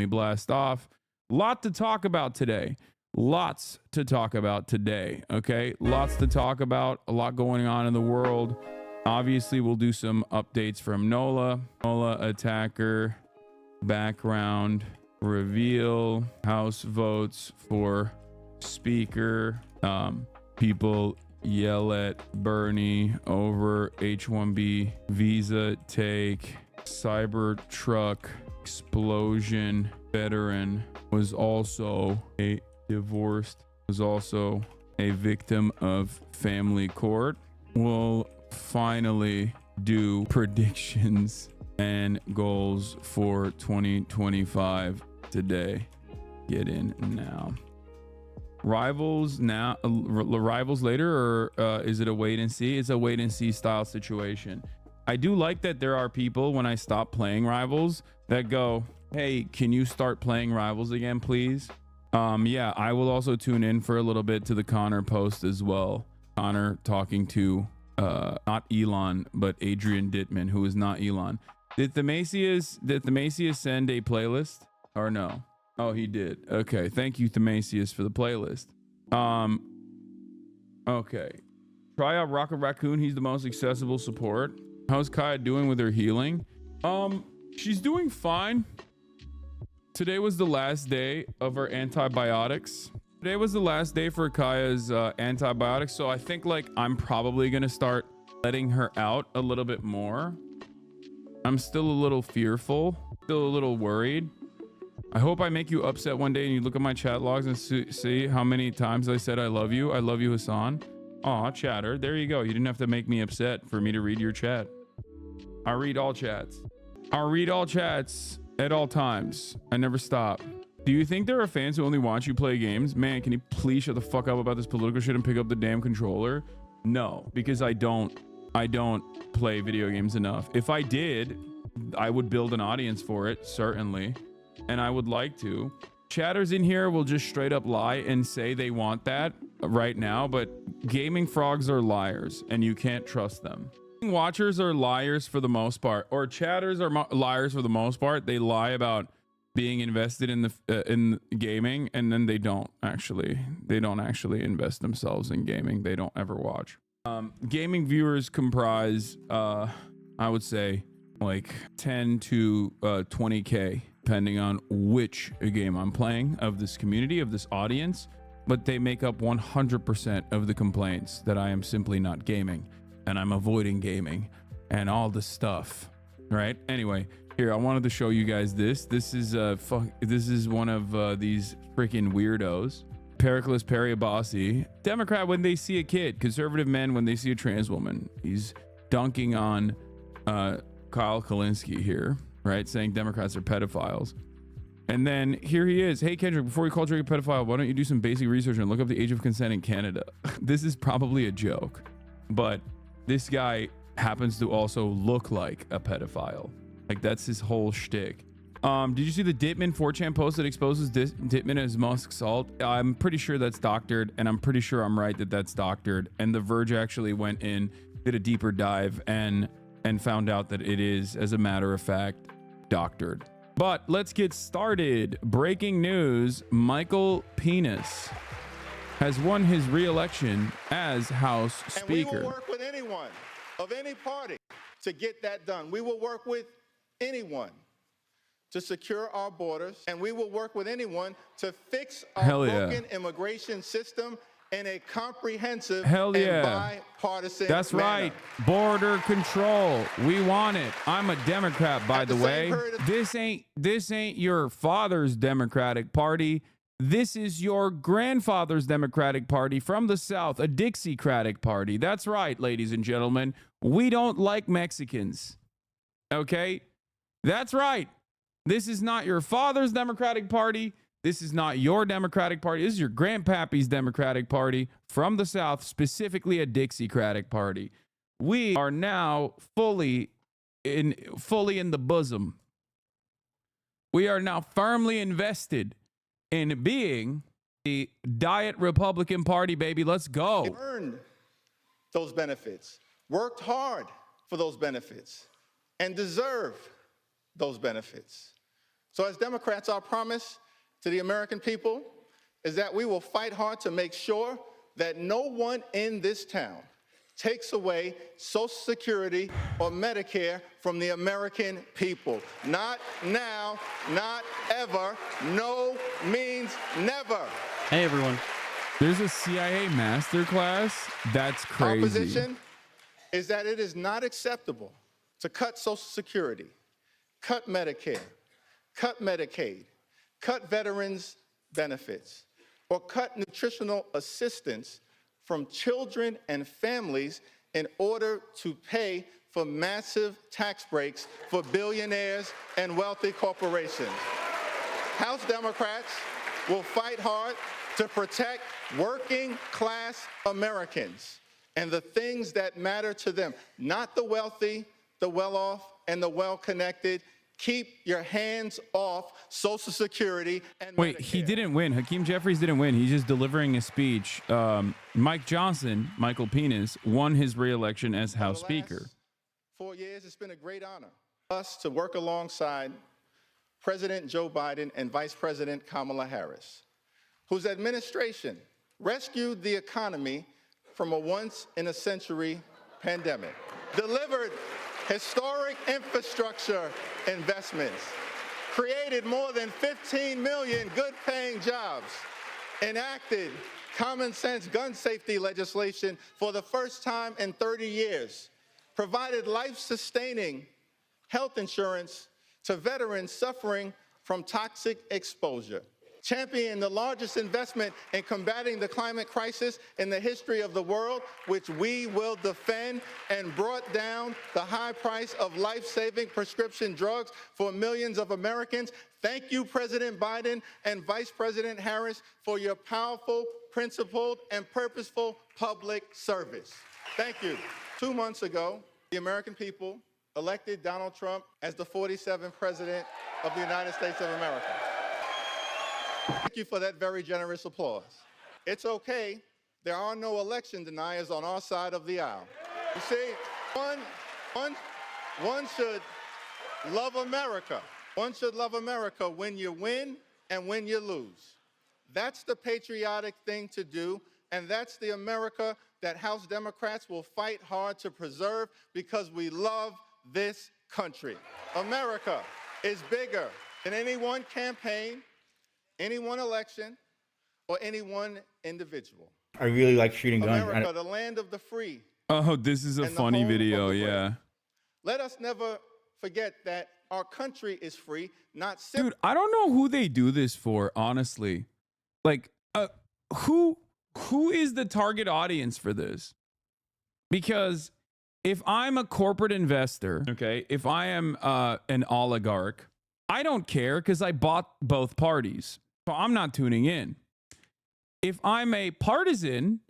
me blast off. Lot to talk about today. Lots to talk about today. Okay. Lots to talk about. A lot going on in the world. Obviously, we'll do some updates from NOLA. NOLA attacker, background, reveal, House votes for speaker. People yell at Bernie over H-1B visa take. Cybertruck explosion veteran was also a divorced, was also a victim of family court. We'll finally do predictions and goals for 2025 today. Get in now. Rivals now, rivals later, or is it a wait and see? It's a wait and see style situation. I do like that there are people when I stop playing rivals that go, hey, can you start playing rivals again, please? Yeah, I will also tune in for a little bit to the Connor post as well. Connor talking to not Elon, but Adrian Dittman, who is not Elon. Did Themasius send a playlist or no? Oh, he did. Okay, thank you, Themasius, for the playlist. Okay, try out Rocket Raccoon. He's the most accessible support. How's Kaya doing with her healing? She's doing fine. Today was the last day of her antibiotics. Today was the last day for Kaya's antibiotics, so I think like I'm probably gonna start letting her out a little bit more. I'm still a little fearful, still a little worried. I hope I make you upset one day and you look at my chat logs and see how many times I said I love you. I love you, Hassan. Aw, chatter. There you go. You didn't have to make me upset for me to read your chat. I read all chats. I read all chats at all times. I never stop. Do you think there are fans who only watch you play games? Man, can you please shut the fuck up about this political shit and pick up the damn controller? No, because I don't play video games enough. If I did, I would build an audience for it, certainly. And I would like to. Chatters in here will just straight up lie and say they want that right now, but gaming frogs are liars and you can't trust them. Watchers are liars for the most part, or chatters are liars for the most part. They lie about being invested in the in gaming, and then they don't actually invest themselves in gaming. They don't ever watch. Gaming viewers comprise I would say like 10 to 20k depending on which game I'm playing, of this community, of this audience, but they make up 100% of the complaints that I am simply not gaming and I'm avoiding gaming and all the stuff, right? Anyway, here, I wanted to show you guys this. This is one of these freaking weirdos. Pericles Periabasi, Democrat when they see a kid, conservative men when they see a trans woman. He's dunking on Kyle Kalinske here, right? Saying Democrats are pedophiles. And then here he is. Hey, Kendrick, before you call Drake a pedophile, why don't you do some basic research and look up the age of consent in Canada? This is probably a joke, but this guy happens to also look like a pedophile. Like, that's his whole shtick. Did you see the Dittman 4chan post that exposes Dittman as Musk's salt? I'm pretty sure that's doctored, and I'm pretty sure I'm right that that's doctored. And The Verge actually went in, did a deeper dive, and found out that it is, as a matter of fact, doctored. But let's get started. Breaking news: Michael Penis has won his re-election as House Speaker. And we will work with anyone of any party to get that done. We will work with anyone to secure our borders, and we will work with anyone to fix our broken immigration system in a comprehensive and bipartisan That's manner. right. Border control. We want it. I'm a Democrat, by the way. This ain't your father's Democratic Party. This is your grandfather's Democratic Party from the South, a Dixiecratic Party. That's right, ladies and gentlemen. We don't like Mexicans. Okay? That's right. This is not your father's Democratic Party. This is not your Democratic Party. This is your grandpappy's Democratic Party from the South, specifically a Dixiecratic Party. We are now fully in the bosom. We are now firmly invested in being the Diet Republican Party, baby. Let's go. Earned those benefits, worked hard for those benefits, and deserve those benefits. So as Democrats, our promise to the American people is that we will fight hard to make sure that no one in this town takes away Social Security or Medicare from the American people. Not now, not ever. No means never. Hey, everyone. There's a CIA masterclass. That's crazy. Our position is that it is not acceptable to cut Social Security, cut Medicare, cut Medicaid, cut veterans' benefits, or cut nutritional assistance from children and families in order to pay for massive tax breaks for billionaires and wealthy corporations. House Democrats will fight hard to protect working class Americans and the things that matter to them, not the wealthy, the well-off, and the well-connected. Keep your hands off Social Security and Wait, Medicare. he didn't win. Hakeem Jeffries didn't win. He's just delivering a speech. Mike Johnson, Michael Penis, won his re-election as House Speaker. 4 years, it's been a great honor for us to work alongside President Joe Biden and Vice President Kamala Harris, whose administration rescued the economy from a once-in-a-century pandemic, delivered historic infrastructure investments, created more than 15 million good-paying jobs, enacted common-sense gun safety legislation for the first time in 30 years, provided life-sustaining health insurance to veterans suffering from toxic exposure, championed the largest investment in combating the climate crisis in the history of the world, which we will defend, and brought down the high price of life-saving prescription drugs for millions of Americans. Thank you, President Biden and Vice President Harris, for your powerful, principled, and purposeful public service. Thank you. 2 months ago, the American people elected Donald Trump as the 47th President of the United States of America. Thank you for that very generous applause. It's okay. There are no election deniers on our side of the aisle. You see, one should love America. One should love America when you win and when you lose. That's the patriotic thing to do, and that's the America that House Democrats will fight hard to preserve because we love this country. America is bigger than any one campaign, any one election, or any one individual. I really like shooting guns. America, the land of the free. Oh, this is a funny video, yeah. Let us never forget that our country is free, not simply. Dude, I don't know who they do this for, honestly. Like, who is the target audience for this? Because if I'm a corporate investor, okay, if I am an oligarch, I don't care because I bought both parties. So I'm not tuning in. If I'm a partisan,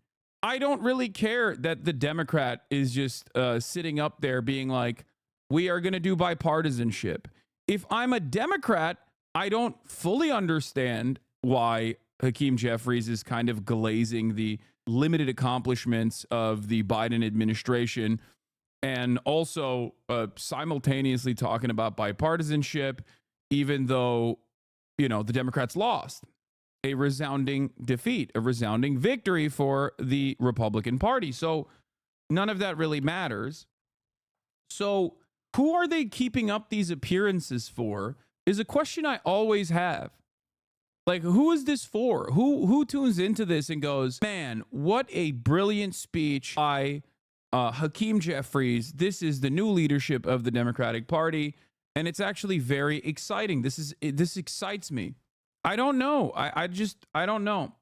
I don't really care that the Democrat is just sitting up there being like, we are going to do bipartisanship. If I'm a Democrat, I don't fully understand why Hakeem Jeffries is kind of glazing the limited accomplishments of the Biden administration and also simultaneously talking about bipartisanship, even though, you know, the Democrats lost. A resounding defeat, a resounding victory for the Republican Party. So none of that really matters. So who are they keeping up these appearances for is a question I always have. Like, who is this for? Who tunes into this and goes, man, what a brilliant speech by Hakeem Jeffries. This is the new leadership of the Democratic Party. And it's actually very exciting. This excites me. I don't know. I don't know.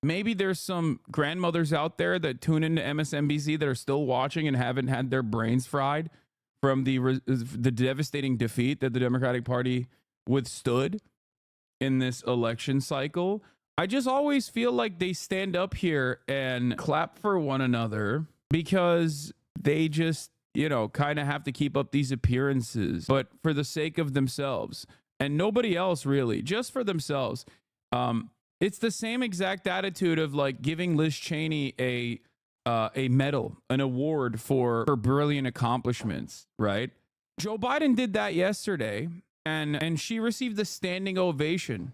Maybe there's some grandmothers out there that tune into MSNBC that are still watching and haven't had their brains fried from the devastating defeat that the Democratic Party withstood in this election cycle. I just always feel like they stand up here and clap for one another because they just, you know, kind of have to keep up these appearances, but for the sake of themselves. And nobody else, really, just for themselves. It's the same exact attitude of like giving Liz Cheney a medal, an award for her brilliant accomplishments, right? Joe Biden did that yesterday, and she received the standing ovation,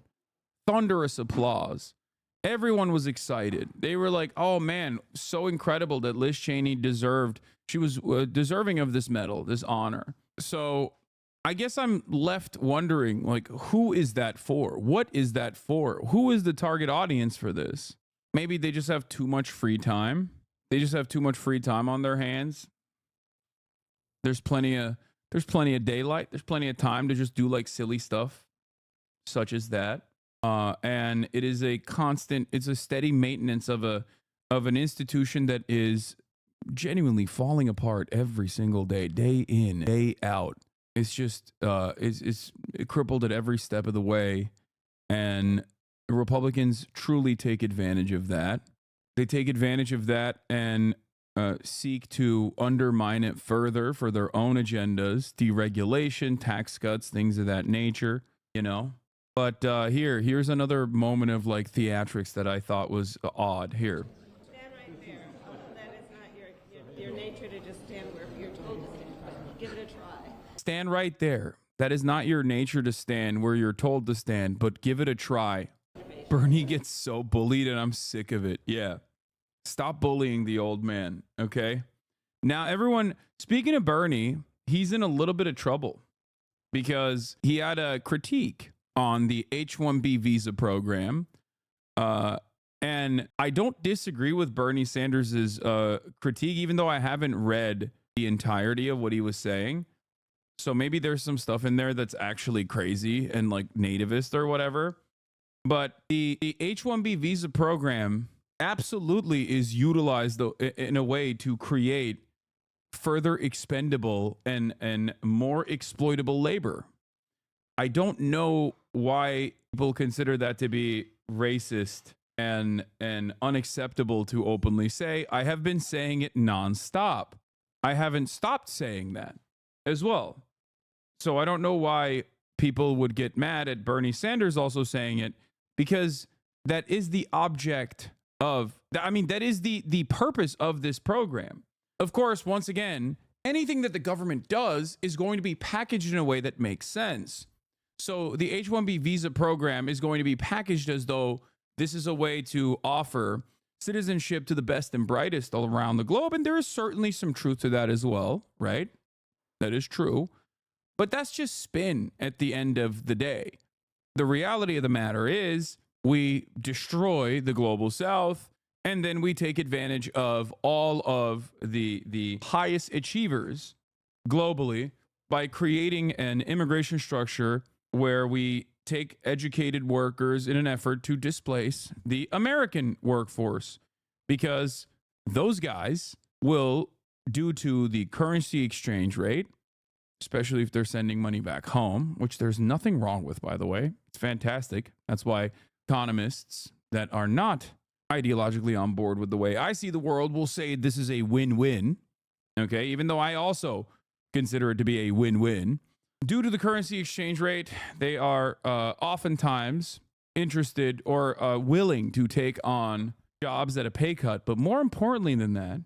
thunderous applause. Everyone was excited. They were like, oh man, so incredible that Liz Cheney she was deserving of this medal, this honor. So I guess I'm left wondering, like, who is that for? What is that for? Who is the target audience for this? Maybe they just have too much free time. They just have too much free time on their hands. There's plenty of daylight. There's plenty of time to just do like silly stuff such as that. And it is it's a steady maintenance of an institution that is genuinely falling apart every single day, day in, day out. It's just it's crippled at every step of the way, and Republicans truly take advantage of that. They take advantage of that and seek to undermine it further for their own agendas, deregulation, tax cuts, things of that nature, you know. But here's another moment of like theatrics that I thought was odd. Here. Stand right there. That is not your nature to just stand where you're told to stand. But give it a try. Stand right there. That is not your nature to stand where you're told to stand, but give it a try. Bernie gets so bullied and I'm sick of it. Yeah. Stop bullying the old man, okay? Now, everyone, speaking of Bernie, he's in a little bit of trouble because he had a critique on the H-1B visa program. And I don't disagree with Bernie Sanders' critique, even though I haven't read the entirety of what he was saying. So maybe there's some stuff in there that's actually crazy and like nativist or whatever. But the H-1B visa program absolutely is utilized in a way to create further expendable and more exploitable labor. I don't know why people consider that to be racist and unacceptable to openly say. I have been saying it nonstop. I haven't stopped saying that as well. So I don't know why people would get mad at Bernie Sanders also saying it, because that is the object of, I mean, that is the purpose of this program. Of course, once again, anything that the government does is going to be packaged in a way that makes sense. So the H-1B visa program is going to be packaged as though this is a way to offer citizenship to the best and brightest all around the globe. And there is certainly some truth to that as well, right? That is true. But that's just spin at the end of the day. The reality of the matter is we destroy the global south, and then we take advantage of all of the highest achievers globally by creating an immigration structure where we take educated workers in an effort to displace the American workforce, because those guys will, due to the currency exchange rate, especially if they're sending money back home, which there's nothing wrong with, by the way. It's fantastic. That's why economists that are not ideologically on board with the way I see the world will say this is a win-win, okay? Even though I also consider it to be a win-win. Due to the currency exchange rate, they are oftentimes interested or willing to take on jobs at a pay cut. But more importantly than that,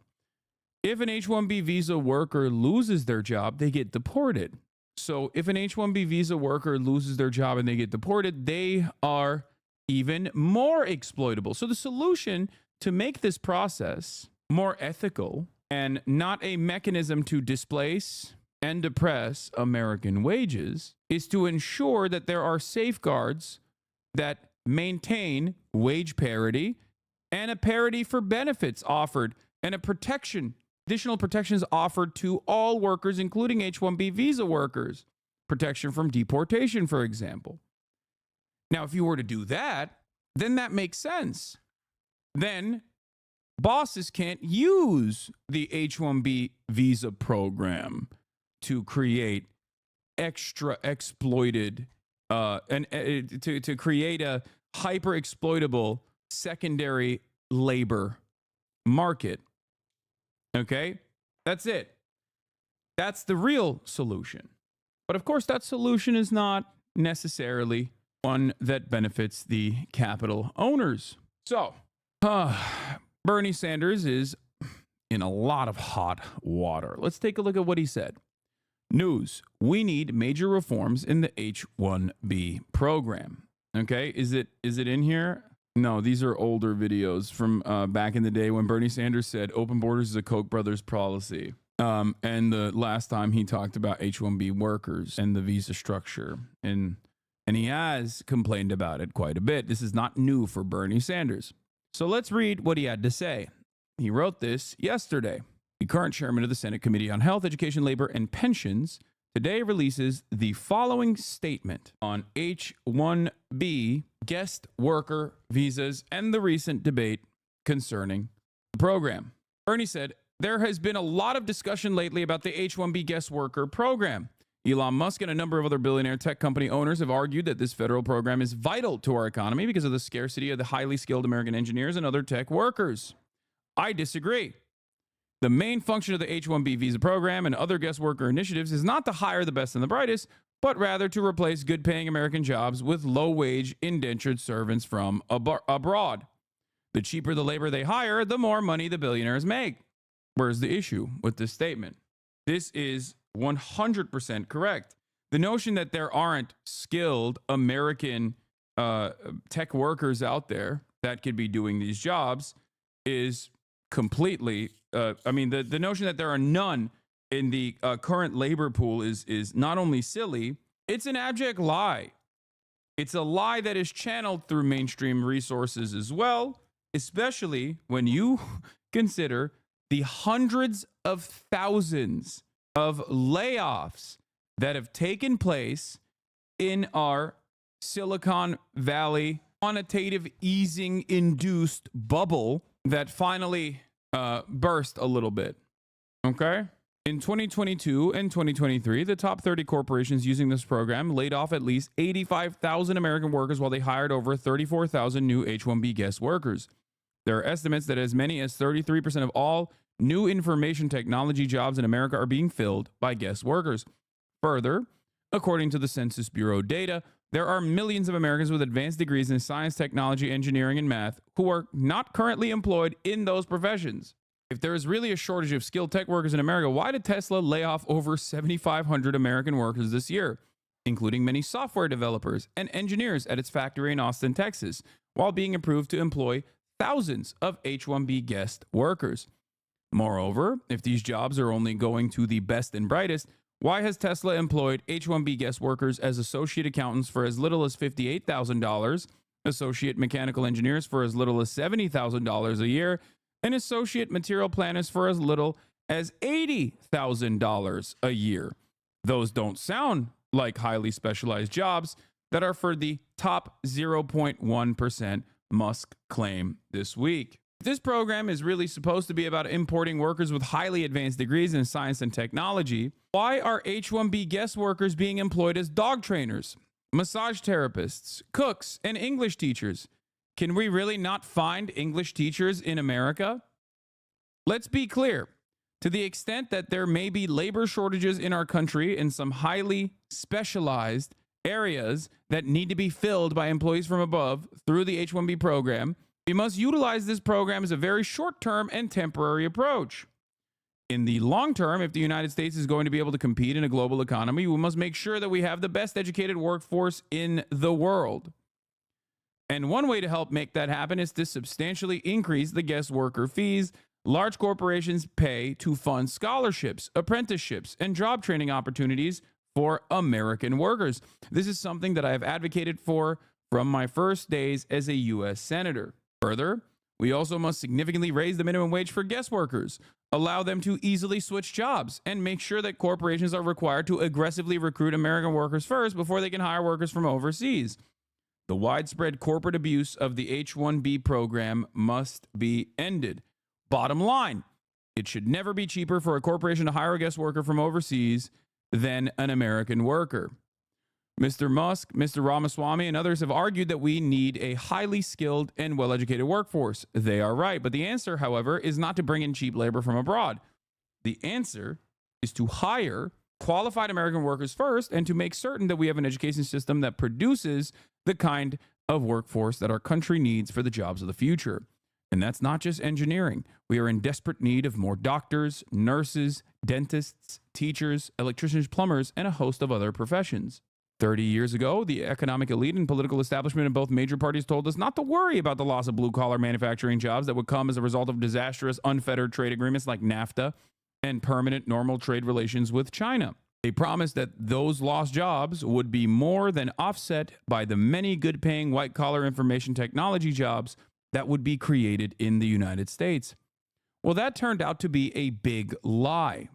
if an H-1B visa worker loses their job, they get deported. So if an H-1B visa worker loses their job and they get deported, they are even more exploitable. So the solution to make this process more ethical and not a mechanism to displace and depress American wages is to ensure that there are safeguards that maintain wage parity and a parity for benefits offered and additional protections offered to all workers, including H-1B visa workers. Protection from deportation, for example. Now, if you were to do that, then that makes sense. Then bosses can't use the H-1B visa program to create extra exploited to create a hyper exploitable secondary labor market. Okay, that's it. That's the real solution. But of course, that solution is not necessarily one that benefits the capital owners. So, Bernie Sanders is in a lot of hot water. Let's take a look at what he said. News. We need major reforms in the H-1B program. Okay, is it in here? No, these are older videos from back in the day when Bernie Sanders said open borders is a Koch brothers policy. And the last time he talked about H-1B workers and the visa structure. And he has complained about it quite a bit. This is not new for Bernie Sanders. So let's read what he had to say. He wrote this yesterday. The current chairman of the Senate Committee on Health, Education, Labor, and Pensions today releases the following statement on H-1B guest worker visas and the recent debate concerning the program. Bernie said, there has been a lot of discussion lately about the H-1B guest worker program. Elon Musk and a number of other billionaire tech company owners have argued that this federal program is vital to our economy because of the scarcity of the highly skilled American engineers and other tech workers. I disagree. The main function of the H-1B visa program and other guest worker initiatives is not to hire the best and the brightest, but rather to replace good-paying American jobs with low-wage indentured servants from abroad. The cheaper the labor they hire, the more money the billionaires make. Where's the issue with this statement? This is 100% correct. The notion that there aren't skilled American tech workers out there that could be doing these jobs is completely, the notion that there are none in the current labor pool is not only silly, it's an abject lie. It's a lie that is channeled through mainstream resources as well, especially when you consider the hundreds of thousands of layoffs that have taken place in our Silicon Valley quantitative easing induced bubble that finally burst a little bit. Okay? In 2022 and 2023, the top 30 corporations using this program laid off at least 85,000 American workers while they hired over 34,000 new H-1B guest workers. There are estimates that as many as 33% of all new information technology jobs in America are being filled by guest workers. Further, according to the Census Bureau data, there are millions of Americans with advanced degrees in science, technology, engineering, and math who are not currently employed in those professions. If there is really a shortage of skilled tech workers in America, why did Tesla lay off over 7,500 American workers this year, including many software developers and engineers at its factory in Austin, Texas, while being approved to employ thousands of H-1B guest workers? Moreover, if these jobs are only going to the best and brightest, why has Tesla employed H-1B guest workers as associate accountants for as little as $58,000, associate mechanical engineers for as little as $70,000 a year, and associate material planners for as little as $80,000 a year? Those don't sound like highly specialized jobs that are for the top 0.1%, Musk claimed this week. If this program is really supposed to be about importing workers with highly advanced degrees in science and technology, why are H-1B guest workers being employed as dog trainers, massage therapists, cooks, and English teachers? Can we really not find English teachers in America? Let's be clear. To the extent that there may be labor shortages in our country in some highly specialized areas that need to be filled by employees from above through the H-1B program, we must utilize this program as a very short-term and temporary approach. In the long term, if the United States is going to be able to compete in a global economy, we must make sure that we have the best educated workforce in the world. And one way to help make that happen is to substantially increase the guest worker fees large corporations pay to fund scholarships, apprenticeships, and job training opportunities for American workers. This is something that I have advocated for from my first days as a U.S. Senator. Further, we also must significantly raise the minimum wage for guest workers, allow them to easily switch jobs, and make sure that corporations are required to aggressively recruit American workers first before they can hire workers from overseas. The widespread corporate abuse of the H-1B program must be ended. Bottom line, it should never be cheaper for a corporation to hire a guest worker from overseas than an American worker. Mr. Musk, Mr. Ramaswamy, and others have argued that we need a highly skilled and well-educated workforce. They are right, but the answer, however, is not to bring in cheap labor from abroad. The answer is to hire qualified American workers first and to make certain that we have an education system that produces the kind of workforce that our country needs for the jobs of the future. And that's not just engineering. We are in desperate need of more doctors, nurses, dentists, teachers, electricians, plumbers, and a host of other professions. 30 years ago, the economic elite and political establishment in both major parties told us not to worry about the loss of blue-collar manufacturing jobs that would come as a result of disastrous, unfettered trade agreements like NAFTA and permanent normal trade relations with China. They promised that those lost jobs would be more than offset by the many good-paying white-collar information technology jobs that would be created in the United States. Well, that turned out to be a big lie.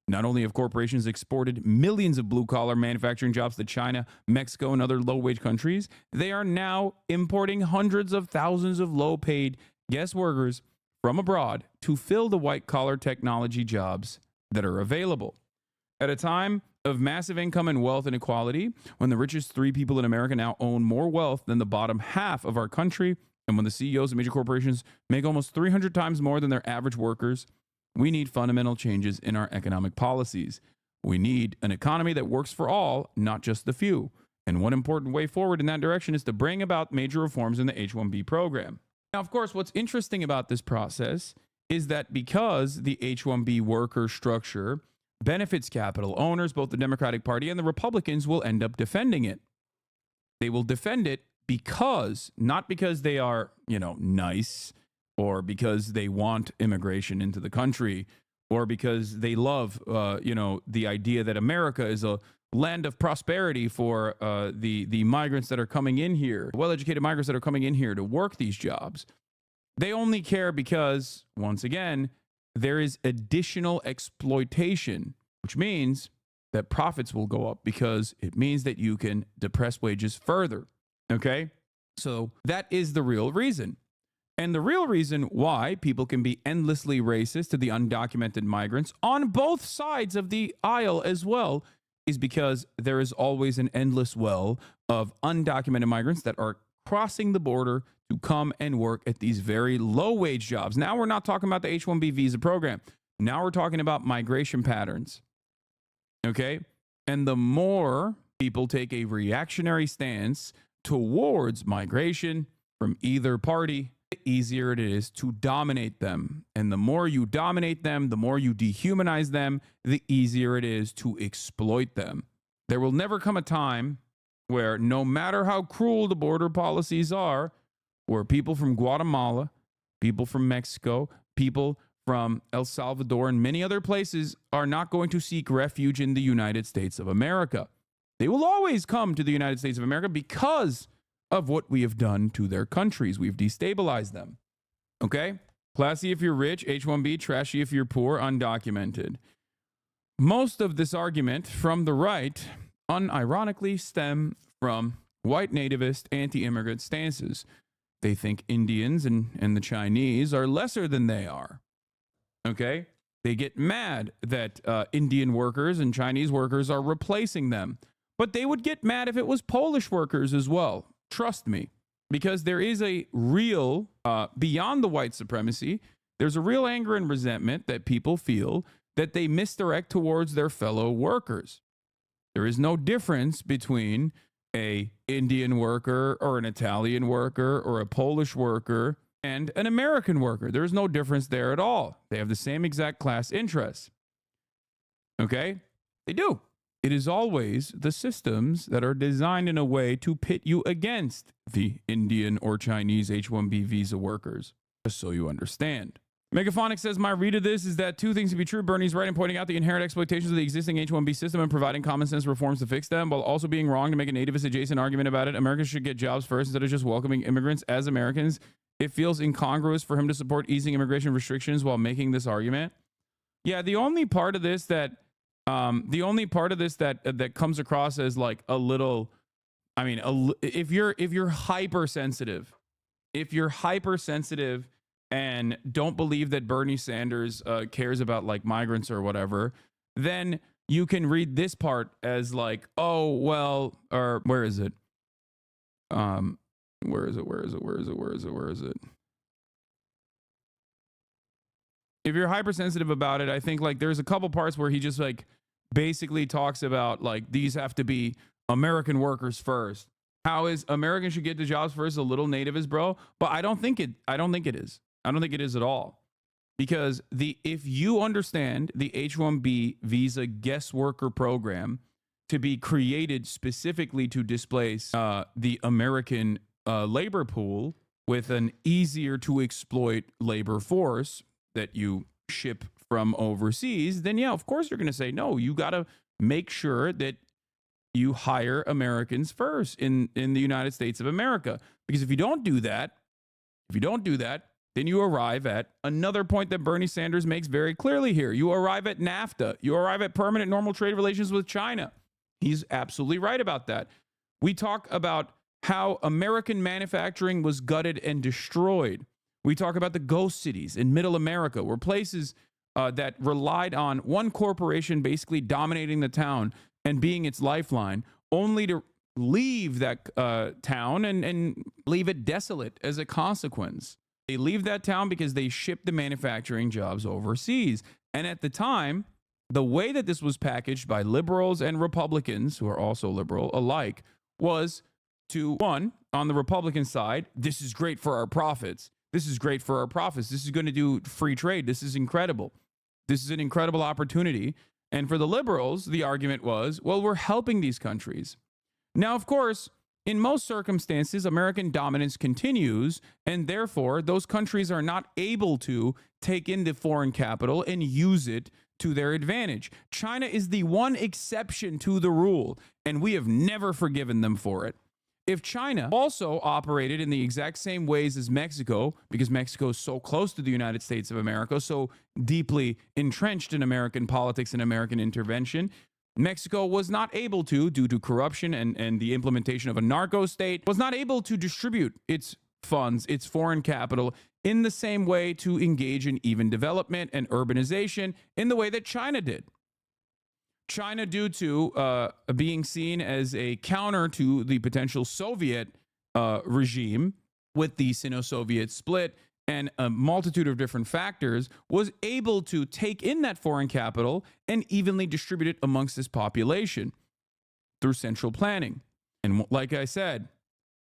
Not only have corporations exported millions of blue-collar manufacturing jobs to China, Mexico, and other low-wage countries, they are now importing hundreds of thousands of low-paid guest workers from abroad to fill the white-collar technology jobs that are available. At a time of massive income and wealth inequality, when the richest 3 people in America now own more wealth than the bottom half of our country, and when the CEOs of major corporations make almost 300 times more than their average workers, we need fundamental changes in our economic policies. We need an economy that works for all, not just the few. And one important way forward in that direction is to bring about major reforms in the H-1B program. Now, of course, what's interesting about this process is that because the H-1B worker structure benefits capital owners, both the Democratic Party and the Republicans will end up defending it. They will defend it because, not because they are, nice, or because they want immigration into the country, or because they love, the idea that America is a land of prosperity for the migrants that are coming in here, well-educated migrants that are coming in here to work these jobs. They only care because, once again, there is additional exploitation, which means that profits will go up because it means that you can depress wages further. Okay? So that is the real reason. And the real reason why people can be endlessly racist to the undocumented migrants on both sides of the aisle as well is because there is always an endless well of undocumented migrants that are crossing the border to come and work at these very low wage jobs. Now we're not talking about the H-1B visa program. Now we're talking about migration patterns. Okay? And the more people take a reactionary stance towards migration from either party, the easier it is to dominate them. And the more you dominate them, the more you dehumanize them, the easier it is to exploit them. There will never come a time where, no matter how cruel the border policies are, where people from Guatemala, people from Mexico, people from El Salvador, and many other places are not going to seek refuge in the United States of America. They will always come to the United States of America because of what we have done to their countries. We've destabilized them. Okay? Classy if you're rich, H-1B, trashy if you're poor, undocumented. Most of this argument from the right unironically stem from white nativist anti-immigrant stances. They think Indians and the Chinese are lesser than they are. Okay? They get mad that Indian workers and Chinese workers are replacing them. But they would get mad if it was Polish workers as well. Trust me. Because there is a real, beyond the white supremacy, there's a real anger and resentment that people feel that they misdirect towards their fellow workers. There is no difference between a Indian worker or an Italian worker or a Polish worker and an American worker. There is no difference there at all. They have the same exact class interests. Okay? They do. It is always the systems that are designed in a way to pit you against the Indian or Chinese H-1B visa workers, just so you understand. Megaphonic says, my read of this is that two things to be true. Bernie's right in pointing out the inherent exploitations of the existing H-1B system and providing common sense reforms to fix them, while also being wrong to make a nativist adjacent argument about it. Americans should get jobs first instead of just welcoming immigrants as Americans. It feels incongruous for him to support easing immigration restrictions while making this argument. Yeah, the only part of this that that comes across as like a little, I mean, if you're hypersensitive and don't believe that Bernie Sanders cares about like migrants or whatever, then you can read this part as like, oh, well, or where is it? Where is it? If you're hypersensitive about it, I think like there's a couple parts where he just like basically talks about like these have to be American workers first. How is Americans should get the jobs first a little nativist, bro? But I don't think it is. I don't think it is at all. Because if you understand the H-1B visa guest worker program to be created specifically to displace the American labor pool with an easier to exploit labor force that you ship from overseas, then yeah, of course you're going to say, no, you got to make sure that you hire Americans first in the United States of America. Because if you don't do that, then you arrive at another point that Bernie Sanders makes very clearly here. You arrive at NAFTA. You arrive at permanent normal trade relations with China. He's absolutely right about that. We talk about how American manufacturing was gutted and destroyed. We talk about the ghost cities in middle America, where places that relied on one corporation basically dominating the town and being its lifeline, only to leave that town and leave it desolate as a consequence. They leave that town because they ship the manufacturing jobs overseas. And at the time, the way that this was packaged by liberals and Republicans, who are also liberal alike, was to, one, on the Republican side, this is great for our profits. This is great for our profits. This is going to do free trade. This is incredible. This is an incredible opportunity. And for the liberals, the argument was, well, we're helping these countries. Now, of course, in most circumstances, American dominance continues, and therefore, those countries are not able to take in the foreign capital and use it to their advantage. China is the one exception to the rule, and we have never forgiven them for it. If China also operated in the exact same ways as Mexico, because Mexico is so close to the United States of America, so deeply entrenched in American politics and American intervention, Mexico was not able to, due to corruption and the implementation of a narco state, was not able to distribute its funds, its foreign capital, in the same way to engage in even development and urbanization in the way that China did. China, due to being seen as a counter to the potential Soviet regime with the Sino-Soviet split and a multitude of different factors, was able to take in that foreign capital and evenly distribute it amongst this population through central planning. And like I said,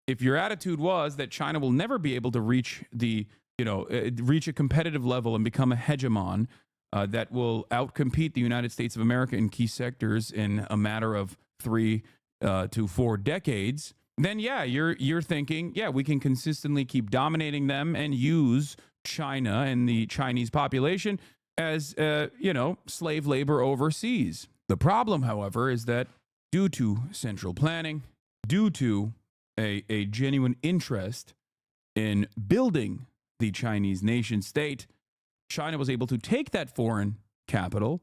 if your attitude was that China will never be able to reach reach a competitive level and become a hegemon that will outcompete the United States of America in key sectors in a matter of 3 to 4 decades, then yeah, you're thinking, yeah, we can consistently keep dominating them and use China and the Chinese population as slave labor overseas. The problem, however, is that due to central planning, due to a genuine interest in building the Chinese nation state, China was able to take that foreign capital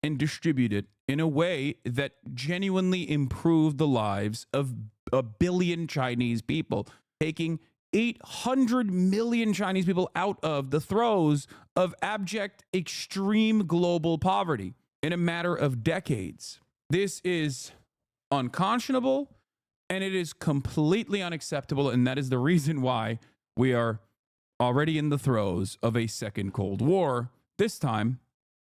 and distribute it in a way that genuinely improved the lives of 1 billion Chinese people, taking 800 million Chinese people out of the throes of abject, extreme global poverty in a matter of decades. This is unconscionable, and it is completely unacceptable, and that is the reason why we are already in the throes of a second Cold War, this time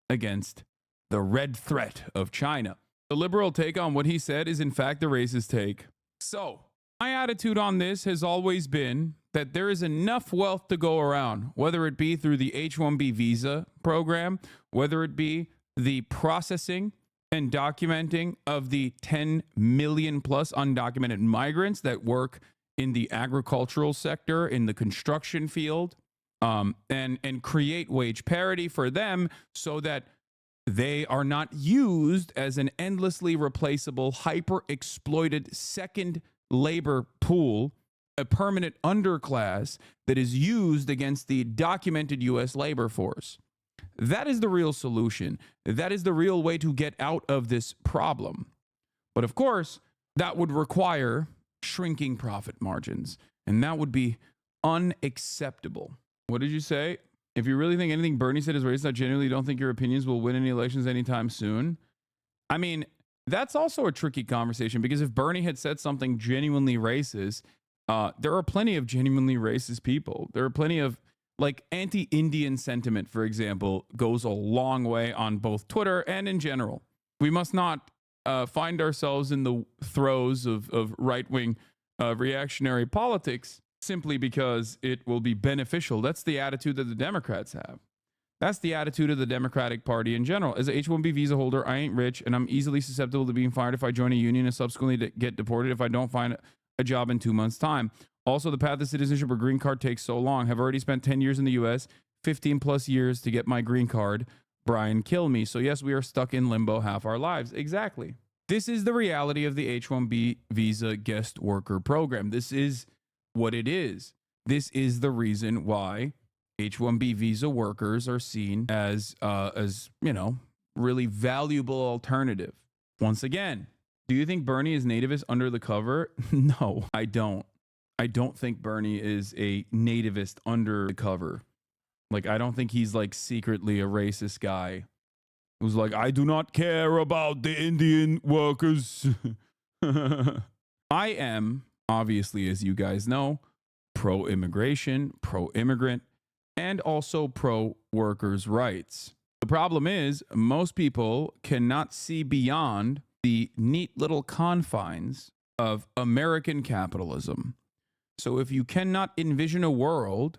against the red threat of China. The liberal take on what he said is in fact the racist take. So, my attitude on this has always been that there is enough wealth to go around, whether it be through the H-1B visa program, whether it be the processing and documenting of the 10 million plus undocumented migrants that work in the agricultural sector, in the construction field, and create wage parity for them so that they are not used as an endlessly replaceable, hyper-exploited second labor pool, a permanent underclass that is used against the documented U.S. labor force. That is the real solution. That is the real way to get out of this problem. But of course, that would require shrinking profit margins, and that would be unacceptable. What did you say? If you really think anything Bernie said is racist, I genuinely don't think your opinions will win any elections anytime soon. I mean, that's also a tricky conversation, because if Bernie had said something genuinely racist, there are plenty of genuinely racist people. There are plenty of, like, anti-Indian sentiment, for example, goes a long way on both Twitter and in general. We must not find ourselves in the throes of right-wing reactionary politics simply because it will be beneficial. That's the attitude that the Democrats have. That's the attitude of the Democratic Party in general. As an H-1B visa holder, I ain't rich, and I'm easily susceptible to being fired if I join a union and subsequently get deported if I don't find a job in 2 months' time. Also, the path to citizenship or green card takes so long. Have already spent 10 years in the U.S., 15 plus years to get my green card. Brian, kill me. So yes, we are stuck in limbo half our lives. Exactly. This is the reality of the H-1B visa guest worker program. This is what it is. This is the reason why H-1B visa workers are seen as really valuable alternative. Once again, do you think Bernie is nativist under the cover? No, I don't. I don't think Bernie is a nativist under the cover. Like, I don't think he's like secretly a racist guy who's like, I do not care about the Indian workers. I am, obviously, as you guys know, pro-immigration, pro-immigrant, and also pro-workers' rights. The problem is most people cannot see beyond the neat little confines of American capitalism. So if you cannot envision a world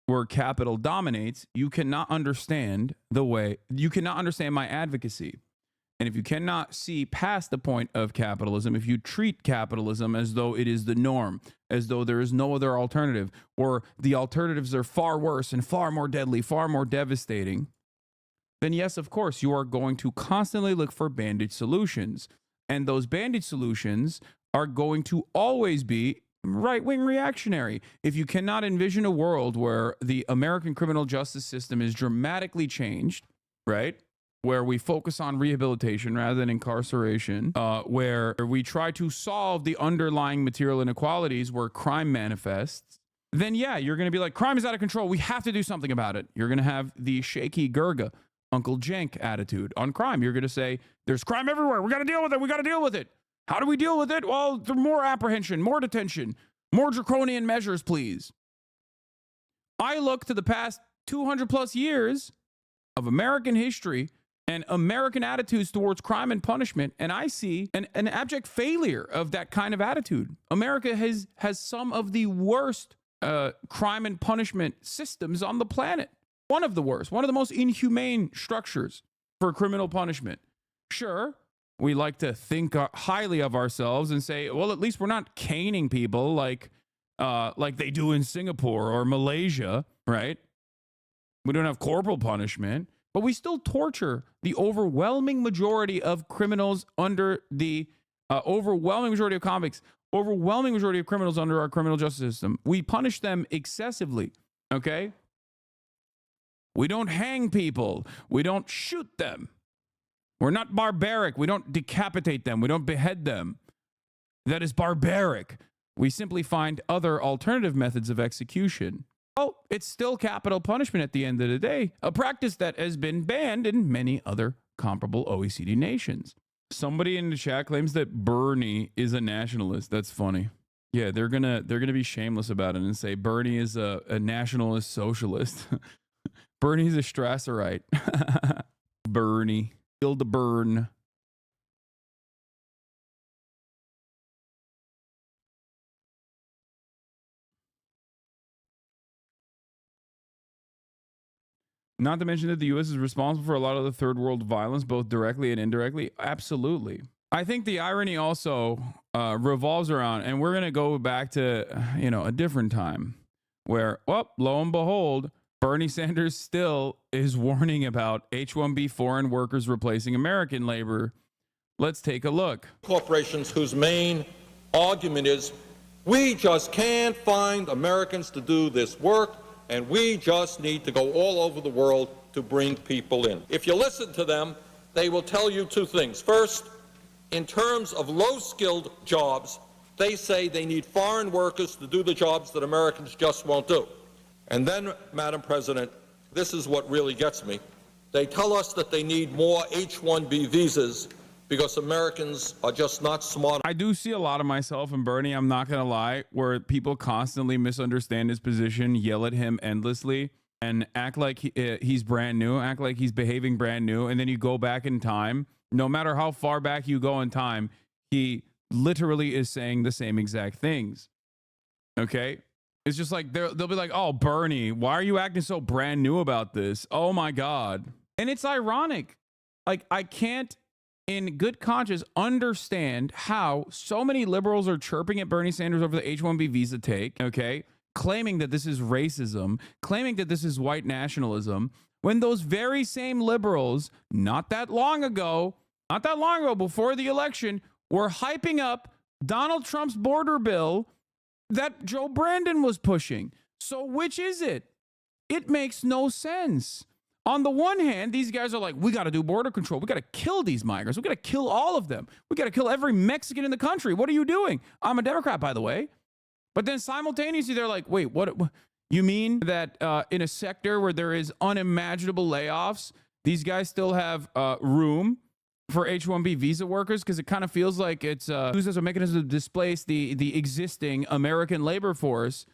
where capital dominates, you cannot understand my advocacy. And if you cannot see past the point of capitalism, if you treat capitalism as though it is the norm, as though there is no other alternative, or the alternatives are far worse and far more deadly, far more devastating, then yes, of course, you are going to constantly look for bandage solutions. And those bandage solutions are going to always be right-wing reactionary. If you cannot envision a world where the American criminal justice system is dramatically changed, right? Where we focus on rehabilitation rather than incarceration, where we try to solve the underlying material inequalities where crime manifests, then yeah, you're going to be like, crime is out of control. We have to do something about it. You're going to have the shaky Gurga, Uncle Jenk attitude on crime. You're going to say, there's crime everywhere. We got to deal with it. We got to deal with it. How do we deal with it? Well, through more apprehension, more detention, more draconian measures, please. I look to the past 200 plus years of American history and American attitudes towards crime and punishment, and I see an abject failure of that kind of attitude. America has some of the worst crime and punishment systems on the planet. One of the worst, one of the most inhumane structures for criminal punishment. Sure, we like to think highly of ourselves and say, well, at least we're not caning people like they do in Singapore or Malaysia, right? We don't have corporal punishment, but we still torture the overwhelming majority of criminals under the overwhelming majority of convicts, overwhelming majority of criminals under our criminal justice system. We punish them excessively, okay? We don't hang people. We don't shoot them. We're not barbaric. We don't decapitate them. We don't behead them. That is barbaric. We simply find other alternative methods of execution. Oh, it's still capital punishment at the end of the day, a practice that has been banned in many other comparable OECD nations. Somebody in the chat claims that Bernie is a nationalist. That's funny. Yeah, they're gonna be shameless about it and say Bernie is a nationalist socialist. Bernie's a Strasserite. Bernie. Feel the burn. Not to mention that the U.S. is responsible for a lot of the third world violence, both directly and indirectly. Absolutely. I think the irony also revolves around, and we're going to go back to, a different time where, well, lo and behold, Bernie Sanders still is warning about H-1B foreign workers replacing American labor. Let's take a look. Corporations whose main argument is, we just can't find Americans to do this work, and we just need to go all over the world to bring people in. If you listen to them, they will tell you two things. First, in terms of low-skilled jobs, they say they need foreign workers to do the jobs that Americans just won't do. And then, Madam President, this is what really gets me. They tell us that they need more H-1B visas because Americans are just not smart. I do see a lot of myself in Bernie, I'm not going to lie, where people constantly misunderstand his position, yell at him endlessly, and act like he's brand new, act like he's behaving brand new, and then you go back in time. No matter how far back you go in time, he literally is saying the same exact things. Okay? It's just like they'll be like, oh, Bernie, why are you acting so brand new about this? Oh my God. And it's ironic. Like, I can't in good conscience understand how so many liberals are chirping at Bernie Sanders over the H-1B visa take, okay? Claiming that this is racism, claiming that this is white nationalism, when those very same liberals, not that long ago, before the election, were hyping up Donald Trump's border bill that Joe Brandon was pushing. So which is it? It makes no sense. On the one hand, these guys are like, we got to do border control. We got to kill these migrants. We got to kill all of them. We got to kill every Mexican in the country. What are you doing? I'm a Democrat, by the way. But then simultaneously, they're like, wait, what? You mean that in a sector where there is unimaginable layoffs, these guys still have room for H-1B visa workers? Because it kind of feels like it's used as a mechanism to displace the existing American labor force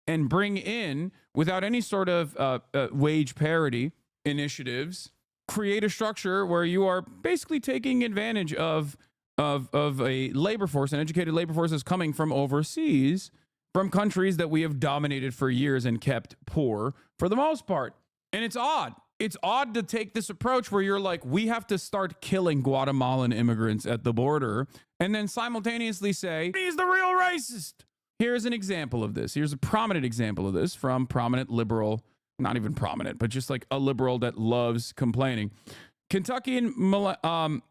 and bring in, without any sort of wage parity initiatives, create a structure where you are basically taking advantage of a labor force, an educated labor force that's coming from overseas, from countries that we have dominated for years and kept poor for the most part. And it's odd. It's odd to take this approach where you're like, we have to start killing Guatemalan immigrants at the border, and then simultaneously say, he's the real racist. Here's an example of this. Here's a prominent example of this from prominent liberal, not even prominent, but just like a liberal that loves complaining. Kentuckian Milan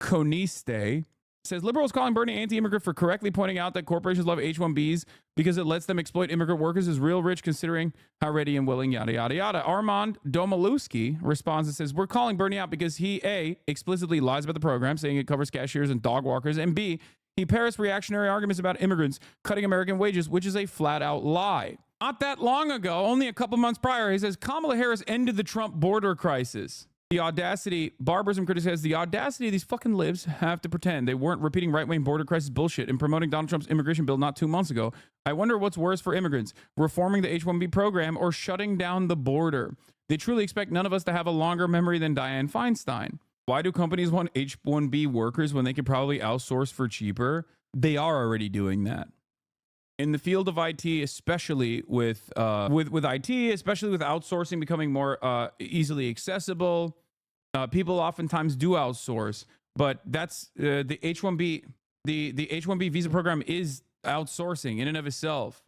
Coniste says, liberals calling Bernie anti-immigrant for correctly pointing out that corporations love H-1Bs because it lets them exploit immigrant workers is real rich considering how ready and willing, yada, yada, yada. Armand Domaluski responds and says, we're calling Bernie out because he, A, explicitly lies about the program, saying it covers cashiers and dog walkers, and B, he parrots reactionary arguments about immigrants cutting American wages, which is a flat-out lie. Not that long ago, only a couple months prior, he says, Kamala Harris ended the Trump border crisis. The audacity, barbarism critic says, the audacity of these fucking libs have to pretend they weren't repeating right-wing border crisis bullshit and promoting Donald Trump's immigration bill not 2 months ago. I wonder what's worse for immigrants, reforming the H-1B program or shutting down the border. They truly expect none of us to have a longer memory than Dianne Feinstein. Why do companies want H-1B workers when they could probably outsource for cheaper? They are already doing that. In the field of IT, especially with IT, especially with outsourcing becoming more easily accessible, people oftentimes do outsource. But that's the H-1B. The H-1B visa program is outsourcing in and of itself.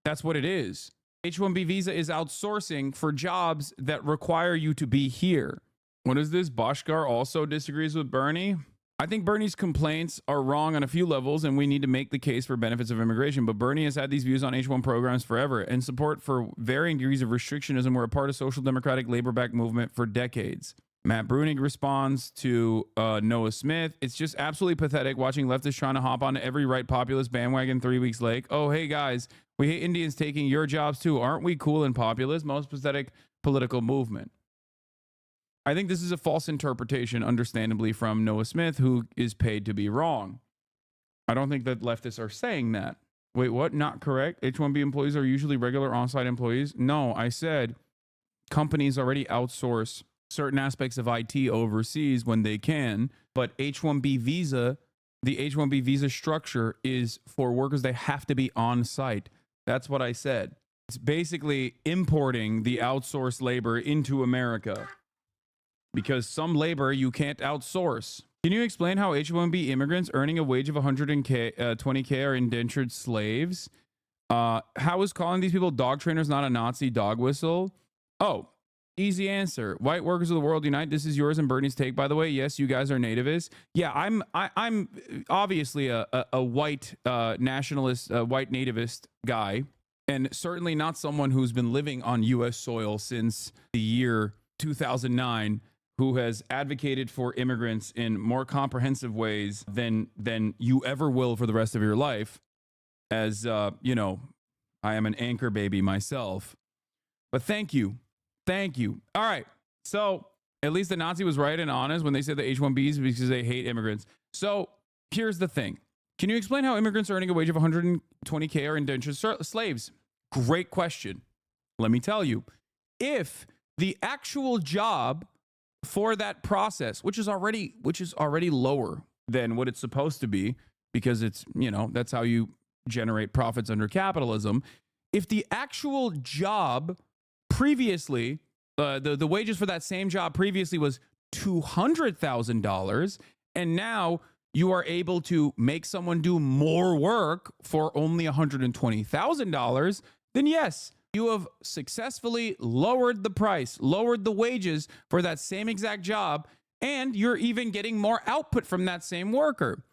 That's what it is. H-1B visa is outsourcing for jobs that require you to be here. What is this? Bhaskar also disagrees with Bernie. I think Bernie's complaints are wrong on a few levels, and we need to make the case for benefits of immigration. But Bernie has had these views on H-1 programs forever, and support for varying degrees of restrictionism were a part of social democratic labor-backed movement for decades. Matt Bruenig responds to Noah Smith. It's just absolutely pathetic watching leftists trying to hop on every right populist bandwagon 3 weeks late. Oh, hey guys, we hate Indians taking your jobs too. Aren't we cool and populist? Most pathetic political movement. I think this is a false interpretation, understandably, from Noah Smith, who is paid to be wrong. I don't think that leftists are saying that. Wait, what? Not correct? H-1B employees are usually regular on-site employees? No, I said companies already outsource certain aspects of IT overseas when they can, but H-1B visa, the H-1B visa structure is for workers that have to be on-site. That's what I said. It's basically importing the outsourced labor into America, because some labor you can't outsource. Can you explain how H-1B immigrants earning a wage of 120K are indentured slaves? How is calling these people dog trainers not a Nazi dog whistle? Oh, easy answer. White workers of the world unite. This is yours and Bernie's take, by the way. Yes, you guys are nativists. Yeah, I'm obviously a white nationalist, white nativist guy, and certainly not someone who's been living on U.S. soil since the year 2009. Who has advocated for immigrants in more comprehensive ways than you ever will for the rest of your life. As, you know, I am an anchor baby myself. But thank you. Thank you. All right. So at least the Nazi was right and honest when they said the H-1Bs because they hate immigrants. So here's the thing. Can you explain how immigrants earning a wage of 120K are indentured slaves? Great question. Let me tell you. If the actual job for that process, which is already lower than what it's supposed to be, because it's, you know, that's how you generate profits under capitalism. If the actual job previously, the wages for that same job previously was $200,000, and now you are able to make someone do more work for only $120,000, then yes, you have successfully lowered the price, lowered the wages for that same exact job, and you're even getting more output from that same worker.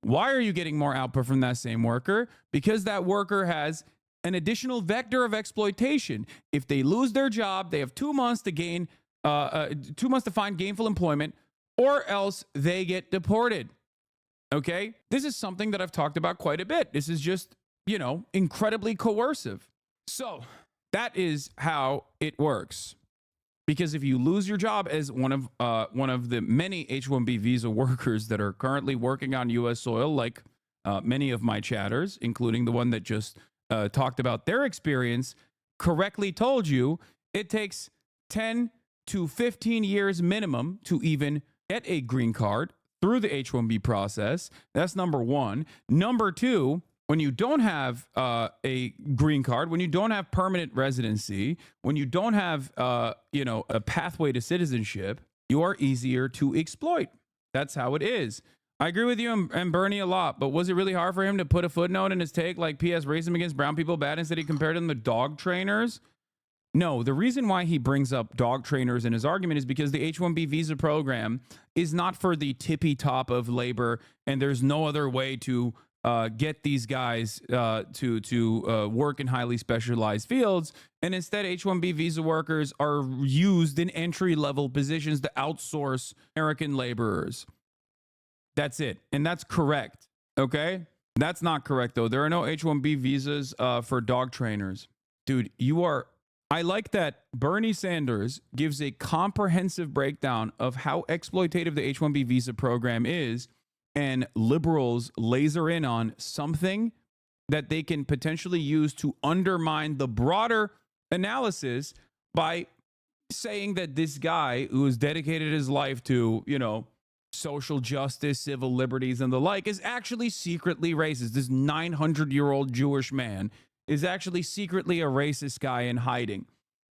Why are you getting more output from that same worker? Because that worker has an additional vector of exploitation. If they lose their job, they have 2 months to gain, 2 months to find gainful employment, or else they get deported. Okay? This is something that I've talked about quite a bit. This is just, incredibly coercive. So that is how it works. Because if you lose your job as one of the many H-1B visa workers that are currently working on U.S. soil, like many of my chatters, including the one that just talked about their experience, correctly told you, it takes 10 to 15 years minimum to even get a green card through the H-1B process. That's number one. Number two, when you don't have a green card, when you don't have permanent residency, when you don't have a pathway to citizenship, you are easier to exploit. That's how it is. I agree with you and Bernie a lot, but was it really hard for him to put a footnote in his take like P.S. racism against brown people bad instead he compared them to dog trainers? No, the reason why he brings up dog trainers in hhis argument is because the H-1B visa program is not for the tippy top of labor, and there's no other way to get these guys to work in highly specialized fields. And instead, H-1B visa workers are used in entry-level positions to outsource American laborers. That's it. And that's correct. Okay? That's not correct, though. There are no H-1B visas for dog trainers. Dude, I like that Bernie Sanders gives a comprehensive breakdown of how exploitative the H-1B visa program is, and liberals laser in on something that they can potentially use to undermine the broader analysis by saying that this guy who has dedicated his life to, social justice, civil liberties, and the like is actually secretly racist. This 900-year-old Jewish man is actually secretly a racist guy in hiding.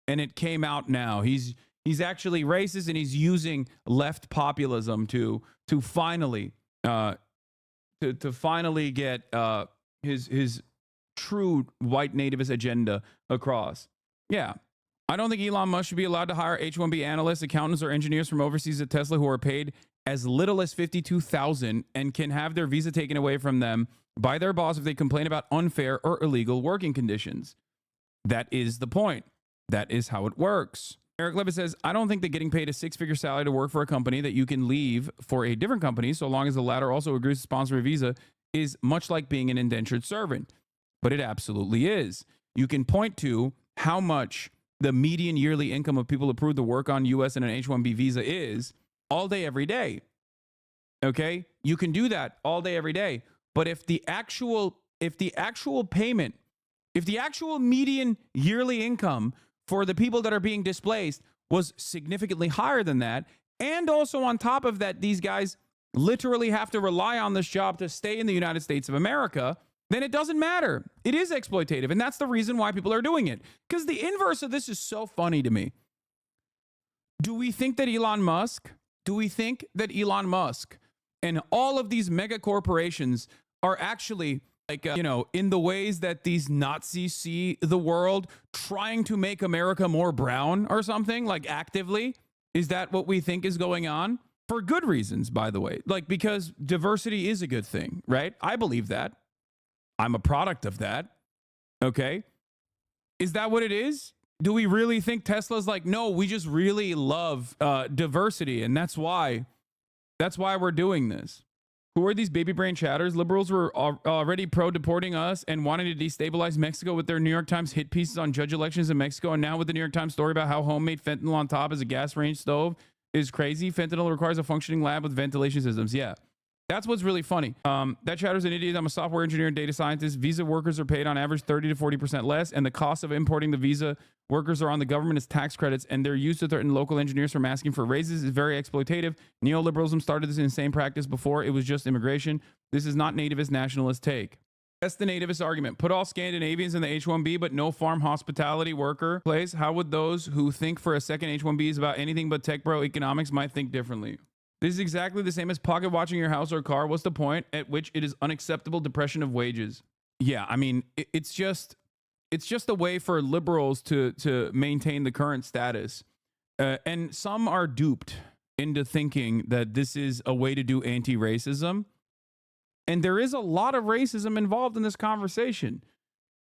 And it came out now. He's actually racist, and he's using left populism to finally finally get his true white nativist agenda across. Yeah. I don't think Elon Musk should be allowed to hire H-1B analysts, accountants, or engineers from overseas at Tesla who are paid as little as $52,000 and can have their visa taken away from them by their boss if they complain about unfair or illegal working conditions. That is the point. That is how it works. Eric Levitt says, I don't think that getting paid a six-figure salary to work for a company that you can leave for a different company, so long as the latter also agrees to sponsor a visa, is much like being an indentured servant. But it absolutely is. You can point to how much the median yearly income of people approved to work on U.S. and an H-1B visa is all day, every day. Okay? You can do that all day, every day. But if the actual payment, if the actual median yearly income for the people that are being displaced was significantly higher than that, and also on top of that, these guys literally have to rely on this job to stay in the United States of America, then it doesn't matter. It is exploitative, and that's the reason why people are doing it. Because the inverse of this is so funny to me. Do we think that Elon Musk and all of these mega corporations are actually like, in the ways that these Nazis see the world, trying to make America more brown or something, like actively? Is that what we think is going on? For good reasons, by the way. Like, because diversity is a good thing, right? I believe that. I'm a product of that. Okay? Is that what it is? Do we really think Tesla's like, no, we just really love diversity, and that's why we're doing this? Who are these baby brain chatters? Liberals were already pro-deporting us and wanting to destabilize Mexico with their New York Times hit pieces on judge elections in Mexico, and now with the New York Times story about how homemade fentanyl on top is a gas range stove is crazy. Fentanyl requires a functioning lab with ventilation systems. Yeah. That's what's really funny. That chatter's an idiot. I'm a software engineer and data scientist. Visa workers are paid on average 30 to 40% less, and the cost of importing the visa workers are on the government as tax credits, and they're used to threaten local engineers from asking for raises. Is very exploitative. Neoliberalism started this insane practice before it was just immigration. This is not nativist nationalist take. That's the nativist argument. Put all Scandinavians in the H-1B, but no farm hospitality worker place. How would those who think for a second H-1B is about anything but tech bro economics might think differently? This is exactly the same as pocket watching your house or car. What's the point at which it is unacceptable depression of wages? Yeah, I mean, it's just a way for liberals to maintain the current status. And some are duped into thinking that this is a way to do anti-racism. And there is a lot of racism involved in this conversation,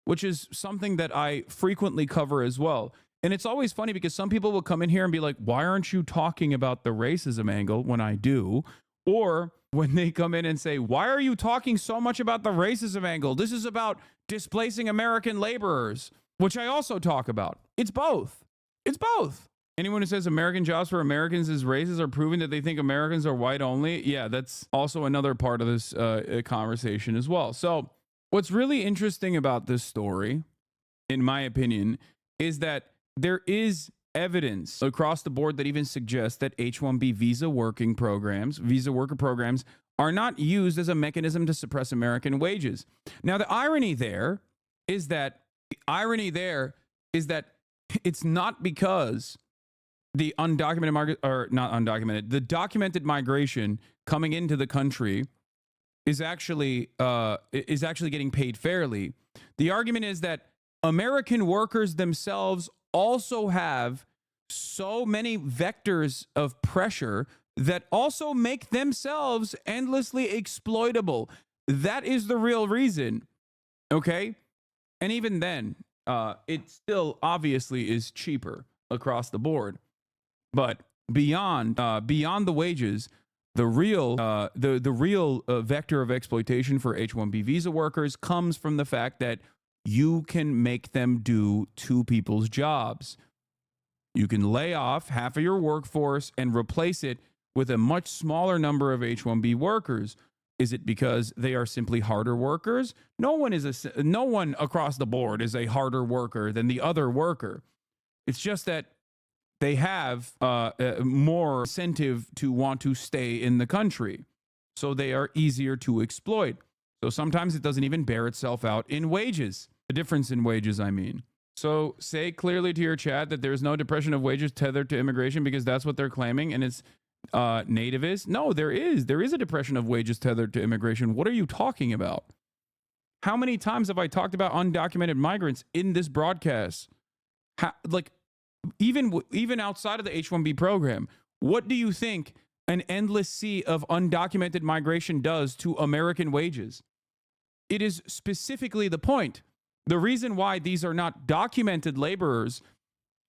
which is something that I frequently cover as well. And it's always funny because some people will come in here and be like, why aren't you talking about the racism angle when I do? Or when they come in and say, why are you talking so much about the racism angle? This is about displacing American laborers, which I also talk about. It's both. It's both. Anyone who says American jobs for Americans is racist are proving that they think Americans are white only. Yeah, that's also another part of this conversation as well. So what's really interesting about this story, in my opinion, is that there is evidence across the board that even suggests that H-1B visa worker programs are not used as a mechanism to suppress American wages. Now, the irony there is that it's not because the the documented migration coming into the country is actually getting paid fairly. The argument is that American workers themselves also have so many vectors of pressure that also make themselves endlessly exploitable. That is the real reason. Okay? And even then, it still obviously is cheaper across the board. But beyond the wages, the real vector of exploitation for H-1B visa workers comes from the fact that you can make them do two people's jobs. You can lay off half of your workforce and replace it with a much smaller number of H-1B workers. Is it because they are simply harder workers? No one across the board is a harder worker than the other worker. It's just that they have more incentive to want to stay in the country. So they are easier to exploit. So sometimes it doesn't even bear itself out in wages. The difference in wages, I mean. So say clearly to your chat that there's no depression of wages tethered to immigration because that's what they're claiming and it's nativist. No, there is. There is a depression of wages tethered to immigration. What are you talking about? How many times have I talked about undocumented migrants in this broadcast? Even outside of the H-1B program, what do you think an endless sea of undocumented migration does to American wages? It is specifically the point. The reason why these are not documented laborers,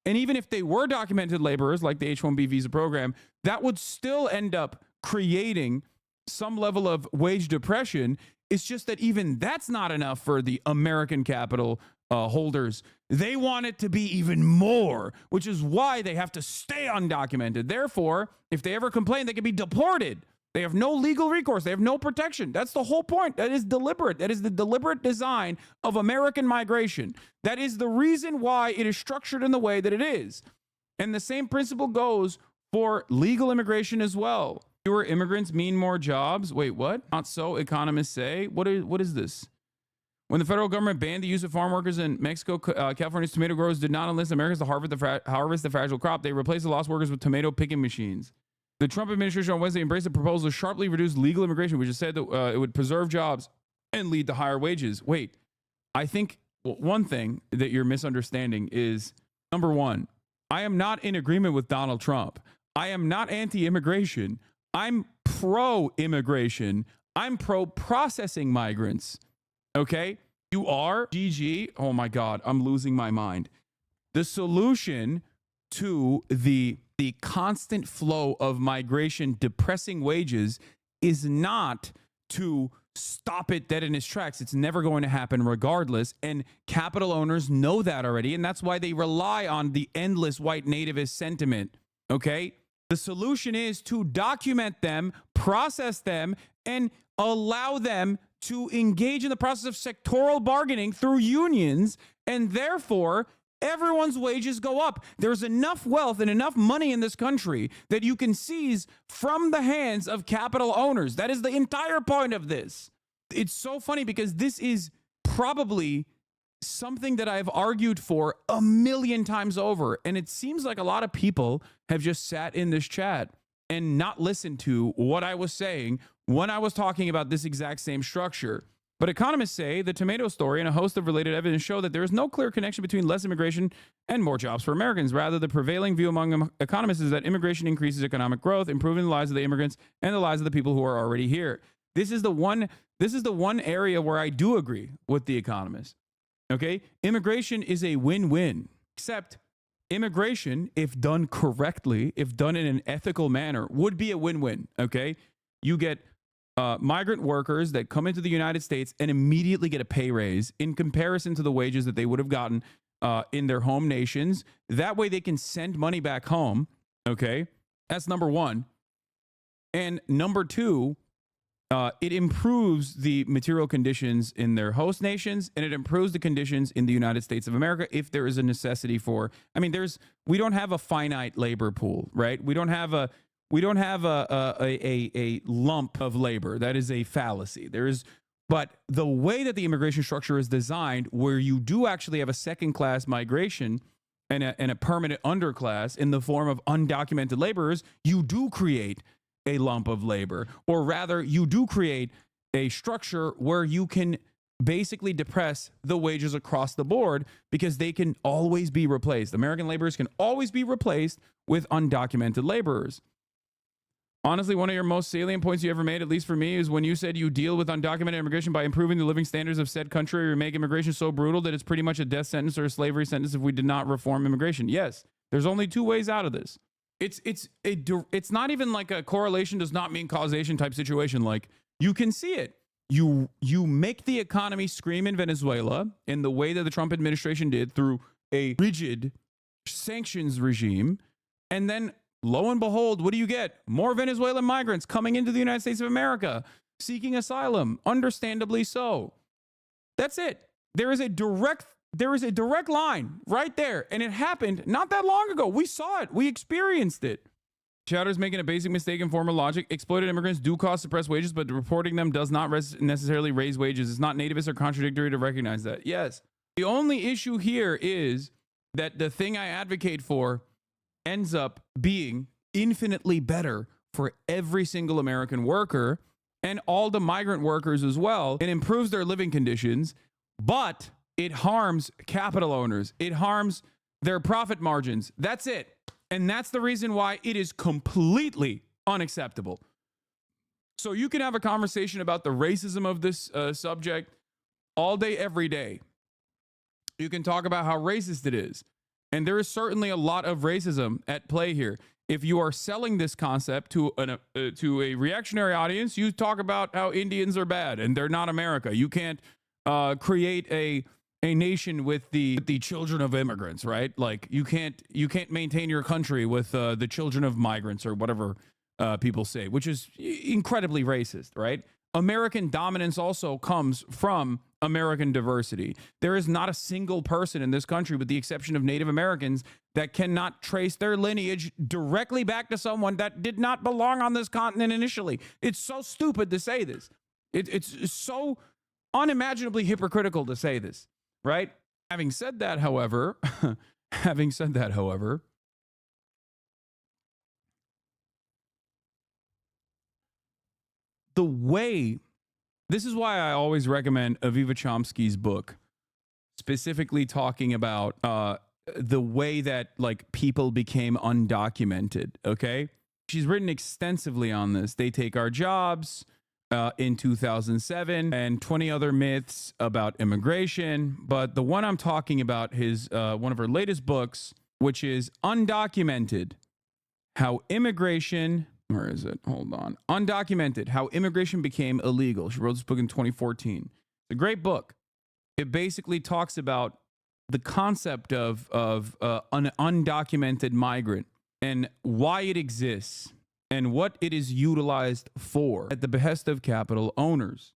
and even if they were documented laborers like the H-1B visa program, that would still end up creating some level of wage depression. It's just that even that's not enough for the American capital holders. They want it to be even more, which is why they have to stay undocumented. Therefore, if they ever complain, they can be deported. They have no legal recourse. They have no protection. That's the whole point. That is deliberate. That is the deliberate design of American migration. That is the reason why it is structured in the way that it is. And the same principle goes for legal immigration as well. Fewer immigrants mean more jobs. Wait, what? Not so, economists say. What is this? When the federal government banned the use of farm workers in Mexico, California's tomato growers did not enlist Americans to harvest the fragile crop. They replaced the lost workers with tomato picking machines. The Trump administration on Wednesday embraced a proposal to sharply reduce legal immigration, which is said that it would preserve jobs and lead to higher wages. Wait, I think one thing that you're misunderstanding is, number one, I am not in agreement with Donald Trump. I am not anti-immigration. I'm pro-immigration. I'm pro-processing migrants. Okay? You are? GG? Oh my God, I'm losing my mind. The solution to the constant flow of migration depressing wages is not to stop it dead in its tracks. It's never going to happen regardless. And capital owners know that already. And that's why they rely on the endless white nativist sentiment. Okay? The solution is to document them, process them, and allow them to engage in the process of sectoral bargaining through unions. And therefore, everyone's wages go up. There's enough wealth and enough money in this country that you can seize from the hands of capital owners. That is the entire point of this. It's so funny because this is probably something that I've argued for a million times over. And it seems like a lot of people have just sat in this chat and not listened to what I was saying when I was talking about this exact same structure. But economists say the tomato story and a host of related evidence show that there is no clear connection between less immigration and more jobs for Americans. Rather, the prevailing view among economists is that immigration increases economic growth, improving the lives of the immigrants and the lives of the people who are already here. This is the one area where I do agree with the economists. Okay? Immigration is a win-win, except immigration, if done correctly, if done in an ethical manner, would be a win-win. Okay? You get migrant workers that come into the United States and immediately get a pay raise in comparison to the wages that they would have gotten in their home nations. That way they can send money back home. Okay. That's number one. And number two, it improves the material conditions in their host nations, and it improves the conditions in the United States of America if there is a necessity for, I mean, we don't have a finite labor pool, right? We don't have a lump of labor. That is a fallacy. But the way that the immigration structure is designed, where you do actually have a second-class migration and a permanent underclass in the form of undocumented laborers, you do create a lump of labor, or rather, you do create a structure where you can basically depress the wages across the board because they can always be replaced. American laborers can always be replaced with undocumented laborers. Honestly, one of your most salient points you ever made, at least for me, is when you said you deal with undocumented immigration by improving the living standards of said country, or make immigration so brutal that it's pretty much a death sentence or a slavery sentence if we did not reform immigration. Yes, there's only two ways out of this. It's not even like a correlation does not mean causation type situation. Like, you can see it. You make the economy scream in Venezuela in the way that the Trump administration did through a rigid sanctions regime, and then lo and behold, what do you get? More Venezuelan migrants coming into the United States of America, seeking asylum, understandably so. That's it. There is a direct line right there, and it happened not that long ago. We saw it. We experienced it. Chowder's making a basic mistake in form of logic. Exploited immigrants do cause suppressed wages, but reporting them does not necessarily raise wages. It's not nativist or contradictory to recognize that. Yes. The only issue here is that the thing I advocate for ends up being infinitely better for every single American worker and all the migrant workers as well. It improves their living conditions, but it harms capital owners. It harms their profit margins. That's it. And that's the reason why it is completely unacceptable. So you can have a conversation about the racism of this subject all day, every day. You can talk about how racist it is. And there is certainly a lot of racism at play here. If you are selling this concept to a reactionary audience, you talk about how Indians are bad and they're not America. You can't create a nation with the children of immigrants, right? Like, you can't maintain your country with the children of migrants, or whatever people say, which is incredibly racist, right? American dominance also comes from American diversity. There is not a single person in this country, with the exception of Native Americans, that cannot trace their lineage directly back to someone that did not belong on this continent initially. It's so stupid to say this. It's so unimaginably hypocritical to say this, right? Having said that, however, the way, this is why I always recommend Aviva Chomsky's book, specifically talking about the way that, like, people became undocumented, okay? She's written extensively on this. They Take Our Jobs in 2007, and 20 other myths about immigration. But the one I'm talking about is one of her latest books, which is Undocumented, How Immigration... Where is it? Hold on. Undocumented, How Immigration Became Illegal. She wrote this book in 2014. It's a great book. It basically talks about the concept of an undocumented migrant and why it exists and what it is utilized for at the behest of capital owners.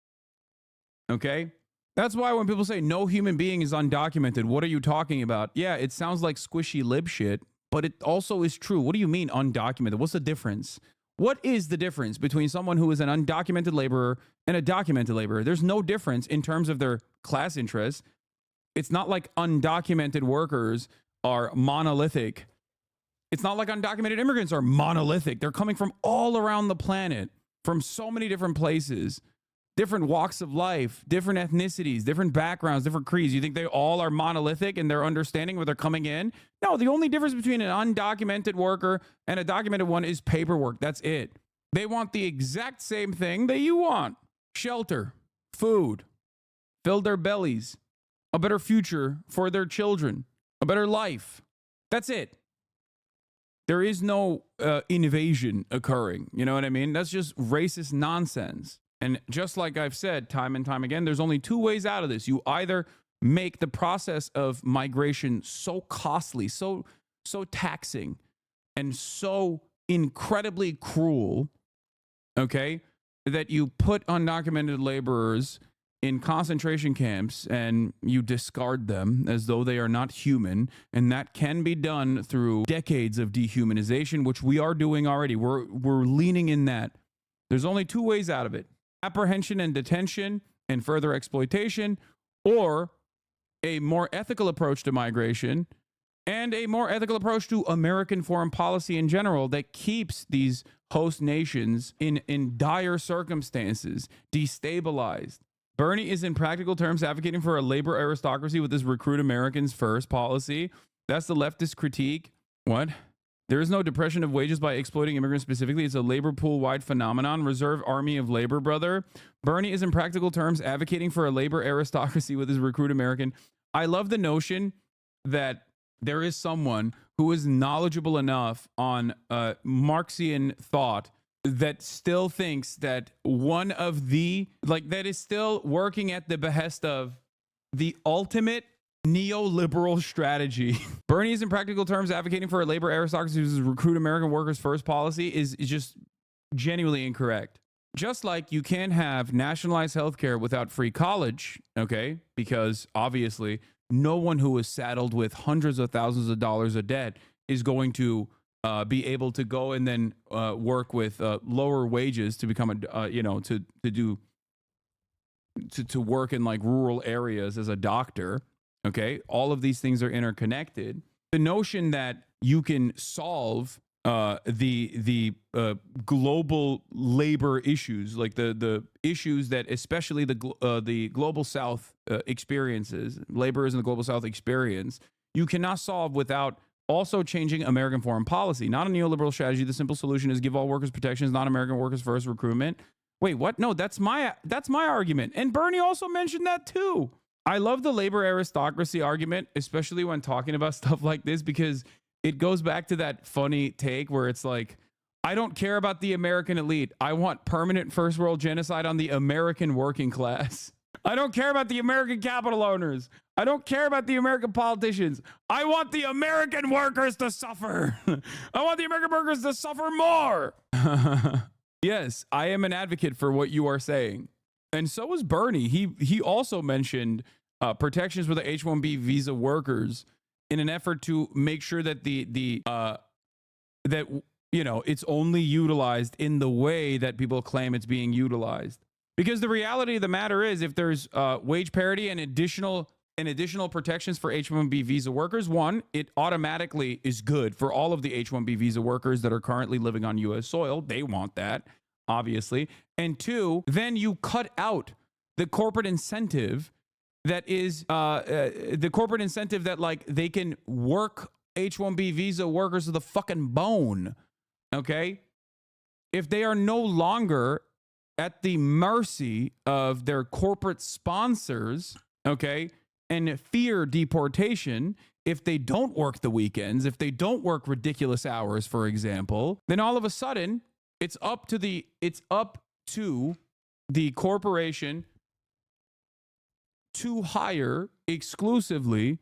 Okay? That's why when people say no human being is undocumented, what are you talking about? Yeah, it sounds like squishy lib shit, but it also is true. What do you mean undocumented? What's the difference? What is the difference between someone who is an undocumented laborer and a documented laborer? There's no difference in terms of their class interests. It's not like undocumented workers are monolithic. It's not like undocumented immigrants are monolithic. They're coming from all around the planet, from so many different places, different walks of life, different ethnicities, different backgrounds, different creeds. You think they all are monolithic in their understanding where they're coming in? No, the only difference between an undocumented worker and a documented one is paperwork. That's it. They want the exact same thing that you want: shelter, food, fill their bellies, a better future for their children, a better life. That's it. There is no invasion occurring. You know what I mean? That's just racist nonsense. And just like I've said time and time again, there's only two ways out of this. You either make the process of migration so costly, so taxing, and so incredibly cruel, okay, that you put undocumented laborers in concentration camps and you discard them as though they are not human. And that can be done through decades of dehumanization, which we are doing already. We're leaning in that. There's only two ways out of it: apprehension and detention and further exploitation, or a more ethical approach to migration and a more ethical approach to American foreign policy in general that keeps these host nations in dire circumstances, destabilized. Bernie is in practical terms advocating for a labor aristocracy with this recruit Americans first policy. That's the leftist critique. What? There is no depression of wages by exploiting immigrants specifically. It's a labor pool-wide phenomenon. Reserve army of labor, brother. Bernie is in practical terms advocating for a labor aristocracy with his recruit American. I love the notion that there is someone who is knowledgeable enough on Marxian thought that still thinks that one of the, like, that is still working at the behest of the ultimate neoliberal strategy. Bernie is in practical terms advocating for a labor aristocracy whose recruit American workers first policy is just genuinely incorrect. Just like you can't have nationalized healthcare without free college, okay? Because obviously no one who is saddled with hundreds of thousands of dollars of debt is going to be able to go and then work with lower wages to become a, to work in like rural areas as a doctor. Okay, all of these things are interconnected. The notion that you can solve the global labor issues, like the issues that especially the global South experiences, laborers in the global South experience, you cannot solve without also changing American foreign policy. Not a neoliberal strategy. The simple solution is give all workers protections, not American workers first recruitment. Wait, what? No, that's my argument. And Bernie also mentioned that too. I love the labor aristocracy argument, especially when talking about stuff like this, because it goes back to that funny take where it's like, I don't care about the American elite. I want permanent first world genocide on the American working class. I don't care about the American capital owners. I don't care about the American politicians. I want the American workers to suffer. I want the American workers to suffer more. Yes, I am an advocate for what you are saying. And so is Bernie. He also mentioned protections for the H-1B visa workers in an effort to make sure that it's only utilized in the way that people claim it's being utilized. Because the reality of the matter is, if there's wage parity and additional protections for H-1B visa workers, one, it automatically is good for all of the H-1B visa workers that are currently living on U.S. soil. They want that, obviously. And two, then you cut out the corporate incentive that is the corporate incentive that, like, they can work H-1B visa workers to the fucking bone. Okay? If they are no longer at the mercy of their corporate sponsors, okay, and fear deportation, if they don't work the weekends, if they don't work ridiculous hours, for example, then all of a sudden it's up to the corporation to hire exclusively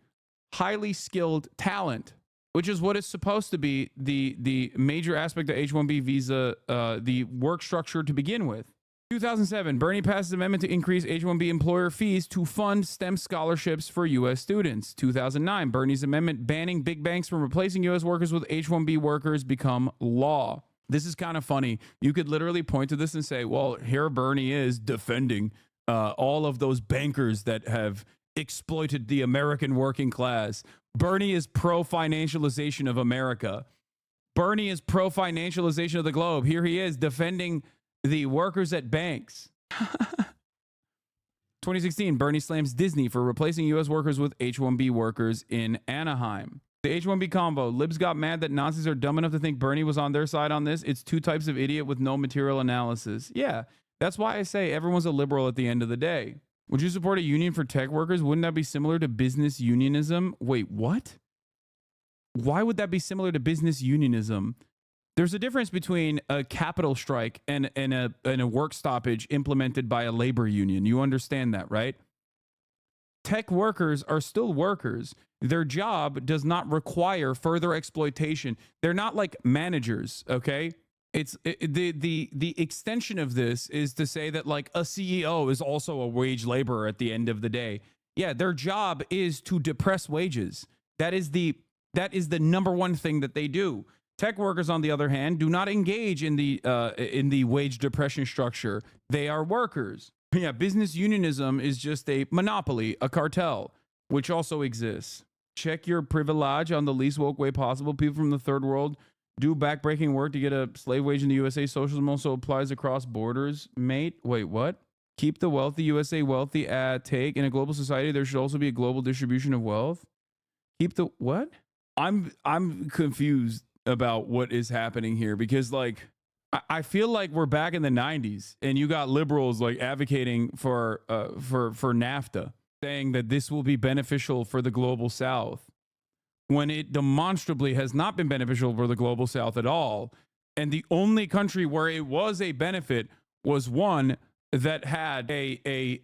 highly skilled talent, which is what is supposed to be the major aspect of H-1B visa, the work structure to begin with. 2007, Bernie passes an amendment to increase H-1B employer fees to fund STEM scholarships for U.S. students. 2009, Bernie's amendment banning big banks from replacing U.S. workers with H-1B workers become law. This is kind of funny. You could literally point to this and say, well, here Bernie is defending all of those bankers that have exploited the American working class. Bernie is pro-financialization of America. Bernie is pro-financialization of the globe. Here he is defending the workers at banks. 2016, Bernie slams Disney for replacing U.S. workers with H-1B workers in Anaheim. The H-1B combo. Libs got mad that Nazis are dumb enough to think Bernie was on their side on this. It's two types of idiot with no material analysis. Yeah, that's why I say everyone's a liberal at the end of the day. Would you support a union for tech workers? Wouldn't that be similar to business unionism? Wait, what? Why would that be similar to business unionism? There's a difference between a capital strike and a work stoppage implemented by a labor union. You understand that, right? Tech workers are still workers. Their job does not require further exploitation. They're not like managers, okay? The extension of this is to say that like a CEO is also a wage laborer at the end of the day. Yeah, their job is to depress wages. That is the number one thing that they do. Tech workers, on the other hand, do not engage in the wage depression structure. They are workers. Yeah, business unionism is just a monopoly, a cartel, which also exists. Check your privilege on the least woke way possible. People from the third world do backbreaking work to get a slave wage in the USA. Socialism also applies across borders, mate. Wait, what? Keep the wealthy USA wealthy take. In a global society, there should also be a global distribution of wealth. Keep the what? I'm confused about what is happening here because like I feel like we're back in the 90s and you got liberals like advocating for NAFTA, saying that this will be beneficial for the global South when it demonstrably has not been beneficial for the global South at all. And the only country where it was a benefit was one that had a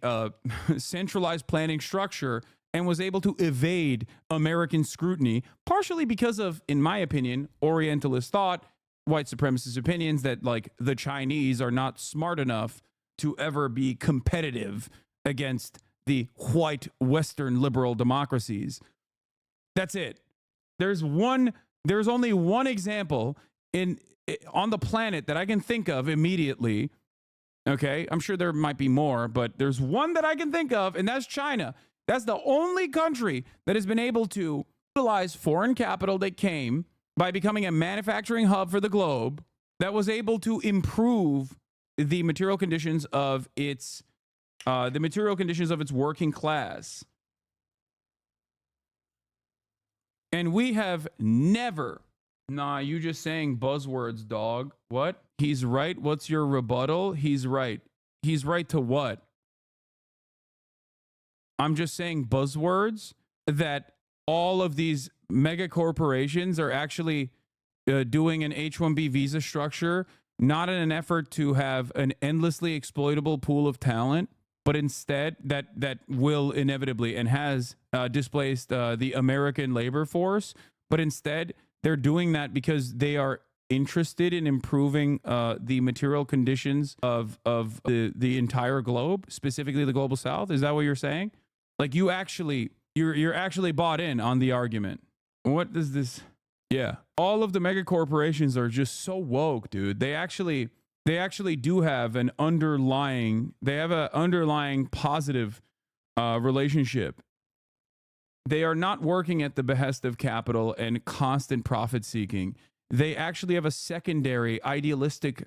centralized planning structure and was able to evade American scrutiny, partially because of, in my opinion, Orientalist thought, white supremacist opinions that like the Chinese are not smart enough to ever be competitive against the white Western liberal democracies. That's it. There's only one example on the planet that I can think of immediately. Okay, I'm sure there might be more, but there's one that I can think of, and that's China. That's the only country that has been able to utilize foreign capital that came by becoming a manufacturing hub for the globe, that was able to improve the material conditions of its working class. And we have never. Nah, you just saying buzzwords, dog. What? He's right. What's your rebuttal? He's right. He's right to what? I'm just saying buzzwords that all of these mega corporations are actually doing an H-1B visa structure, not in an effort to have an endlessly exploitable pool of talent, but instead that will inevitably and has displaced the American labor force. But instead, they're doing that because they are interested in improving the material conditions of the entire globe, specifically the global South. Is that what you're saying? Like you're actually bought in on the argument. What does this? Yeah, all of the mega corporations are just so woke, dude. They actually do have an underlying positive relationship. They are not working at the behest of capital and constant profit seeking. They actually have a secondary idealistic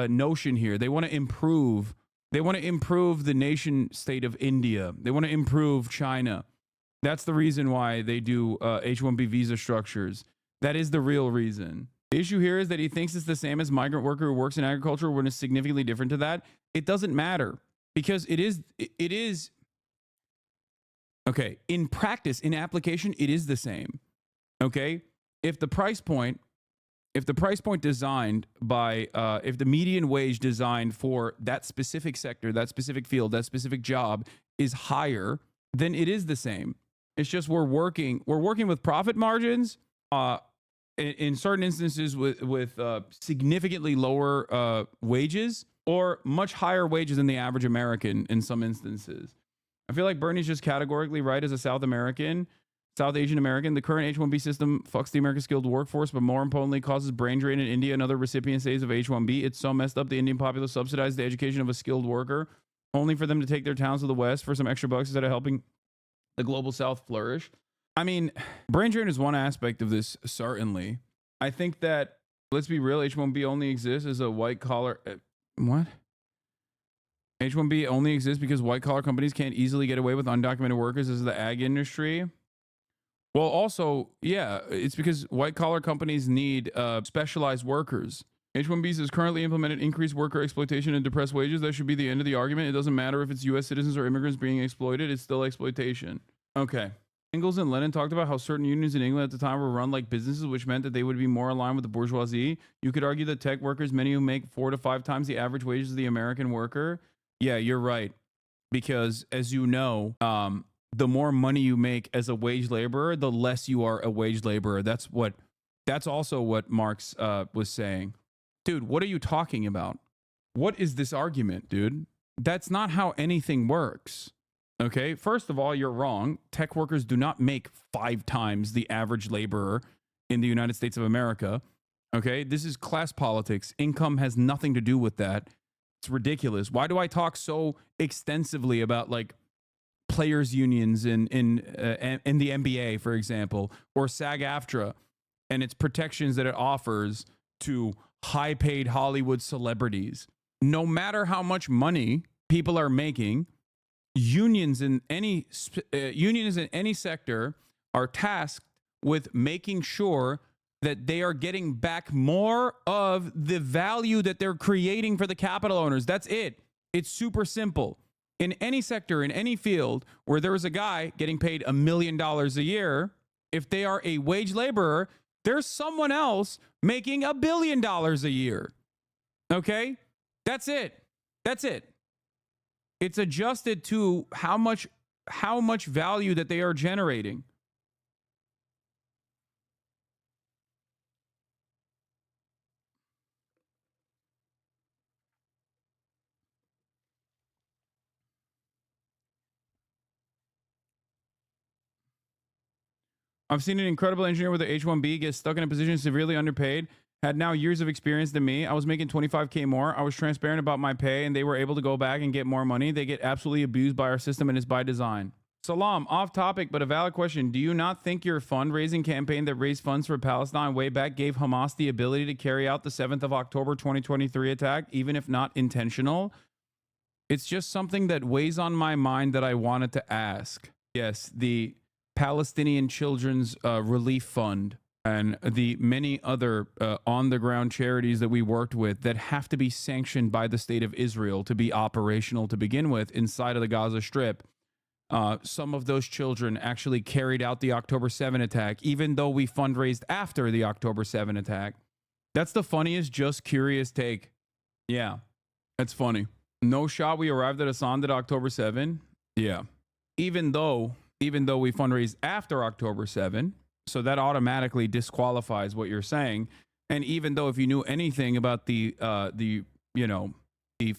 notion here. They want to improve. They want to improve the nation state of India. They want to improve China. That's the reason why they do H-1B visa structures. That is the real reason. The issue here is that he thinks it's the same as migrant worker who works in agriculture when it's significantly different to that. It doesn't matter because it is okay. In practice, in application, it is the same. Okay. If the price point designed by, if the median wage designed for that specific sector, that specific field, that specific job is higher, then it is the same. It's just we're working with profit margins, in certain instances with significantly lower wages or much higher wages than the average American in some instances. I feel like Bernie's just categorically right as a South American. South Asian American. The current H-1B system fucks the American skilled workforce, but more importantly, causes brain drain in India and other recipient states of H-1B. It's so messed up. The Indian populace subsidizes the education of a skilled worker, only for them to take their towns to the West for some extra bucks instead of helping the global South flourish. I mean, brain drain is one aspect of this, certainly. I think that, let's be real, H-1B only exists as a white collar... what? H-1B only exists because white collar companies can't easily get away with undocumented workers as the ag industry. Well, also, yeah, it's because white collar companies need specialized workers. H-1Bs is currently implemented increased worker exploitation and depressed wages. That should be the end of the argument. It doesn't matter if it's U.S. citizens or immigrants being exploited. It's still exploitation. Okay. Engels and Lenin talked about how certain unions in England at the time were run like businesses, which meant that they would be more aligned with the bourgeoisie. You could argue that tech workers, many who make 4 to 5 times the average wages of the American worker. Yeah, you're right. Because as you know, the more money you make as a wage laborer, the less you are a wage laborer. That's also what Marx was saying. Dude, what are you talking about? What is this argument, dude? That's not how anything works. Okay, first of all, you're wrong. Tech workers do not make 5 times the average laborer in the United States of America. Okay, this is class politics. Income has nothing to do with that. It's ridiculous. Why do I talk so extensively about like players unions in the NBA, for example, or SAG-AFTRA and its protections that it offers to high-paid Hollywood celebrities? No matter how much money people are making, unions in any sector are tasked with making sure that they are getting back more of the value that they're creating for the capital owners. That's it. It's super simple. In any sector, in any field where there is a guy getting paid $1 million a year, if they are a wage laborer, there's someone else making $1 billion a year. Okay? That's it. That's it. It's adjusted to how much value that they are generating. I've seen an incredible engineer with an H-1B get stuck in a position severely underpaid, had now years of experience than me. I was making 25K more. I was transparent about my pay and they were able to go back and get more money. They get absolutely abused by our system and it's by design. Salam, off topic, but a valid question. Do you not think your fundraising campaign that raised funds for Palestine way back gave Hamas the ability to carry out the 7th of October 2023 attack, even if not intentional? It's just something that weighs on my mind that I wanted to ask. Yes, the Palestinian Children's Relief Fund and the many other on-the-ground charities that we worked with that have to be sanctioned by the state of Israel to be operational to begin with inside of the Gaza Strip. Some of those children actually carried out the October 7 attack, even though we fundraised after the October 7 attack. That's the funniest, just curious take. Yeah, that's funny. No shot we arrived at Hassan at October 7. Yeah. Even though we fundraised after October 7, so that automatically disqualifies what you're saying. And even though if you knew anything about the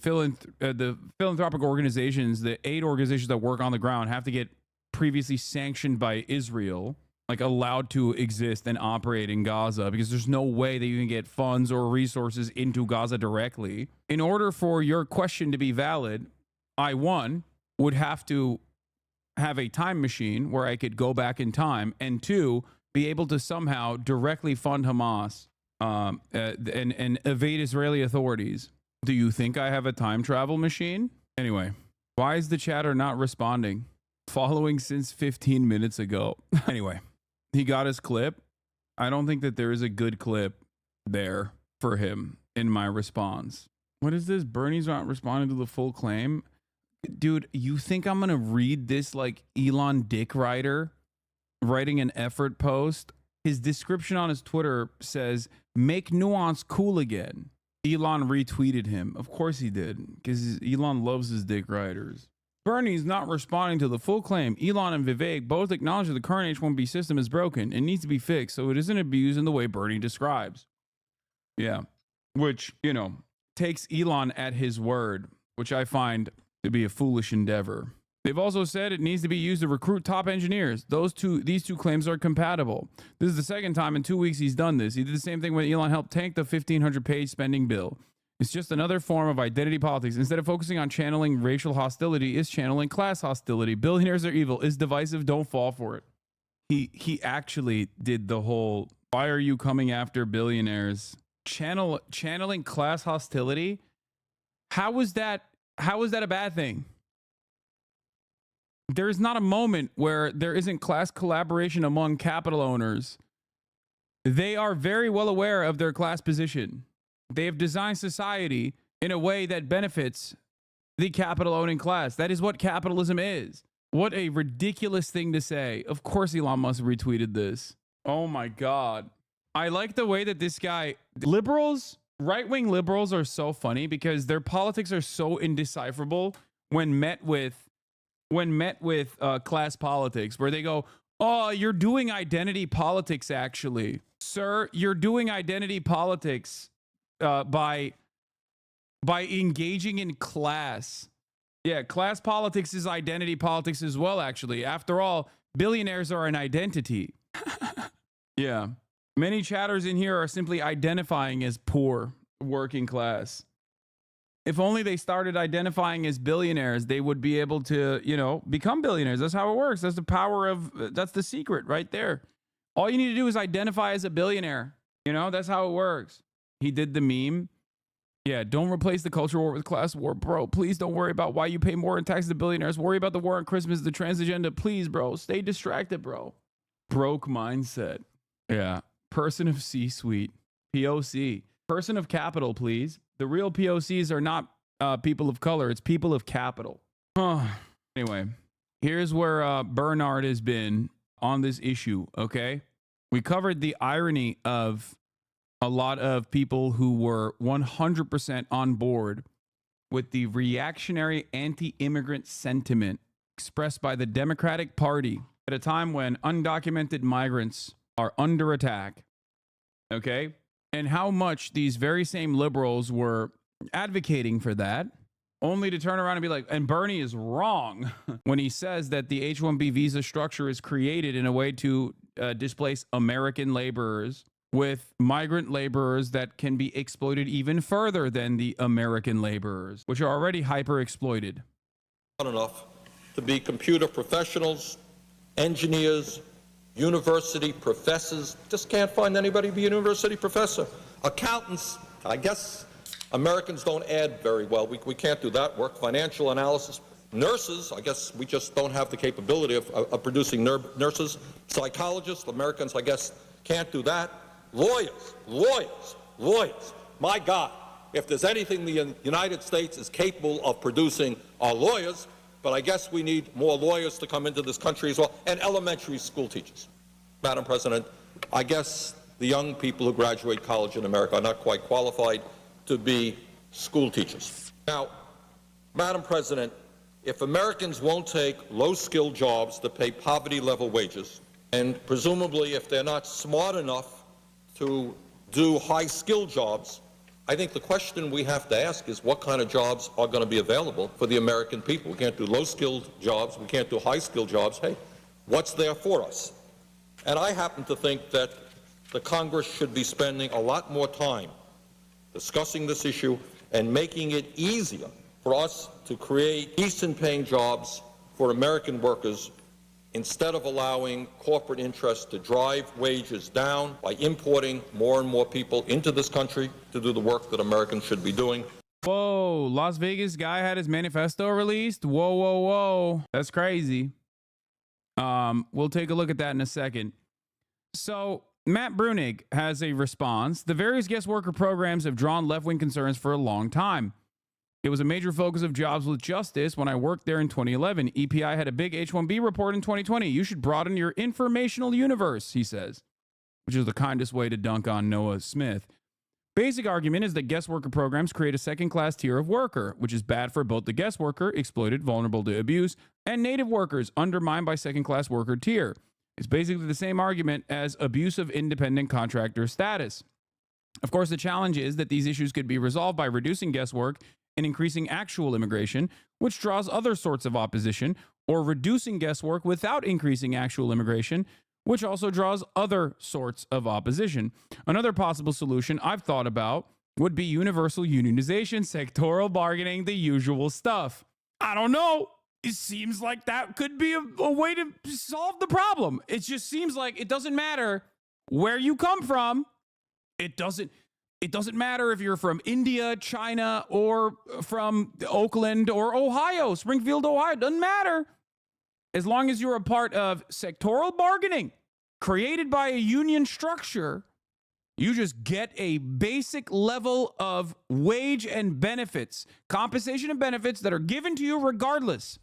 philanthropic organizations, the aid organizations that work on the ground have to get previously sanctioned by Israel, like allowed to exist and operate in Gaza, because there's no way that you can get funds or resources into Gaza directly. In order for your question to be valid, I, one, would have to have a time machine where I could go back in time, and 2, be able to somehow directly fund Hamas and evade Israeli authorities. Do you think I have a time travel machine? Anyway, why is the chatter not responding? Following since 15 minutes ago. Anyway, he got his clip. I don't think that there is a good clip there for him in my response. What is this? Bernie's not responding to the full claim. Dude, you think I'm going to read this like Elon Dick Rider writing an effort post? His description on his Twitter says, "Make nuance cool again." Elon retweeted him. Of course he did, because Elon loves his Dick Riders. Bernie's not responding to the full claim. Elon and Vivek both acknowledge that the current H-1B system is broken and needs to be fixed so it isn't abused in the way Bernie describes. Yeah. Which, takes Elon at his word, which I find to be a foolish endeavor. They've also said it needs to be used to recruit top engineers. These two claims are compatible. This is the second time in 2 weeks he's done this. He did the same thing when Elon helped tank the 1,500-page spending bill. It's just another form of identity politics. Instead of focusing on channeling racial hostility, it's channeling class hostility. Billionaires are evil. It's divisive. Don't fall for it. He actually did the whole, why are you coming after billionaires? Channeling class hostility? How is that a bad thing? There is not a moment where there isn't class collaboration among capital owners. They are very well aware of their class position. They have designed society in a way that benefits the capital owning class. That is what capitalism is. What a ridiculous thing to say. Of course Elon Musk retweeted this. Oh my God. I like the way that this guy, liberals, right-wing liberals are so funny because their politics are so indecipherable when met with class politics, where they go, oh, you're doing identity politics, actually. Sir, you're doing identity politics by engaging in class. Yeah, class politics is identity politics as well, actually. After all, billionaires are an identity. Yeah. Many chatters in here are simply identifying as poor, working class. If only they started identifying as billionaires, they would be able to, become billionaires. That's how it works. That's the power of, that's the secret right there. All you need to do is identify as a billionaire. That's how it works. He did the meme. Yeah, don't replace the culture war with class war, bro. Please don't worry about why you pay more in taxes to billionaires. Worry about the war on Christmas, the trans agenda. Please, bro. Stay distracted, bro. Broke mindset. Yeah. Person of C-suite. POC. Person of capital, please. The real POCs are not people of color. It's people of capital. Anyway, here's where Bernard has been on this issue, okay? We covered the irony of a lot of people who were 100% on board with the reactionary anti-immigrant sentiment expressed by the Democratic Party at a time when undocumented migrants are under attack, okay? And how much these very same liberals were advocating for that, only to turn around and be like, and Bernie is wrong when he says that the H-1B visa structure is created in a way to displace American laborers with migrant laborers that can be exploited even further than the American laborers, which are already hyper exploited. Not enough to be computer professionals, engineers, university professors. Just can't find anybody to be a university professor. Accountants, I guess Americans don't add very well. We can't do that work. Financial analysis. Nurses, I guess we just don't have the capability of producing nurses. Psychologists, Americans, I guess, can't do that. Lawyers. My God, if there's anything the United States is capable of producing are lawyers, but I guess we need more lawyers to come into this country as well, and elementary school teachers. Madam President, I guess the young people who graduate college in America are not quite qualified to be school teachers. Now, Madam President, if Americans won't take low-skilled jobs that pay poverty-level wages, and presumably if they're not smart enough to do high-skilled jobs, I think the question we have to ask is what kind of jobs are going to be available for the American people. We can't do low-skilled jobs. We can't do high-skilled jobs. Hey, what's there for us? And I happen to think that the Congress should be spending a lot more time discussing this issue and making it easier for us to create decent-paying jobs for American workers instead of allowing corporate interests to drive wages down by importing more and more people into this country to do the work that Americans should be doing. Whoa, Las Vegas guy had his manifesto released? Whoa. That's crazy. We'll take a look at that in a second. So Matt Brunig has a response. The various guest worker programs have drawn left-wing concerns for a long time. It was a major focus of Jobs with Justice when I worked there in 2011. EPI had a big H-1B report in 2020. You should broaden your informational universe, he says, which is the kindest way to dunk on Noah Smith. Basic argument is that guest worker programs create a second-class tier of worker, which is bad for both the guest worker, exploited, vulnerable to abuse, and native workers, undermined by second-class worker tier. It's basically the same argument as abusive independent contractor status. Of course, the challenge is that these issues could be resolved by reducing guest work and increasing actual immigration, which draws other sorts of opposition, or reducing guesswork without increasing actual immigration, which also draws other sorts of opposition. Another possible solution I've thought about would be universal unionization, sectoral bargaining, the usual stuff. I don't know. It seems like that could be a way to solve the problem. It just seems like it doesn't matter where you come from. It doesn't matter if you're from India, China, or from Oakland or Ohio, Springfield, Ohio. It doesn't matter. As long as you're a part of sectoral bargaining created by a union structure, you just get a basic level of wage and benefits, compensation and benefits that are given to you regardless.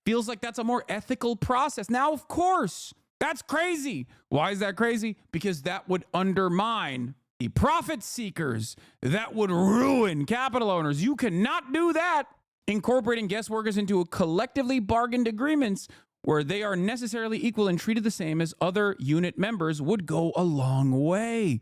Feels like that's a more ethical process. Now, of course, that's crazy. Why is that crazy? Because that would undermine the profit seekers. That would ruin capital owners. You cannot do that. Incorporating guest workers into a collectively bargained agreements where they are necessarily equal and treated the same as other unit members would go a long way.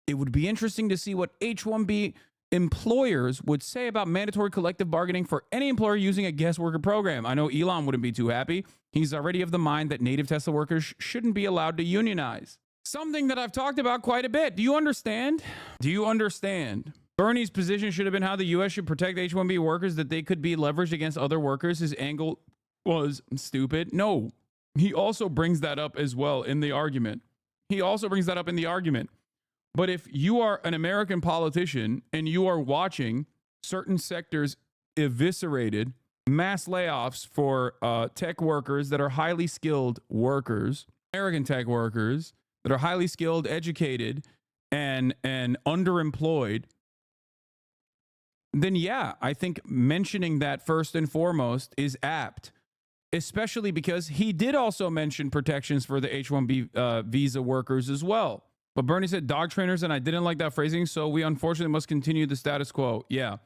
It would be interesting to see what H-1B employers would say about mandatory collective bargaining for any employer using a guest worker program. I know Elon wouldn't be too happy. He's already of the mind that native Tesla workers shouldn't be allowed to unionize. Something that I've talked about quite a bit. Do you understand? Do you understand? Bernie's position should have been how the U.S. should protect H-1B workers, that they could be leveraged against other workers. His angle was stupid. No, he also brings that up as well in the argument. But if you are an American politician and you are watching certain sectors eviscerated, mass layoffs for tech workers that are highly skilled workers, American tech workers that are highly skilled, educated, and underemployed, then yeah, I think mentioning that first and foremost is apt, especially because he did also mention protections for the H-1B visa workers as well. But Bernie said dog trainers, and I didn't like that phrasing, so we unfortunately must continue the status quo. Yeah.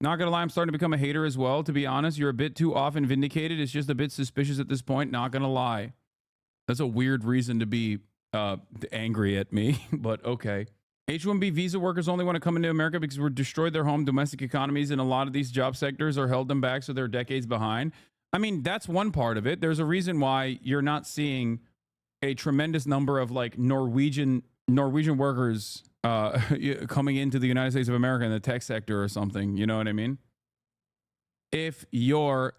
Not gonna lie, I'm starting to become a hater as well. To be honest, you're a bit too often vindicated. It's just a bit suspicious at this point, not gonna lie. That's a weird reason to be angry at me, but okay. H-1B visa workers only want to come into America because we're destroyed their home domestic economies, and a lot of these job sectors are held them back, so they're decades behind. I mean, that's one part of it. There's a reason why you're not seeing a tremendous number of like Norwegian workers coming into the United States of America in the tech sector or something. You know what I mean? If your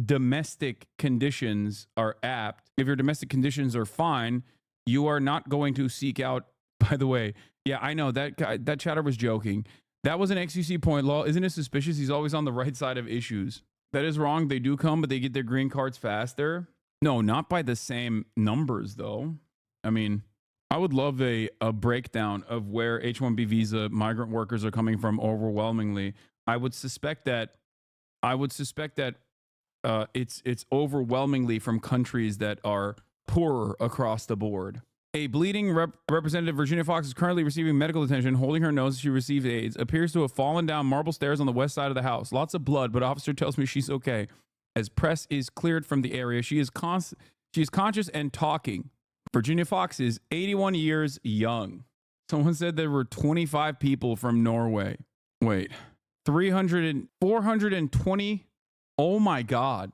domestic conditions are apt, if your domestic conditions are fine, you are not going to seek out. By the way, yeah, I know that guy, that chatter was joking. That was an XUC point law. Isn't it suspicious? He's always on the right side of issues. That is wrong. They do come, but they get their green cards faster. No, not by the same numbers, though. I mean, I would love a breakdown of where H-1B visa migrant workers are coming from overwhelmingly. I would suspect that it's overwhelmingly from countries that are poorer across the board. A bleeding Representative Virginia Fox is currently receiving medical attention, holding her nose as she receives AIDS. Appears to have fallen down marble stairs on the west side of the house. Lots of blood, but officer tells me she's okay. As press is cleared from the area, she is conscious and talking. Virginia Fox is 81 years young. Someone said there were 25 people from Norway. Wait, 420. Oh my God.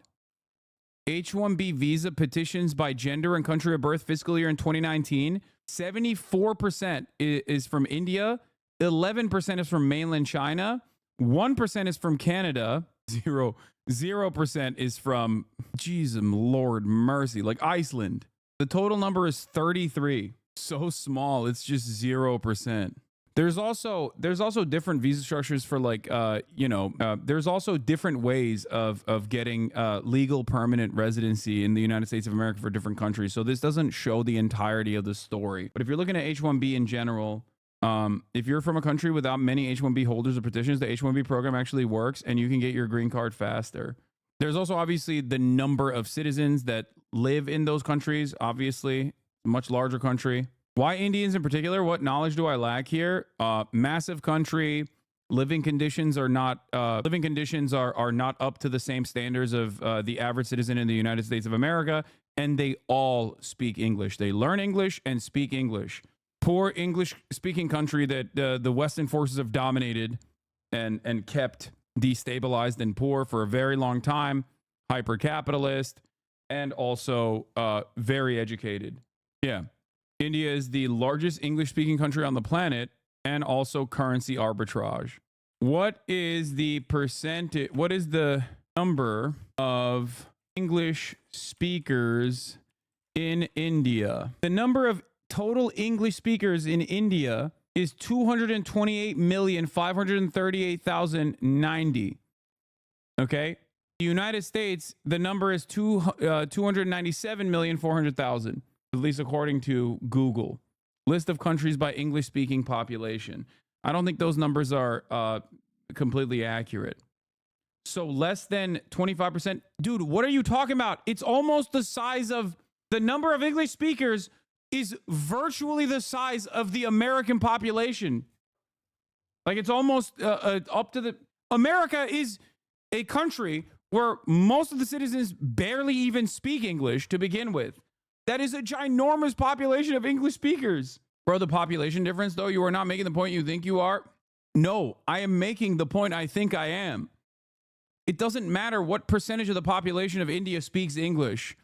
H-1B visa petitions by gender and country of birth fiscal year in 2019. 74% is from India. 11% is from mainland China. 1% is from Canada. 0% is from, Jesus Lord mercy, like Iceland. The total number is 33. So small. It's just 0%. There's also different visa structures for like, there's also different ways of getting legal permanent residency in the United States of America for different countries. So this doesn't show the entirety of the story. But if you're looking at H-1B in general, if you're from a country without many H-1B holders or petitions, the H-1B program actually works and you can get your green card faster. There's also obviously the number of citizens that live in those countries, obviously, a much larger country. Why Indians in particular? What knowledge do I lack here? Massive country, living conditions are not up to the same standards of the average citizen in the United States of America, and they all speak English. They learn English and speak English. Poor English-speaking country that the Western forces have dominated and kept destabilized and poor for a very long time. hyper-capitalist, and also very educated. Yeah. India is the largest English-speaking country on the planet, and also currency arbitrage. What is the percentage? What is the number of English speakers in India? The number of total English speakers in India is 228,538,090. Okay. The United States, the number is 297,400,000, at least according to Google. List of countries by English speaking population. I don't think those numbers are completely accurate. So less than 25%. Dude, what are you talking about? It's almost the size of the number of English speakers is virtually the size of the American population. Like it's almost up to the... America is a country where most of the citizens barely even speak English to begin with. That is a ginormous population of English speakers. Bro, the population difference, though, you are not making the point you think you are. No, I am making the point I think I am. It doesn't matter what percentage of the population of India speaks English.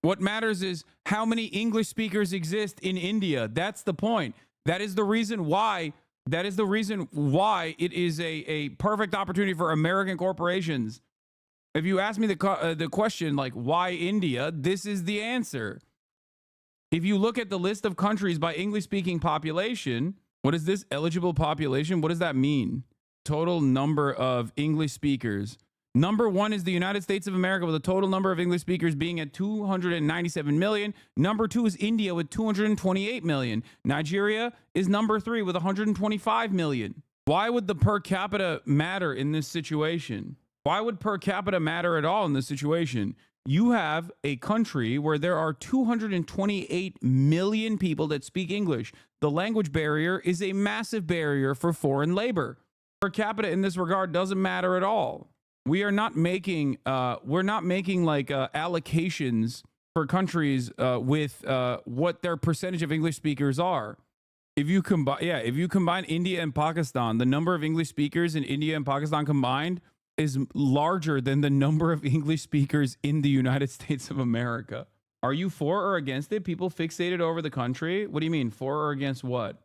What matters is how many English speakers exist in India. That's the point. That is the reason why. That is the reason why it is a perfect opportunity for American corporations. If you ask me the question, like, why India, this is the answer. If you look at the list of countries by English-speaking population, what is this? Eligible population? What does that mean? Total number of English speakers. Number one is the United States of America with a total number of English speakers being at 297 million. Number two is India with 228 million. Nigeria is number three with 125 million. Why would the per capita matter in this situation? Why would per capita matter at all in this situation? You have a country where there are 228 million people that speak English. The language barrier is a massive barrier for foreign labor. Per capita in this regard doesn't matter at all. We are not making allocations for countries with what their percentage of English speakers are. If you combine India and Pakistan, the number of English speakers in India and Pakistan combined is larger than the number of English speakers in the United States of America. Are you for or against it? People fixated over the country? What do you mean, for or against what?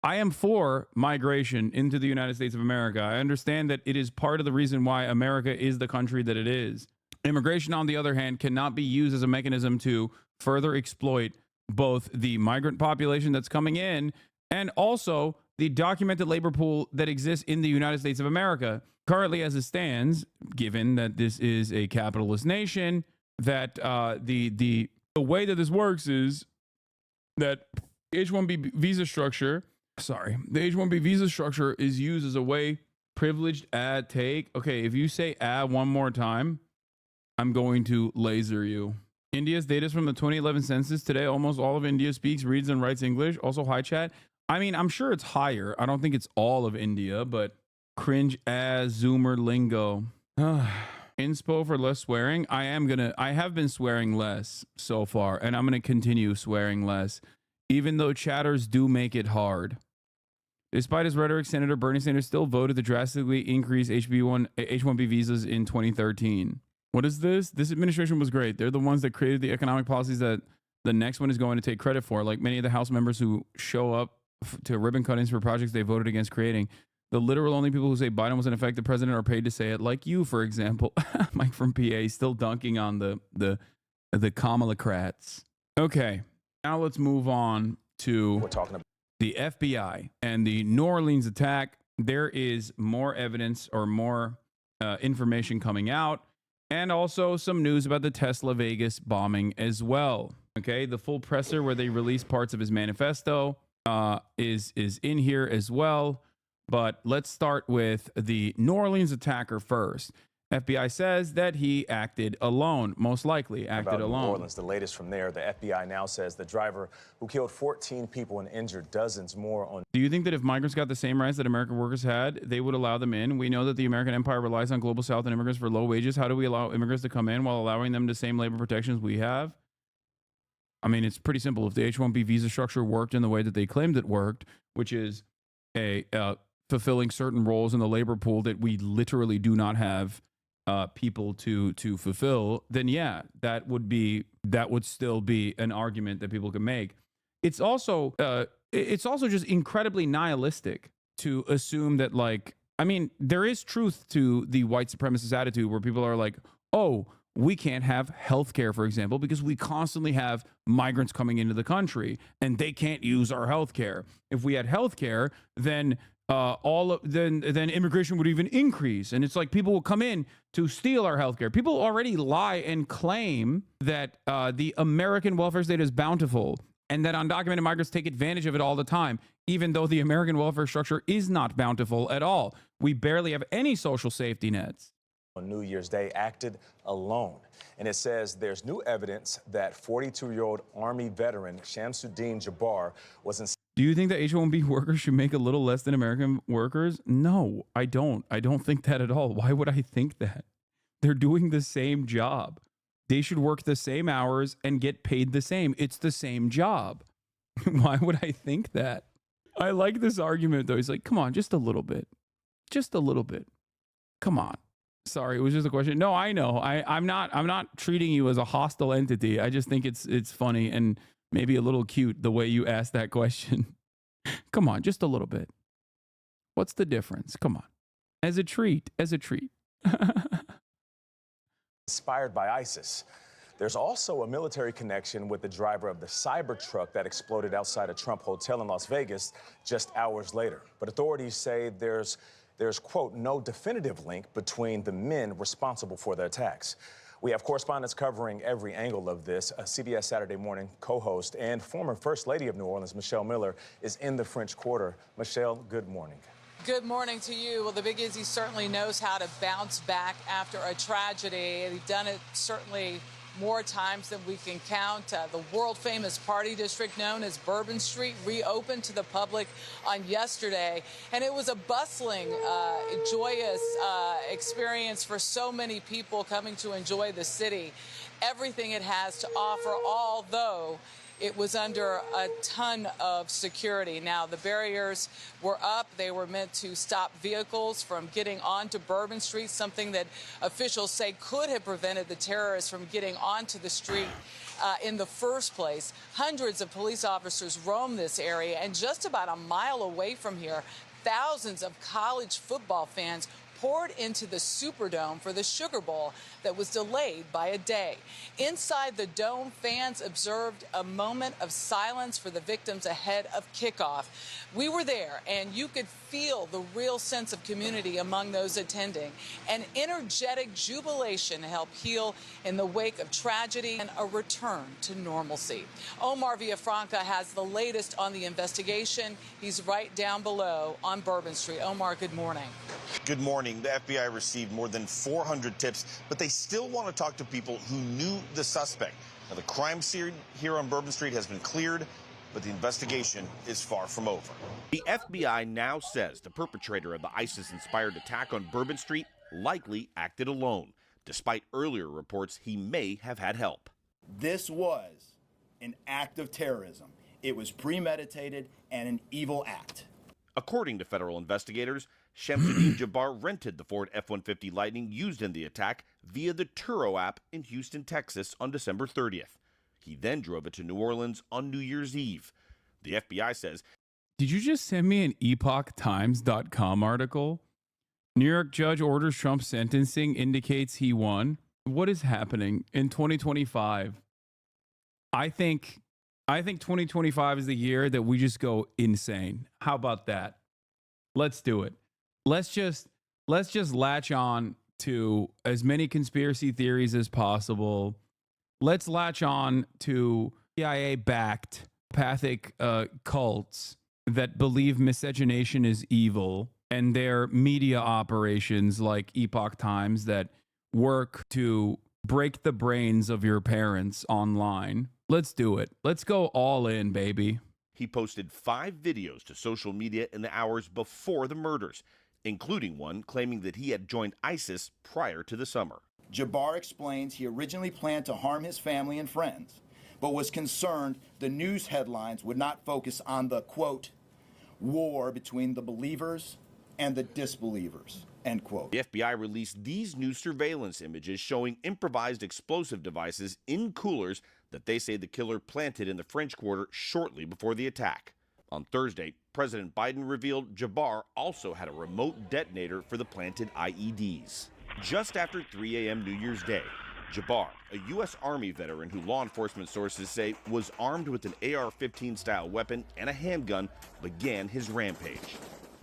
I am for migration into the United States of America. I understand that it is part of the reason why America is the country that it is. Immigration, on the other hand, cannot be used as a mechanism to further exploit both the migrant population that's coming in and also the documented labor pool that exists in the United States of America. Currently, as it stands, given that this is a capitalist nation, that the way that this works is that H-1B visa structure, the H-1B visa structure is used as a way, privileged add take. Okay, if you say add one more time, I'm going to laser you. India's data is from the 2011 census. Today, almost all of India speaks, reads, and writes English. Also, hi chat. I mean, I'm sure it's higher. I don't think it's all of India, but cringe as Zoomer lingo. Inspo for less swearing. I have been swearing less so far, and I'm gonna continue swearing less, even though chatters do make it hard. Despite his rhetoric, Senator Bernie Sanders still voted to drastically increase H-1B visas in 2013. What is this? This administration was great. They're the ones that created the economic policies that the next one is going to take credit for. Like many of the House members who show up to ribbon cuttings for projects they voted against creating. The literal only people who say Biden was an effective president are paid to say it, like you, for example. Mike from PA still dunking on the Kamala-crats. Okay, now let's move on to we're talking about the FBI and the New Orleans attack. There is more evidence or more information coming out, and also some news about the Tesla Vegas bombing as well. Okay, the full presser where they release parts of his manifesto is in here as well. But let's start with the New Orleans attacker first. FBI says that he acted alone, most likely acted alone. New Orleans, the latest from there. The FBI now says the driver who killed 14 people and injured dozens more on... Do you think that if migrants got the same rights that American workers had, they would allow them in? We know that the American empire relies on global south and immigrants for low wages. How do we allow immigrants to come in while allowing them the same labor protections we have? I mean, it's pretty simple. If the H-1B visa structure worked in the way that they claimed it worked, which is fulfilling certain roles in the labor pool that we literally do not have people to fulfill, then yeah, that would still be an argument that people can make. It's also just incredibly nihilistic to assume that, like, I mean, there is truth to the white supremacist attitude where people are like, oh, we can't have healthcare, for example, because we constantly have migrants coming into the country and they can't use our healthcare. If we had healthcare, then then immigration would even increase. And it's like people will come in to steal our healthcare. People already lie and claim that the American welfare state is bountiful and that undocumented migrants take advantage of it all the time, even though the American welfare structure is not bountiful at all. We barely have any social safety nets. On New Year's Day acted alone. And it says there's new evidence that 42-year-old Army veteran Shamsuddin Jabbar was in. Do you think that H-1B workers should make a little less than American workers? No, I don't. I don't think that at all. Why would I think that? They're doing the same job. They should work the same hours and get paid the same. It's the same job. Why would I think that? I like this argument, though. He's like, come on, just a little bit. Just a little bit. Come on. Sorry, it was just a question. No, I know. I'm not treating you as a hostile entity. I just think it's funny and maybe a little cute the way you asked that question. Come on, just a little bit. What's the difference? Come on. As a treat, as a treat. Inspired by ISIS. There's also a military connection with the driver of the Cybertruck that exploded outside a Trump hotel in Las Vegas just hours later. But authorities say there's, quote, no definitive link between the men responsible for the attacks. We have correspondents covering every angle of this. A CBS Saturday Morning co-host and former First Lady of New Orleans, Michelle Miller, is in the French Quarter. Michelle, good morning. Good morning to you. Well, the Big Izzy certainly knows how to bounce back after a tragedy. He's done it certainly more times than we can count. The world-famous party district known as Bourbon Street reopened to the public on yesterday, and it was a bustling, joyous experience for so many people coming to enjoy the city. Everything it has to offer, although it was under a ton of security. Now, the barriers were up. They were meant to stop vehicles from getting onto Bourbon Street, something that officials say could have prevented the terrorists from getting onto the street in the first place. Hundreds of police officers roam this area, and just about a mile away from here, thousands of college football fans poured into the Superdome for the Sugar Bowl that was delayed by a day. Inside the dome, fans observed a moment of silence for the victims ahead of kickoff. We were there, and you could feel the real sense of community among those attending. An energetic jubilation helped heal in the wake of tragedy and a return to normalcy. Omar Villafranca has the latest on the investigation. He's right down below on Bourbon Street. Omar, good morning. Good morning. The FBI received more than 400 tips, but they still want to talk to people who knew the suspect. Now, the crime scene here on Bourbon Street has been cleared, but the investigation is far from over. The FBI now says the perpetrator of the ISIS-inspired attack on Bourbon Street likely acted alone, despite earlier reports he may have had help. This was an act of terrorism. It was premeditated and an evil act. According to federal investigators, Shamsuddin Jabbar rented the Ford F-150 Lightning used in the attack via the Turo app in Houston, Texas on December 30th. He then drove it to New Orleans on New Year's Eve. The FBI says... Did you just send me an epochtimes.com article? New York judge orders Trump sentencing, indicates he won. What is happening in 2025? I think 2025 is the year that we just go insane. How about that? Let's do it. Let's just latch on to as many conspiracy theories as possible. Let's latch on to CIA-backed pathic cults that believe miscegenation is evil, and their media operations like Epoch Times that work to break the brains of your parents online. Let's do it. Let's go all in, baby. He posted 5 videos to social media in the hours before the murders, including one claiming that he had joined ISIS prior to the summer. Jabbar explains he originally planned to harm his family and friends, but was concerned the news headlines would not focus on the, quote, war between the believers and the disbelievers, end quote. The FBI released these new surveillance images showing improvised explosive devices in coolers that they say the killer planted in the French Quarter shortly before the attack. On Thursday, President Biden revealed Jabbar also had a remote detonator for the planted IEDs. Just after 3 a.m. New Year's Day, Jabbar, a U.S. Army veteran who law enforcement sources say was armed with an AR-15 style weapon and a handgun, began his rampage.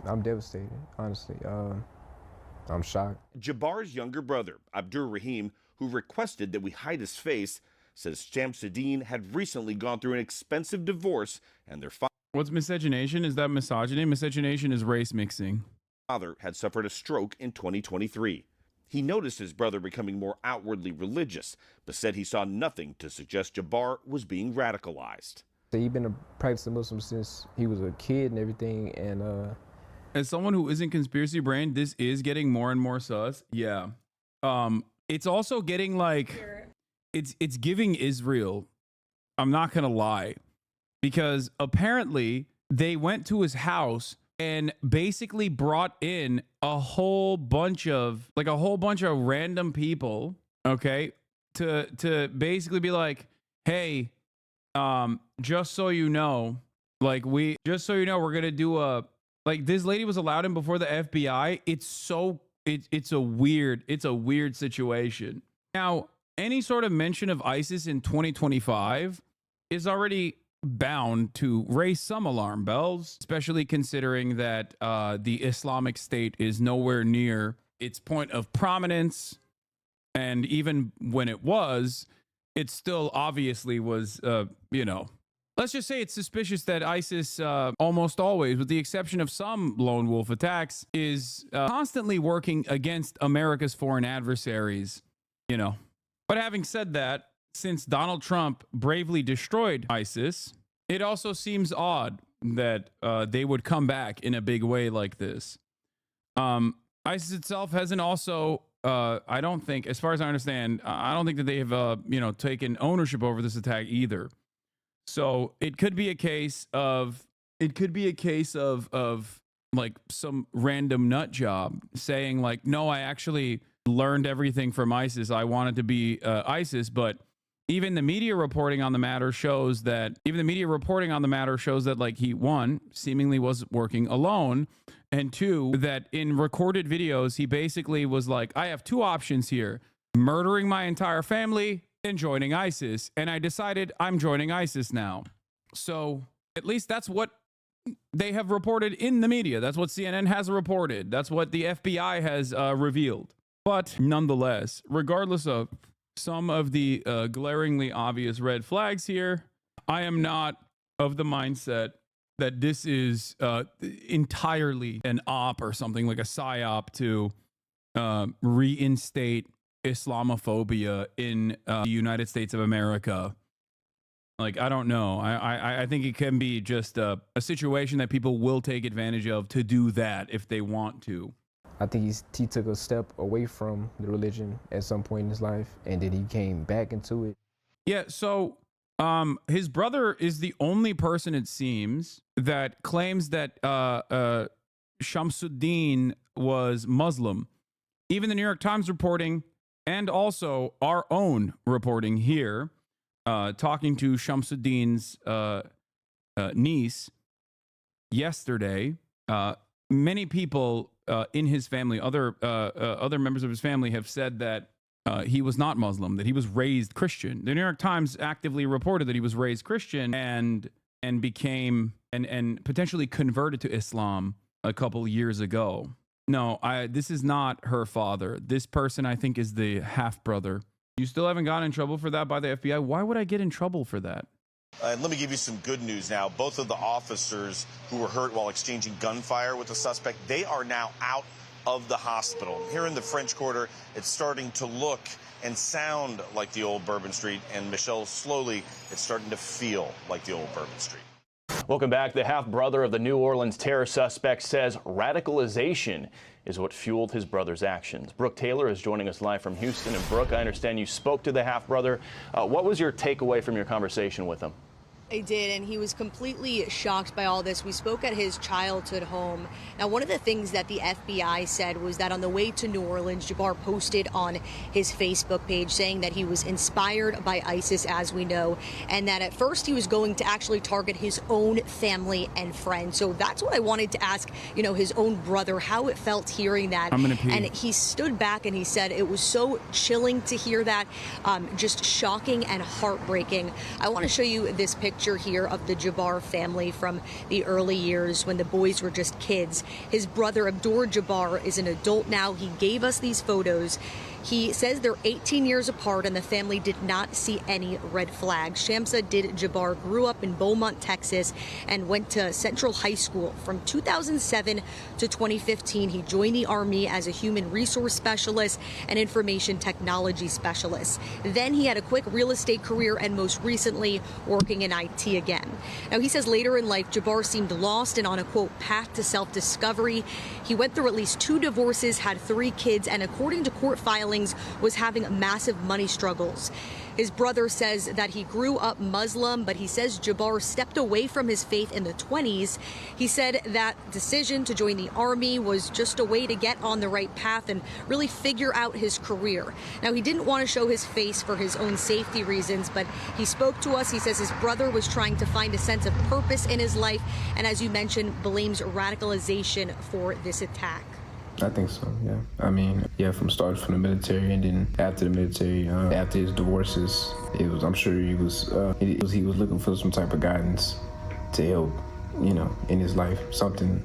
I'm devastated, honestly. I'm shocked. Jabbar's younger brother, Abdur Rahim, who requested that we hide his face, says Shamsuddin had recently gone through an expensive divorce and their What's miscegenation? Is that misogyny? Miscegenation is race mixing. Father had suffered a stroke in 2023. He noticed his brother becoming more outwardly religious, but said he saw nothing to suggest Jabbar was being radicalized. He's been a practicing Muslim since he was a kid and everything, and as someone who isn't conspiracy brain, this is getting more and more sus. Yeah. It's also getting like it's giving Israel. I'm not gonna lie, because apparently they went to his house and basically brought in a whole bunch of random people, okay, to basically be like, hey, just so you know, we're gonna do a, like, this lady was allowed in before the FBI. It's a weird situation. Now, any sort of mention of ISIS in 2025 is already bound to raise some alarm bells, especially considering that the Islamic State is nowhere near its point of prominence. And even when it was, it still obviously was, let's just say it's suspicious that ISIS almost always, with the exception of some lone wolf attacks, is constantly working against America's foreign adversaries, But having said that, since Donald Trump bravely destroyed ISIS, it also seems odd that they would come back in a big way like this. ISIS itself hasn't also, I don't think, as far as I understand, I don't think that they have, taken ownership over this attack either. So it could be a case of like some random nut job saying like, no, I actually learned everything from ISIS. I wanted to be ISIS, but even the media reporting on the matter shows that like he, one, seemingly was working alone, and two, that in recorded videos, he basically was like, I have two options here: murdering my entire family and joining ISIS. And I decided I'm joining ISIS now. So at least that's what they have reported in the media. That's what CNN has reported. That's what the FBI has revealed. But nonetheless, regardless of some of the glaringly obvious red flags here, I am not of the mindset that this is entirely an op or something, like a psyop to reinstate Islamophobia in the United States of America. Like, I don't know. I think it can be just a situation that people will take advantage of to do that if they want to. I think he took a step away from the religion at some point in his life, and then he came back into it. Yeah, so his brother is the only person, it seems, that claims that Shamsuddin was Muslim. Even the New York Times reporting, and also our own reporting here, talking to Shamsuddin's niece yesterday, many people in his family, other members of his family, have said that he was not Muslim, that he was raised Christian. The New York Times actively reported that he was raised Christian and became and potentially converted to Islam a couple years ago. No, this is not her father. This person, I think, is the half brother. You still haven't gotten in trouble for that by the FBI? Why would I get in trouble for that? And let me give you some good news now. Both of the officers who were hurt while exchanging gunfire with the suspect, they are now out of the hospital. Here in the French Quarter, it's starting to look and sound like the old Bourbon Street. And Michelle, slowly, it's starting to feel like the old Bourbon Street. Welcome back. The half-brother of the New Orleans terror suspect says radicalization is what fueled his brother's actions. Brooke Taylor is joining us live from Houston. And Brooke, I understand you spoke to the half-brother. What was your takeaway from your conversation with him? I did, and he was completely shocked by all this. We spoke at his childhood home. Now, one of the things that the FBI said was that on the way to New Orleans, Jabbar posted on his Facebook page saying that he was inspired by ISIS, as we know, and that at first he was going to actually target his own family and friends. So that's what I wanted to ask, his own brother, how it felt hearing that. And he stood back and he said it was so chilling to hear that, just shocking and heartbreaking. I want to show you this picture here of the Jabbar family from the early years when the boys were just kids. His brother Abdur Jabbar is an adult now. He gave us these photos. He says they're 18 years apart and the family did not see any red flags. Shamsuddin Jabbar grew up in Beaumont, Texas, and went to Central High School. From 2007 to 2015, he joined the Army as a human resource specialist and information technology specialist. Then he had a quick real estate career and most recently working in IT again. Now, he says later in life, Jabbar seemed lost and on a, quote, path to self-discovery. He went through at least 2 divorces, had 3 kids, and according to court filings, was having massive money struggles. His brother says that he grew up Muslim, but he says Jabbar stepped away from his faith in the 20s. He said that decision to join the Army was just a way to get on the right path and really figure out his career. Now, he didn't want to show his face for his own safety reasons, but he spoke to us. He says his brother was trying to find a sense of purpose in his life, and as you mentioned, blames radicalization for this attack. I think so, yeah. I mean, yeah, from the military, and then after the military, after his divorces, I'm sure he was looking for some type of guidance to help, in his life, something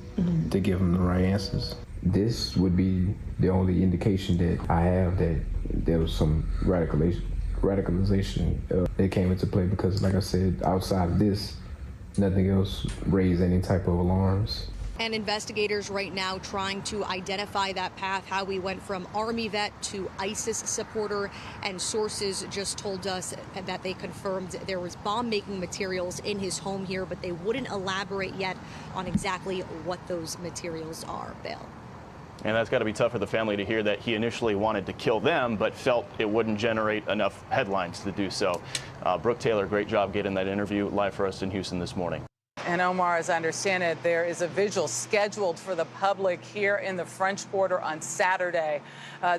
to give him the right answers. This would be the only indication that I have that there was some radicalization that came into play, because, like I said, outside of this, nothing else raised any type of alarms. And investigators right now trying to identify that path, how we went from Army vet to ISIS supporter, and sources just told us that they confirmed there was bomb-making materials in his home here, but they wouldn't elaborate yet on exactly what those materials are, Bill. And that's got to be tough for the family to hear that he initially wanted to kill them, but felt it wouldn't generate enough headlines to do so. Brooke Taylor, great job getting that interview live for us in Houston this morning. And Omar, as I understand it, there is a vigil scheduled for the public here in the French Quarter on Saturday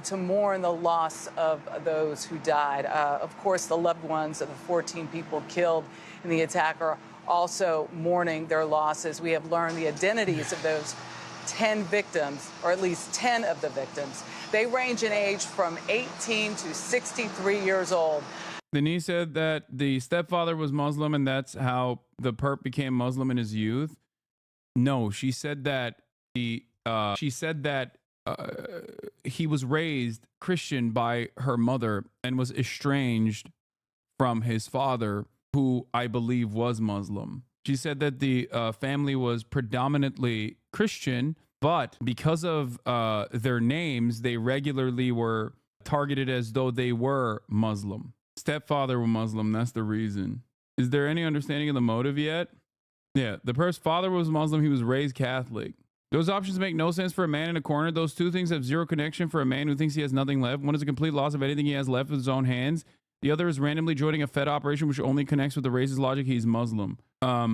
to mourn the loss of those who died. Of course, the loved ones of the 14 people killed in the attack are also mourning their losses. We have learned the identities of those 10 victims, or at least 10 of the victims. They range in age from 18 to 63 years old. Then he said that the stepfather was Muslim and that's how the perp became Muslim in his youth. No, she said that he was raised Christian by her mother and was estranged from his father, who I believe was Muslim. She said that the family was predominantly Christian, but because of their names, they regularly were targeted as though they were Muslim. Stepfather was Muslim, that's the reason. Is there any understanding of the motive yet? Yeah, the perp's father was Muslim, he was raised Catholic. Those options make no sense for a man in a corner. Those two things have zero connection for a man who thinks he has nothing left. One is a complete loss of anything he has left with his own hands. The other is randomly joining a Fed operation which only connects with the racist logic he's Muslim. I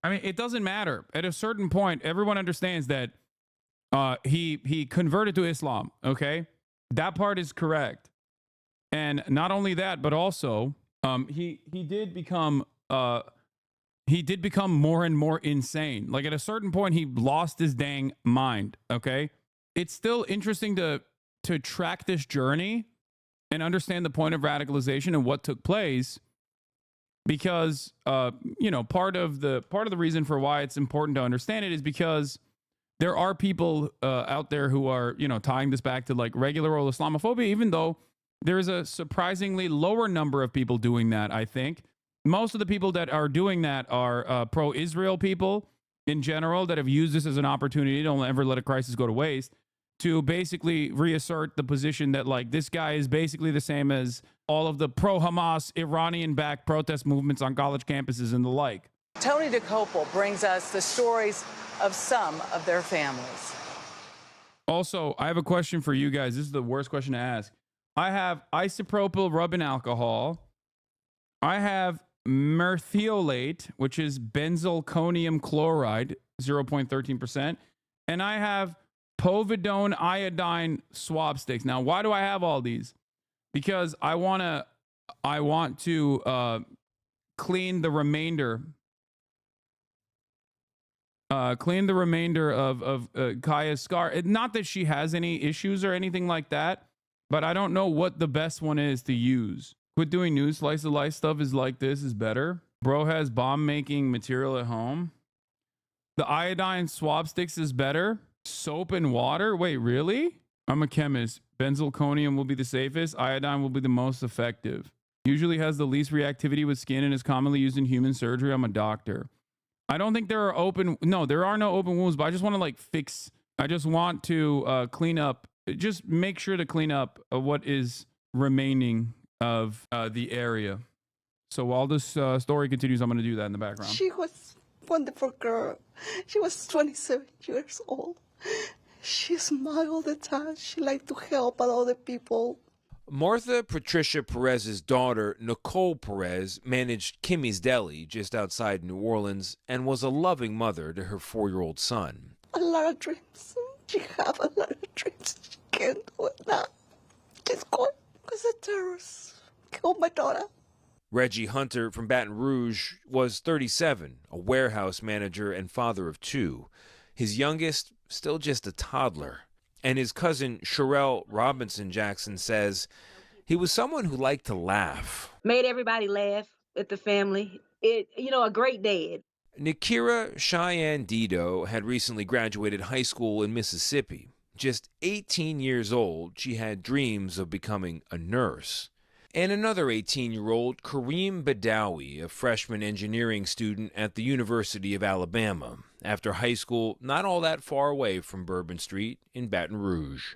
mean, it doesn't matter. At a certain point, everyone understands that he converted to Islam, okay? That part is correct. And not only that, but also he did become more and more insane. Like at a certain point, he lost his dang mind. Okay, it's still interesting to track this journey and understand the point of radicalization and what took place, because part of the reason for why it's important to understand it is because there are people out there who are tying this back to like regular old Islamophobia, even though there's a surprisingly lower number of people doing that. I think most of the people that are doing that are pro-Israel people in general that have used this as an opportunity. Don't ever let a crisis go to waste, to basically reassert the position that like this guy is basically the same as all of the pro-Hamas Iranian-backed protest movements on college campuses and the like. Tony DeCopel brings us the stories of some of their families. Also, I have a question for you guys. This is the worst question to ask. I have isopropyl rubbing alcohol. I have merthiolate, which is benzalkonium chloride, 0.13%. And I have povidone iodine swab sticks. Now, why do I have all these? Because I want to clean the remainder of Kaya's scar. Not that she has any issues or anything like that, but I don't know what the best one is to use. Quit doing news slice of life stuff is like this is better. Bro has bomb making material at home. The iodine swab sticks is better. Soap and water? Wait, really? I'm a chemist. Benzalkonium will be the safest. Iodine will be the most effective. Usually has the least reactivity with skin and is commonly used in human surgery. I'm a doctor. I don't think there are there are no open wounds, but I just want to I just want to clean up, just make sure to clean up what is remaining of the area. So while this story continues, I'm going to do that in the background. She was a wonderful girl. She was 27 years old. She smiled all the time. She liked to help other people. Martha Patricia Perez's daughter, Nicole Perez, managed Kimmy's Deli just outside New Orleans and was a loving mother to her 4-year-old son. A lot of dreams. She have a lot of dreams. She can't do it now. She's gone because the terrorists killed my daughter. Reggie Hunter from Baton Rouge was 37, a warehouse manager and father of 2. His youngest, still just a toddler. And his cousin, Sherelle Robinson Jackson, says he was someone who liked to laugh. Made everybody laugh at the family. A great dad. Nikira Cheyenne Dido had recently graduated high school in Mississippi. Just 18 years old, she had dreams of becoming a nurse. And another 18-year-old, Kareem Badawi, a freshman engineering student at the University of Alabama, after high school not all that far away from Bourbon Street in Baton Rouge.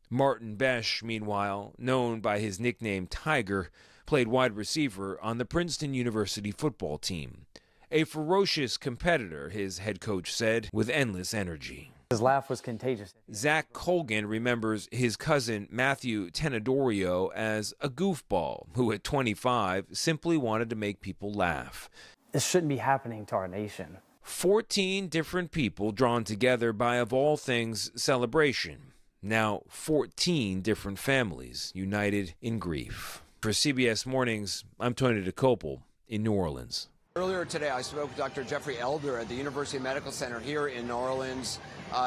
Martin Besh, meanwhile, known by his nickname Tiger, played wide receiver on the Princeton University football team. A ferocious competitor, his head coach said, with endless energy. His laugh was contagious. Zach Colgan remembers his cousin Matthew Tenedorio as a goofball who at 25 simply wanted to make people laugh. This shouldn't be happening to our nation. 14 different people drawn together by, of all things, celebration. Now 14 different families united in grief. For CBS Mornings, I'm Tony DeCopel in New Orleans. Earlier today, I spoke with Dr. Jeffrey Elder at the University Medical Center here in New Orleans.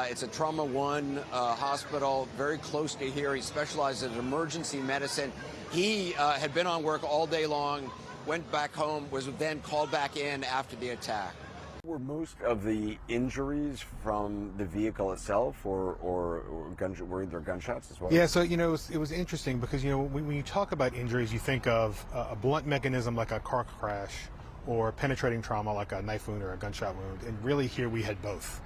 It's a Trauma 1 hospital very close to here. He specializes in emergency medicine. He had been on work all day long, went back home, was then called back in after the attack. Were most of the injuries from the vehicle itself or were there gunshots as well? Yeah, so, it was interesting because, when you talk about injuries, you think of a blunt mechanism like a car crash or penetrating trauma like a knife wound or a gunshot wound. And really here we had both.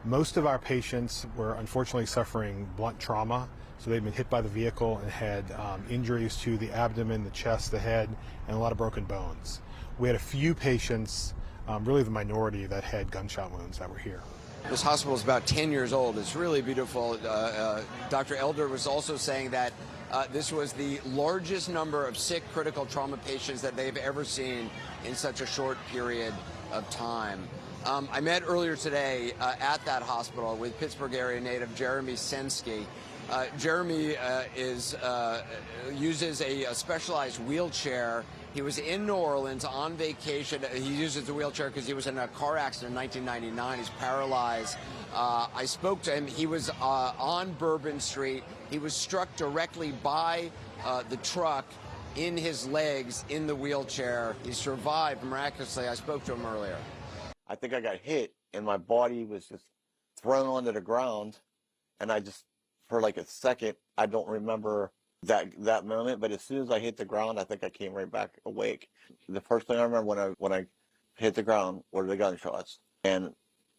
Most of our patients were unfortunately suffering blunt trauma. So they'd been hit by the vehicle and had injuries to the abdomen, the chest, the head, and a lot of broken bones. We had a few patients, really the minority, that had gunshot wounds that were here. This hospital is about 10 years old. It's really beautiful. Dr. Elder was also saying that this was the largest number of sick critical trauma patients that they've ever seen in such a short period of time. I met earlier today at that hospital with Pittsburgh area native Jeremy Sensky. Jeremy uses a specialized wheelchair. He was in New Orleans on vacation. He uses the wheelchair because he was in a car accident in 1999. He's paralyzed. I spoke to him. He was on Bourbon Street. He was struck directly by the truck in his legs in the wheelchair. He survived miraculously. I spoke to him earlier. I think I got hit and my body was just thrown onto the ground, and I just, for like a second, I don't remember that moment, but as soon as I hit the ground, I think I came right back awake. The first thing I remember when I hit the ground were the gunshots, and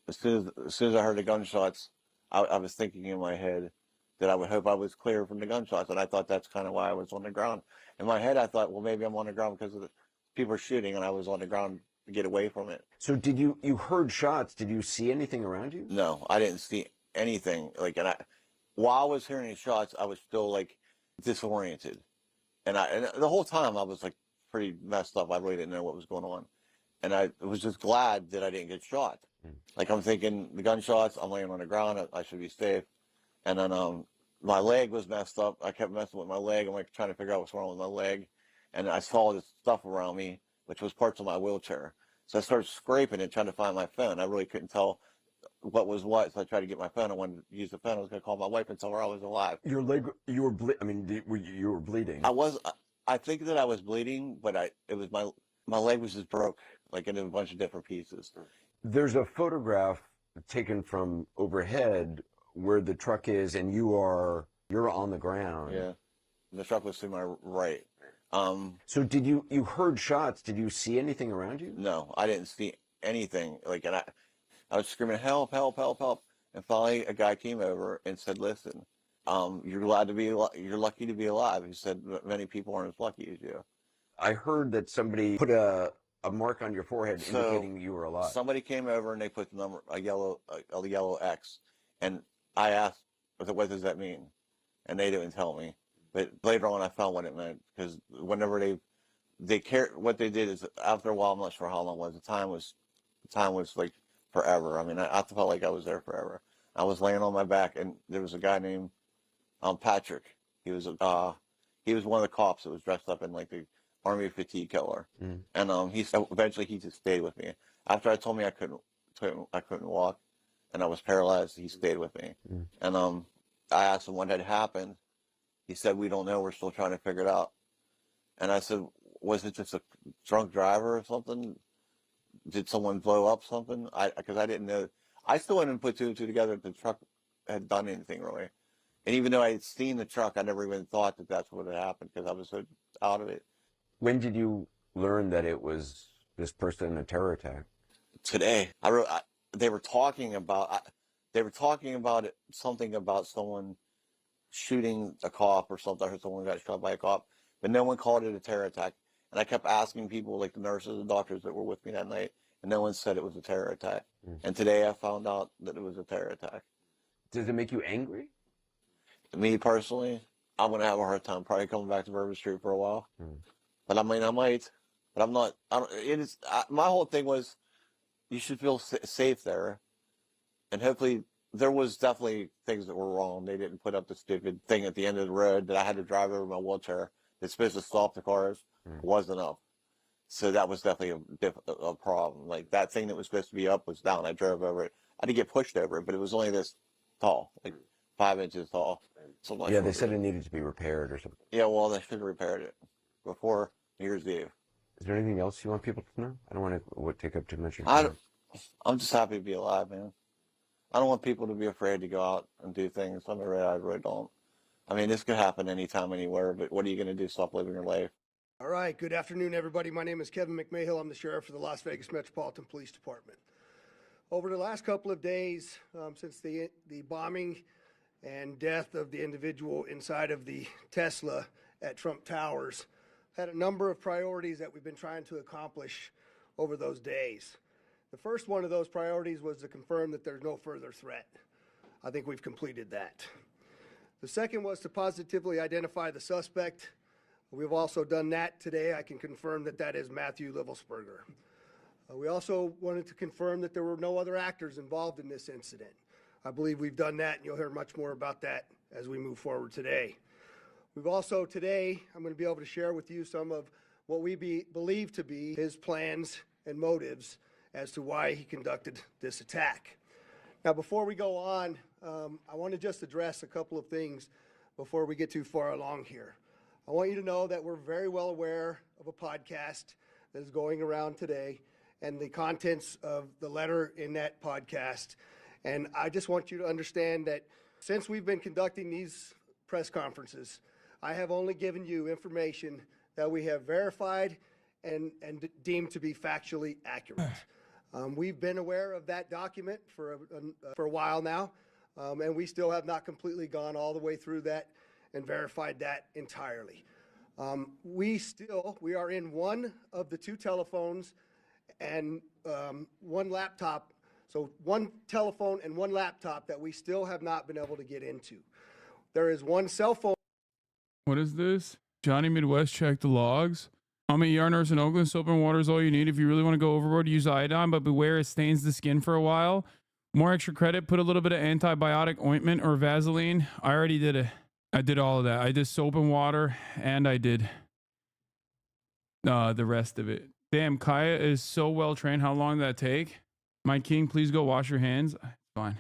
as soon as I heard the gunshots, I was thinking in my head that I would hope I was clear from the gunshots, and I thought that's kind of why I was on the ground. In my head, I thought, well, maybe I'm on the ground because of the people are shooting, and I was on the ground to get away from it. So you heard shots? Did you see anything around you? No, I didn't see anything. While I was hearing the shots, I was still disoriented, and the whole time I was pretty messed up. I really didn't know what was going on. And I was just glad that I didn't get shot. Like, I'm thinking the gunshots, I'm laying on the ground, I should be safe. And then my leg was messed up. I kept messing with my leg. I'm like trying to figure out what's wrong with my leg. And I saw this stuff around me, which was parts of my wheelchair. So I started scraping it, trying to find my phone. I really couldn't tell what was what, so I tried to get my phone. I wanted to use the phone. I was going to call my wife and tell her I was alive. Your leg, you were you were bleeding. I think that I was bleeding, but it was my leg was just broke, like in a bunch of different pieces. There's a photograph taken from overhead where the truck is, and you're on the ground. Yeah, the truck was to my right. So you heard shots? Did you see anything around you? No, I didn't see anything. Like, and I was screaming, help, help, help, help. And finally a guy came over and said, listen, you're lucky to be alive. He said, many people aren't as lucky as you. I heard that somebody put a mark on your forehead indicating you were alive. Somebody came over and they put the number, a yellow X. And I asked, what does that mean? And they didn't tell me. But later on I found what it meant, because whenever they care, what they did is, after a while, I'm not sure how long it was, the time was like forever. I mean, I felt like I was there forever. I was laying on my back, and there was a guy named Patrick. He was one of the cops that was dressed up in like the Army fatigue color. And eventually he just stayed with me. After I told me I couldn't walk and I was paralyzed, he stayed with me. And I asked him what had happened. He said, we don't know, we're still trying to figure it out. And I said, was it just a drunk driver or something? Did someone blow up something? Because I didn't know. I still didn't put two and two together that the truck had done anything really. And even though I had seen the truck, I never even thought that that's what had happened, because I was so out of it. When did you learn that it was this person in a terror attack? Today. They were talking about it, something about someone shooting a cop or something, or someone got shot by a cop, but no one called it a terror attack. And I kept asking people, like the nurses and doctors that were with me that night, and no one said it was a terror attack. And today I found out that it was a terror attack. Does it make you angry? Me personally, I'm going to have a hard time probably coming back to Bourbon Street for a while. But I mean, I might. But I'm not. My whole thing was, you should feel safe there. And hopefully, there was definitely things that were wrong. They didn't put up the stupid thing at the end of the road that I had to drive over my wheelchair. It's supposed to stop the cars. Wasn't up. So that was definitely a problem. Like, that thing that was supposed to be up was down. I drove over it. I didn't get pushed over it, but it was only this tall, like 5 inches tall. Yeah, they said it needed to be repaired or something. Yeah, well, they should have repaired it before New Year's Eve. Is there anything else you want people to know? I don't want to take up too much of your time. I'm just happy to be alive, man. I don't want people to be afraid to go out and do things. I really don't. I mean, this could happen anytime, anywhere, but what are you going to do? Stop living your life? All right, good afternoon, everybody. My name is Kevin McMahill. I'm the sheriff for the Las Vegas Metropolitan Police Department. Over the last couple of days, since the bombing and death of the individual inside of the Tesla at Trump Towers, had a number of priorities that we've been trying to accomplish over those days. The first one of those priorities was to confirm that there's no further threat. I think we've completed that. The second was to positively identify the suspect. We've also done that today. I can confirm that that is Matthew Livelsberger. We also wanted to confirm that there were no other actors involved in this incident. I believe we've done that, and you'll hear much more about that as we move forward today. We've also today, I'm going to be able to share with you some of what we believe to be his plans and motives as to why he conducted this attack. Now, before we go on, I want to just address a couple of things before we get too far along here. I want you to know that we're very well aware of a podcast that is going around today and the contents of the letter in that podcast. And I just want you to understand that since we've been conducting these press conferences, I have only given you information that we have verified and deemed to be factually accurate. We've been aware of that document for a while now, and we still have not completely gone all the way through that and verified that entirely. We are in one of the two telephones and one laptop, so one telephone and one laptop that we still have not been able to get into. There is one cell phone. What is this? Johnny Midwest checked the logs. I'm a ER nurse in Oakland. Soap and water is all you need. If you really want to go overboard, use iodine, but beware it stains the skin for a while. More extra credit, put a little bit of antibiotic ointment or Vaseline. I already did it. I did all of that. I did soap and water, and I did the rest of it. Damn, Kaya is so well trained. How long did that take? My king, please go wash your hands. Fine.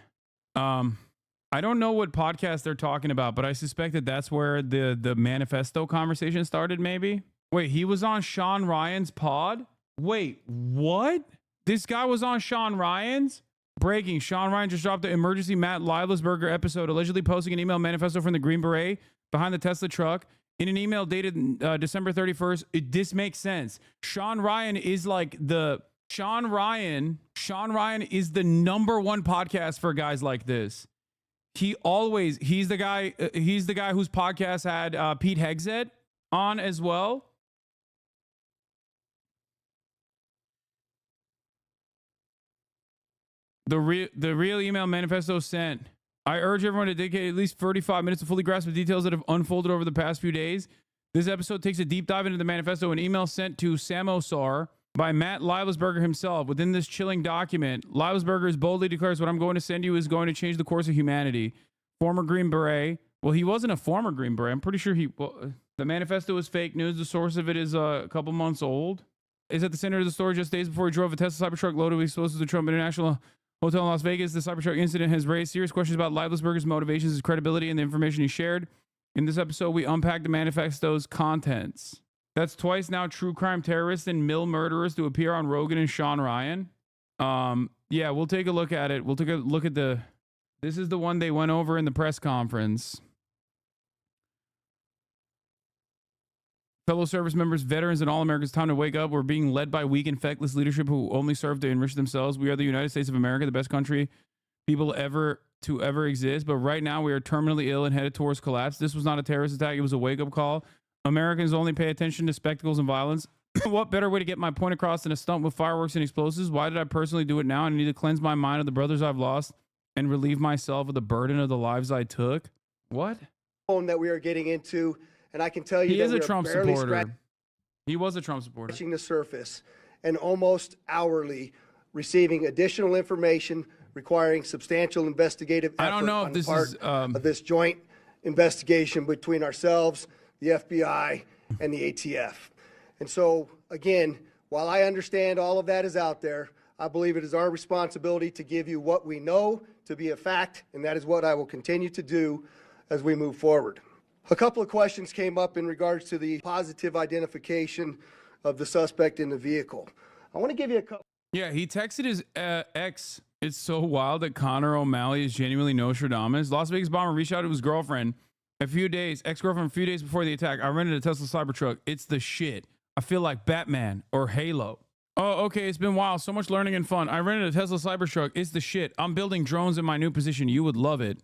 I don't know what podcast they're talking about, but I suspect that that's where the manifesto conversation started, maybe. Wait, he was on Sean Ryan's pod? Wait, what? This guy was on Sean Ryan's? Breaking. Sean Ryan just dropped the emergency Matt Livelsberger episode, allegedly posting an email manifesto from the Green Beret behind the Tesla truck. In an email dated December 31st, this makes sense. Sean Ryan is like the... Sean Ryan is the #1 podcast for guys like this. He's the guy whose podcast had Pete Hegseth on as well. The real email manifesto sent. I urge everyone to dedicate at least 35 minutes to fully grasp the details that have unfolded over the past few days. This episode takes a deep dive into the manifesto, an email sent to Samosar by Matt Livelsberger himself. Within this chilling document, Livelsberger boldly declares, what I'm going to send you is going to change the course of humanity. Former Green Beret. Well, he wasn't a former Green Beret. I'm pretty sure the manifesto is fake news. The source of it is a couple months old. Is at the center of the story just days before he drove a Tesla Cybertruck loaded with explosives to Trump International Hotel in Las Vegas. The Cybertruck incident has raised serious questions about Livelsberger's motivations, his credibility, and the information he shared. In this episode, we unpack the manifesto's contents. That's twice now true crime terrorists and mill murderers to appear on Rogan and Sean Ryan. Yeah, we'll take a look at it. We'll take a look at this is the one they went over in the press conference. Fellow service members, veterans, and all Americans, time to wake up. We're being led by weak and feckless leadership who only serve to enrich themselves. We are the United States of America, the best country people ever exist. But right now we are terminally ill and headed towards collapse. This was not a terrorist attack. It was a wake-up call. Americans only pay attention to spectacles and violence. What better way to get my point across than a stunt with fireworks and explosives? Why did I personally do it now? I need to cleanse my mind of the brothers I've lost and relieve myself of the burden of the lives I took. What? That we are getting into, and I can tell you he is a Trump supporter. He was a Trump supporter. Scratching the surface and almost hourly receiving additional information requiring substantial investigative effort. I don't know if this is of this joint investigation between ourselves, the FBI, and the ATF. And so, again, while I understand all of that is out there, I believe it is our responsibility to give you what we know to be a fact, and that is what I will continue to do as we move forward. A couple of questions came up in regards to the positive identification of the suspect in the vehicle. I want to give you a couple. Yeah, he texted his ex. It's so wild that Connor O'Malley is genuinely Nostradamus. Las Vegas bomber reached out to his girlfriend ex-girlfriend a few days before the attack. I rented a Tesla Cybertruck. It's the shit. I feel like Batman or Halo. Oh, okay. It's been wild. So much learning and fun. I rented a Tesla Cybertruck. It's the shit. I'm building drones in my new position. You would love it.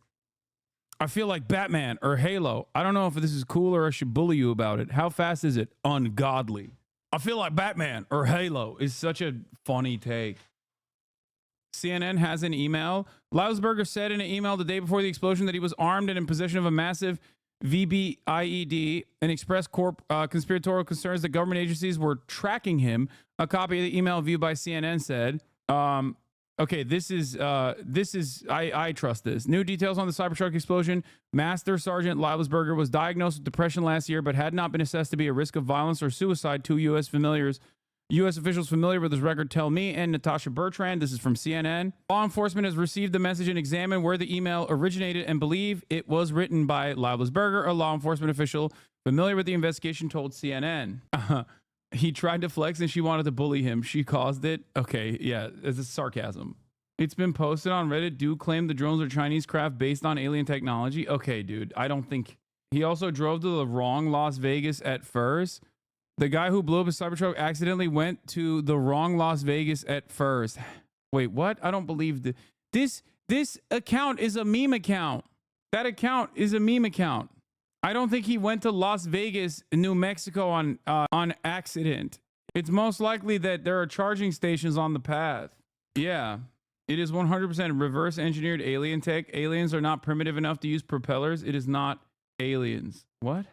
I feel like Batman or Halo. I don't know if this is cool or I should bully you about it. How fast is it? Ungodly. I feel like Batman or Halo is such a funny take. CNN has an email. Livelsberger said in an email the day before the explosion that he was armed and in possession of a massive VBIED and expressed conspiratorial concerns that government agencies were tracking him. A copy of the email viewed by CNN said, okay, I trust this. New details on the Cybertruck explosion. Master Sergeant Livelsberger was diagnosed with depression last year, but had not been assessed to be a risk of violence or suicide. Two U.S. officials familiar with his record tell me and Natasha Bertrand. This is from CNN. Law enforcement has received the message and examined where the email originated and believe it was written by Livelsberger, a law enforcement official familiar with the investigation told CNN. He tried to flex and she wanted to bully him. She caused it. Okay, yeah, it's a sarcasm. It's been posted on Reddit. Do claim the drones are Chinese craft based on alien technology. Okay, dude, I don't think. He also drove to the wrong Las Vegas at first. The guy who blew up his Cybertruck accidentally went to the wrong Las Vegas at first. Wait, what? I don't believe this account is a meme account. That account is a meme account. I don't think he went to Las Vegas, New Mexico on accident. It's most likely that there are charging stations on the path. Yeah, it is 100% reverse engineered alien tech. Aliens are not primitive enough to use propellers. It is not aliens. What?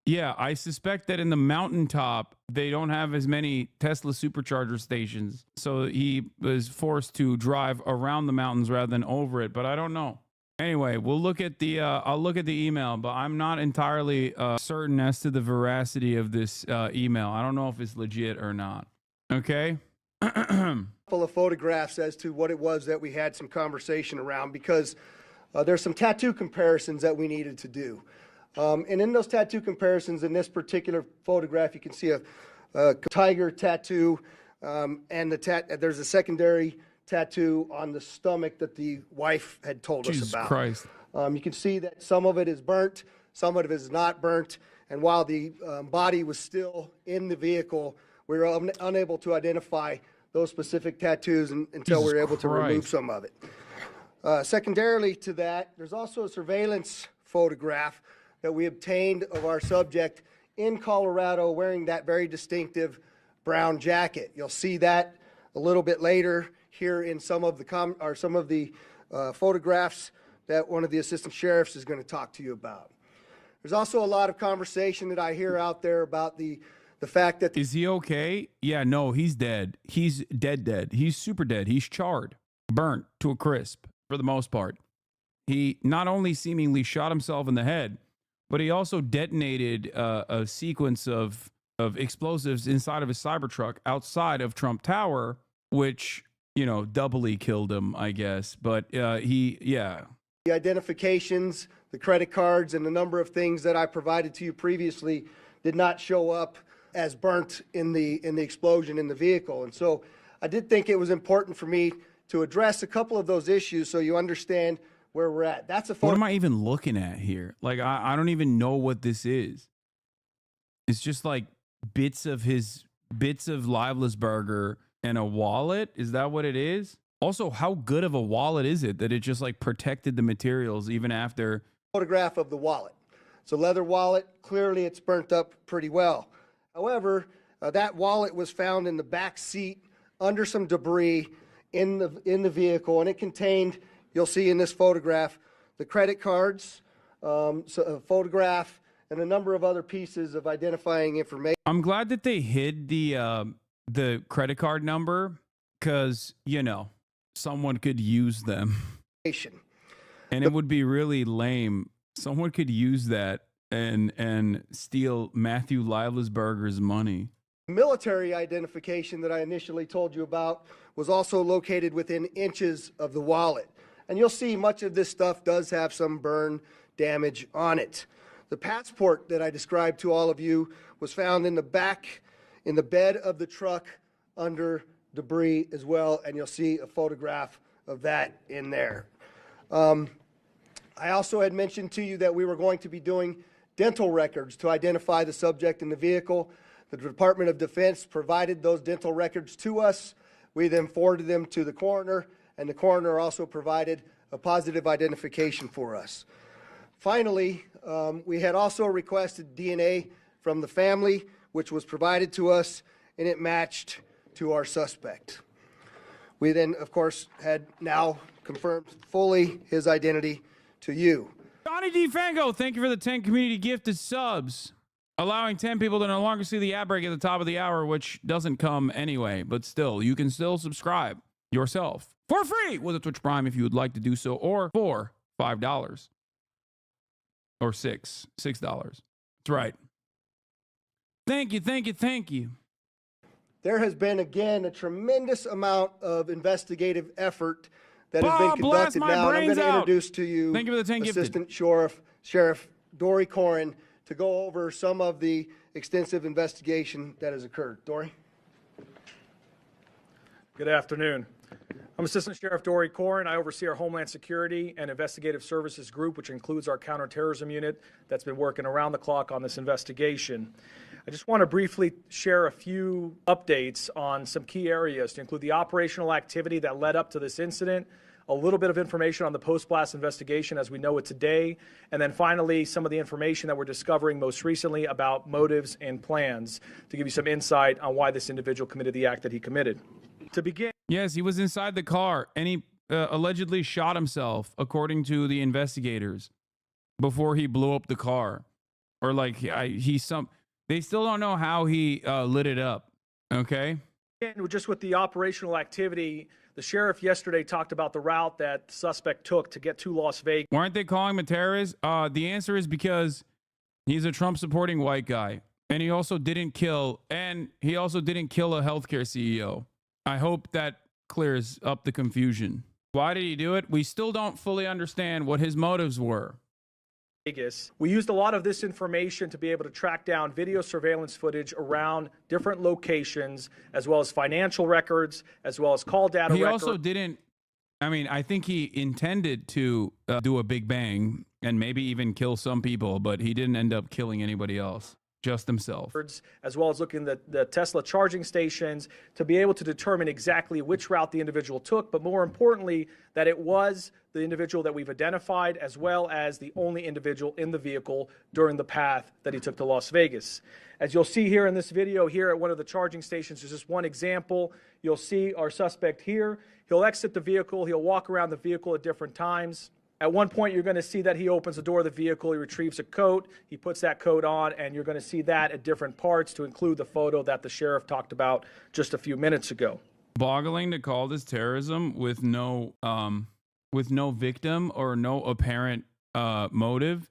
Yeah, I suspect that in the mountaintop, they don't have as many Tesla supercharger stations. So he was forced to drive around the mountains rather than over it, but I don't know. Anyway, we'll look at the, I'll look at the email, but I'm not entirely certain as to the veracity of this email. I don't know if it's legit or not. Okay? Couple of photographs as to what it was that we had some conversation around, because there's some tattoo comparisons that we needed to do. And in those tattoo comparisons, in this particular photograph, you can see a tiger tattoo, and there's a secondary tattoo on the stomach that the wife had told us about. Christ. You can see that some of it is burnt, some of it is not burnt, and while the body was still in the vehicle, we were unable to identify those specific tattoos until we were able to remove some of it. Secondarily to that, there's also a surveillance photograph that we obtained of our subject in Colorado wearing that very distinctive brown jacket. You'll see that a little bit later here in some of the photographs that one of the assistant sheriffs is going to talk to you about. There's also a lot of conversation that I hear out there about the fact that... Is he okay? Yeah, no, he's dead. He's dead. He's super dead. He's charred, burnt to a crisp for the most part. He not only seemingly shot himself in the head, but he also detonated a sequence of explosives inside of his Cybertruck outside of Trump Tower, which, you know, doubly killed him, I guess. But yeah. The identifications, the credit cards, and the number of things that I provided to you previously did not show up as burnt in the explosion in the vehicle. And so I did think it was important for me to address a couple of those issues so you understand where we're at. That's a photo. What am I even looking at here? Like, I don't even know what this is. It's just like bits of Liveless Burger and a wallet. Is that what it is? Also, how good of a wallet is it that it just like protected the materials even after? Photograph of the wallet. It's a leather wallet. Clearly, it's burnt up pretty well. However, that wallet was found in the back seat under some debris in the vehicle, and it contained, you'll see in this photograph, the credit cards, a photograph, and a number of other pieces of identifying information. I'm glad that they hid the credit card number because, you know, someone could use them. And it would be really lame. Someone could use that and steal Matthew Livelessberger's money. Military identification that I initially told you about was also located within inches of the wallet. And you'll see much of this stuff does have some burn damage on it. The passport that I described to all of you was found in the back, in the bed of the truck under debris as well, and you'll see a photograph of that in there. I also had mentioned to you that we were going to be doing dental records to identify the subject in the vehicle. The Department of Defense provided those dental records to us. We then forwarded them to the coroner, and the coroner also provided a positive identification for us. Finally, we had also requested DNA from the family, which was provided to us, and it matched to our suspect. We then, of course, had now confirmed fully his identity to you. Johnny D. Fango, thank you for the 10 community gifted subs, allowing 10 people to no longer see the ad break at the top of the hour, which doesn't come anyway, but still, you can still subscribe yourself for free with a Twitch Prime if you would like to do so, or for $5 or $6. That's right. Thank you. There has been, again, a tremendous amount of investigative effort that has been conducted now, and I'm going to introduce to you Thank you for the 10 Assistant Sheriff Dory Corrin to go over some of the extensive investigation that has occurred. Dory? Good afternoon. I'm Assistant Sheriff Dory Corrin. I oversee our Homeland Security and Investigative Services Group, which includes our counterterrorism unit that's been working around the clock on this investigation. I just want to briefly share a few updates on some key areas to include the operational activity that led up to this incident, a little bit of information on the post-blast investigation as we know it today, and then finally some of the information that we're discovering most recently about motives and plans to give you some insight on why this individual committed the act that he committed. To begin... Yes, he was inside the car and he allegedly shot himself, according to the investigators, before he blew up the car. or like they still don't know how he lit it up. Okay. And just with the operational activity, the sheriff yesterday talked about the route that the suspect took to get to Las Vegas. Weren't they calling him a terrorist? The answer is because he's a Trump supporting white guy. And he also didn't kill a healthcare CEO. I hope that clears up the confusion. Why did he do it? We still don't fully understand what his motives were. Vegas. We used a lot of this information to be able to track down video surveillance footage around different locations, as well as financial records, as well as call data records. Also didn't, I think he intended to do a big bang and maybe even kill some people, but he didn't end up killing anybody else. Just himself. As well as looking at the Tesla charging stations to be able to determine exactly which route the individual took, but more importantly, that it was the individual that we've identified, as well as the only individual in the vehicle during the path that he took to Las Vegas. As you'll see here in this video here at one of the charging stations, there's just one example. You'll see our suspect here. He'll exit the vehicle. He'll walk around the vehicle at different times. At one point, you're going to see that he opens the door of the vehicle, he retrieves a coat, he puts that coat on, and you're going to see that at different parts to include the photo that the sheriff talked about just a few minutes ago. Boggling to call this terrorism with no victim or no apparent motive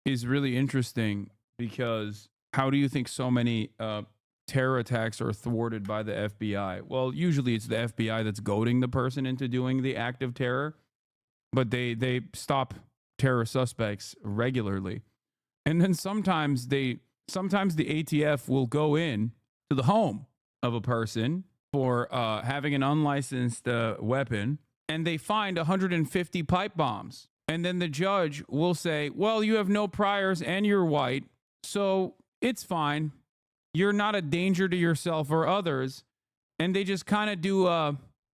is really interesting, because how do you think so many terror attacks are thwarted by the FBI? Well, usually it's the FBI that's goading the person into doing the act of terror. But they stop terror suspects regularly. And then sometimes the ATF will go in to the home of a person for having an unlicensed weapon, and they find 150 pipe bombs. And then the judge will say, well, you have no priors and you're white, so it's fine. You're not a danger to yourself or others. And they just kind of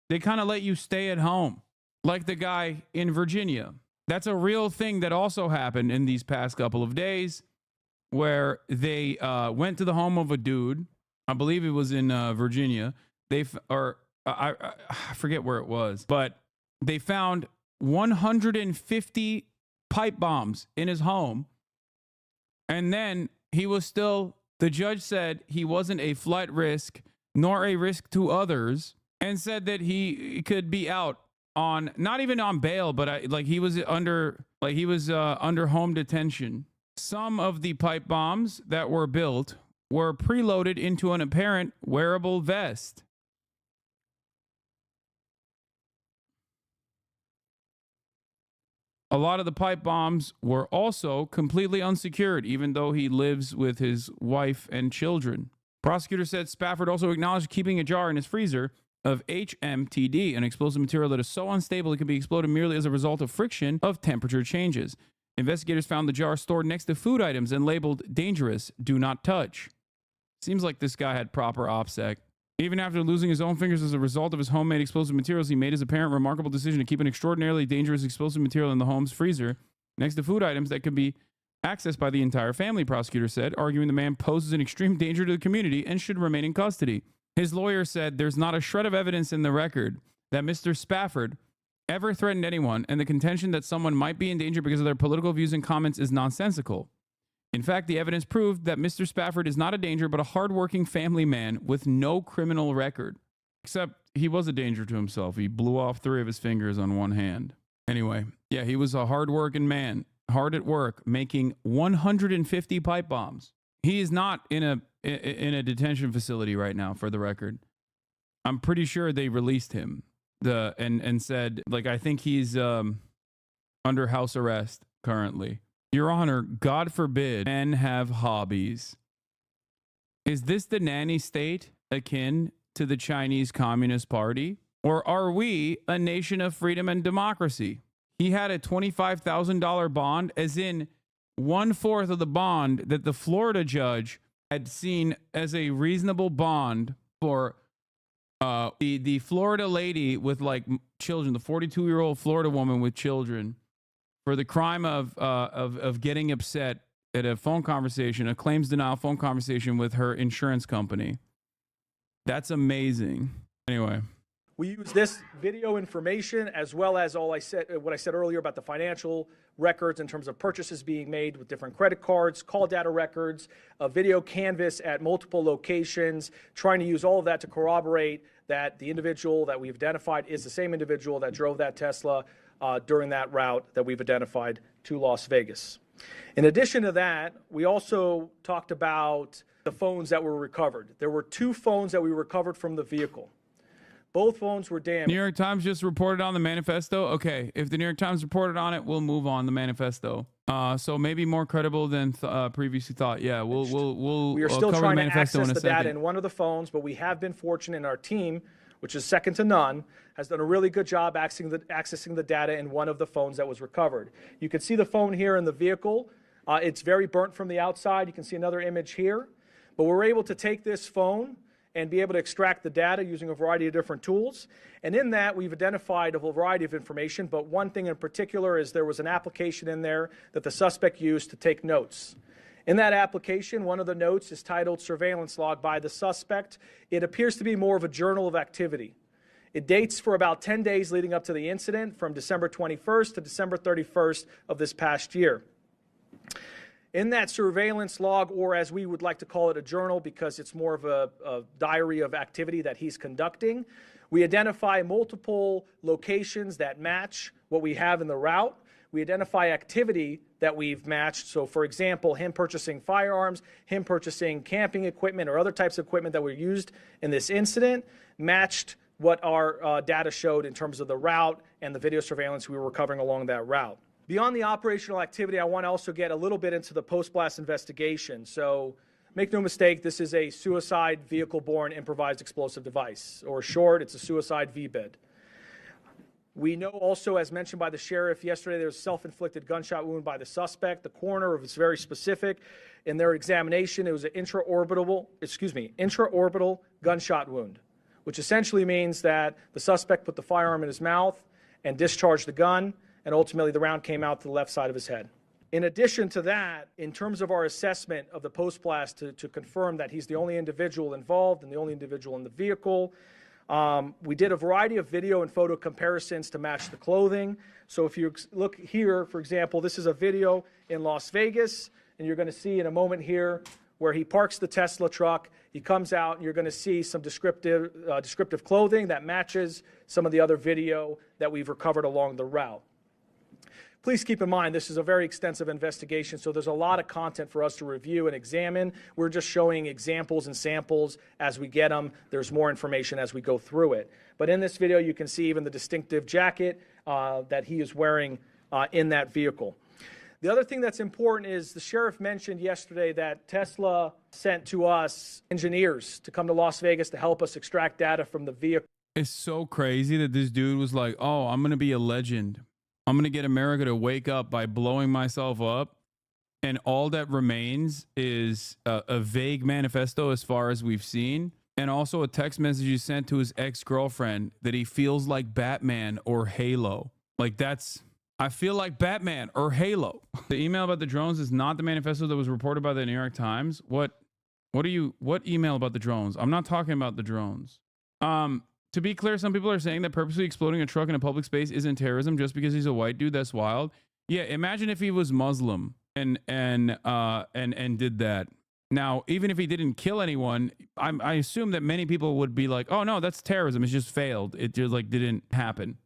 they kind of let you stay at home. Like the guy in Virginia. That's a real thing that also happened in these past couple of days, where they went to the home of a dude. I believe it was in Virginia. I forget where it was, but they found 150 pipe bombs in his home. And then the judge said he wasn't a flight risk nor a risk to others, and said that he could be out on, not even on bail, but he was under home detention. Some of the pipe bombs that were built were preloaded into an apparent wearable vest. A lot of the pipe bombs were also completely unsecured, even though he lives with his wife and children. Prosecutor said Spafford also acknowledged keeping a jar in his freezer of HMTD, an explosive material that is so unstable it can be exploded merely as a result of friction of temperature changes. Investigators found the jar stored next to food items and labeled dangerous, do not touch. Seems like this guy had proper OPSEC. Even after losing his own fingers as a result of his homemade explosive materials, he made his apparent remarkable decision to keep an extraordinarily dangerous explosive material in the home's freezer next to food items that could be accessed by the entire family, prosecutor said, arguing the man poses an extreme danger to the community and should remain in custody. His lawyer said there's not a shred of evidence in the record that Mr. Spafford ever threatened anyone, and the contention that someone might be in danger because of their political views and comments is nonsensical. In fact, the evidence proved that Mr. Spafford is not a danger, but a hardworking family man with no criminal record. Except he was a danger to himself. He blew off 3 of his fingers on one hand. Anyway, yeah, he was a hardworking man, hard at work, making 150 pipe bombs. He is not in a detention facility right now, for the record. I'm pretty sure they released him and said, I think he's under house arrest currently. Your Honor, God forbid men have hobbies. Is this the nanny state akin to the Chinese Communist Party? Or are we a nation of freedom and democracy? He had a $25,000 bond, as in 1/4 of the bond that the Florida judge had seen as a reasonable bond for the Florida lady with children, the 42-year-old Florida woman with children, for the crime of getting upset at a phone conversation, a claims denial phone conversation with her insurance company. That's amazing. Anyway. We use this video information as well as what I said earlier about the financial records in terms of purchases being made with different credit cards, call data records, a video canvas at multiple locations, trying to use all of that to corroborate that the individual that we've identified is the same individual that drove that Tesla during that route that we've identified to Las Vegas. In addition to that, we also talked about the phones that were recovered. There were 2 phones that we recovered from the vehicle. Both phones were damaged. New York Times just reported on the manifesto. Okay, if the New York Times reported on it, we'll move on the manifesto. So maybe more credible than previously thought. Yeah, we'll We are still cover trying the to manifesto access in a the second. data in one of the phones, but we have been fortunate in our team, which is second to none, has done a really good job accessing the data in one of the phones that was recovered. You can see the phone here in the vehicle. It's very burnt from the outside. You can see another image here. But we're able to take this phone and be able to extract the data using a variety of different tools. And in that, we've identified a variety of information, but one thing in particular is there was an application in there that the suspect used to take notes. In that application, one of the notes is titled Surveillance Log by the Suspect. It appears to be more of a journal of activity. It dates for about 10 days leading up to the incident, from December 21st to December 31st of this past year. In that surveillance log, or as we would like to call it, a journal, because it's more of a diary of activity that he's conducting, we identify multiple locations that match what we have in the route. We identify activity that we've matched. So, for example, him purchasing firearms, him purchasing camping equipment or other types of equipment that were used in this incident, matched what our data showed in terms of the route and the video surveillance we were recovering along that route. Beyond the operational activity, I want to also get a little bit into the post-blast investigation. So make no mistake, this is a suicide vehicle-borne improvised explosive device, or short, it's a suicide VBID. We know also, as mentioned by the sheriff yesterday, there was a self-inflicted gunshot wound by the suspect. The coroner was very specific in their examination. It was an intraorbital gunshot wound, which essentially means that the suspect put the firearm in his mouth and discharged the gun, and ultimately the round came out to the left side of his head. In addition to that, in terms of our assessment of the post-blast to confirm that he's the only individual involved and the only individual in the vehicle, we did a variety of video and photo comparisons to match the clothing. So if you look here, for example, this is a video in Las Vegas, and you're going to see in a moment here where he parks the Tesla truck. He comes out, and you're going to see some descriptive clothing that matches some of the other video that we've recovered along the route. Please keep in mind, this is a very extensive investigation, so there's a lot of content for us to review and examine. We're just showing examples and samples as we get them. There's more information as we go through it. But in this video, you can see even the distinctive jacket that he is wearing in that vehicle. The other thing that's important is the sheriff mentioned yesterday that Tesla sent to us engineers to come to Las Vegas to help us extract data from the vehicle. It's so crazy that this dude was like, oh, I'm going to be a legend. I'm going to get America to wake up by blowing myself up. And all that remains is a vague manifesto as far as we've seen. And also a text message he sent to his ex-girlfriend that he feels like Batman or Halo. Like I feel like Batman or Halo. The email about the drones is not the manifesto that was reported by the New York Times. What email about the drones? I'm not talking about the drones. To be clear, some people are saying that purposely exploding a truck in a public space isn't terrorism just because he's a white dude. That's wild. Yeah, imagine if he was Muslim and did that. Now, even if he didn't kill anyone, I assume that many people would be like, "Oh no, that's terrorism. It's just failed. It just didn't happen.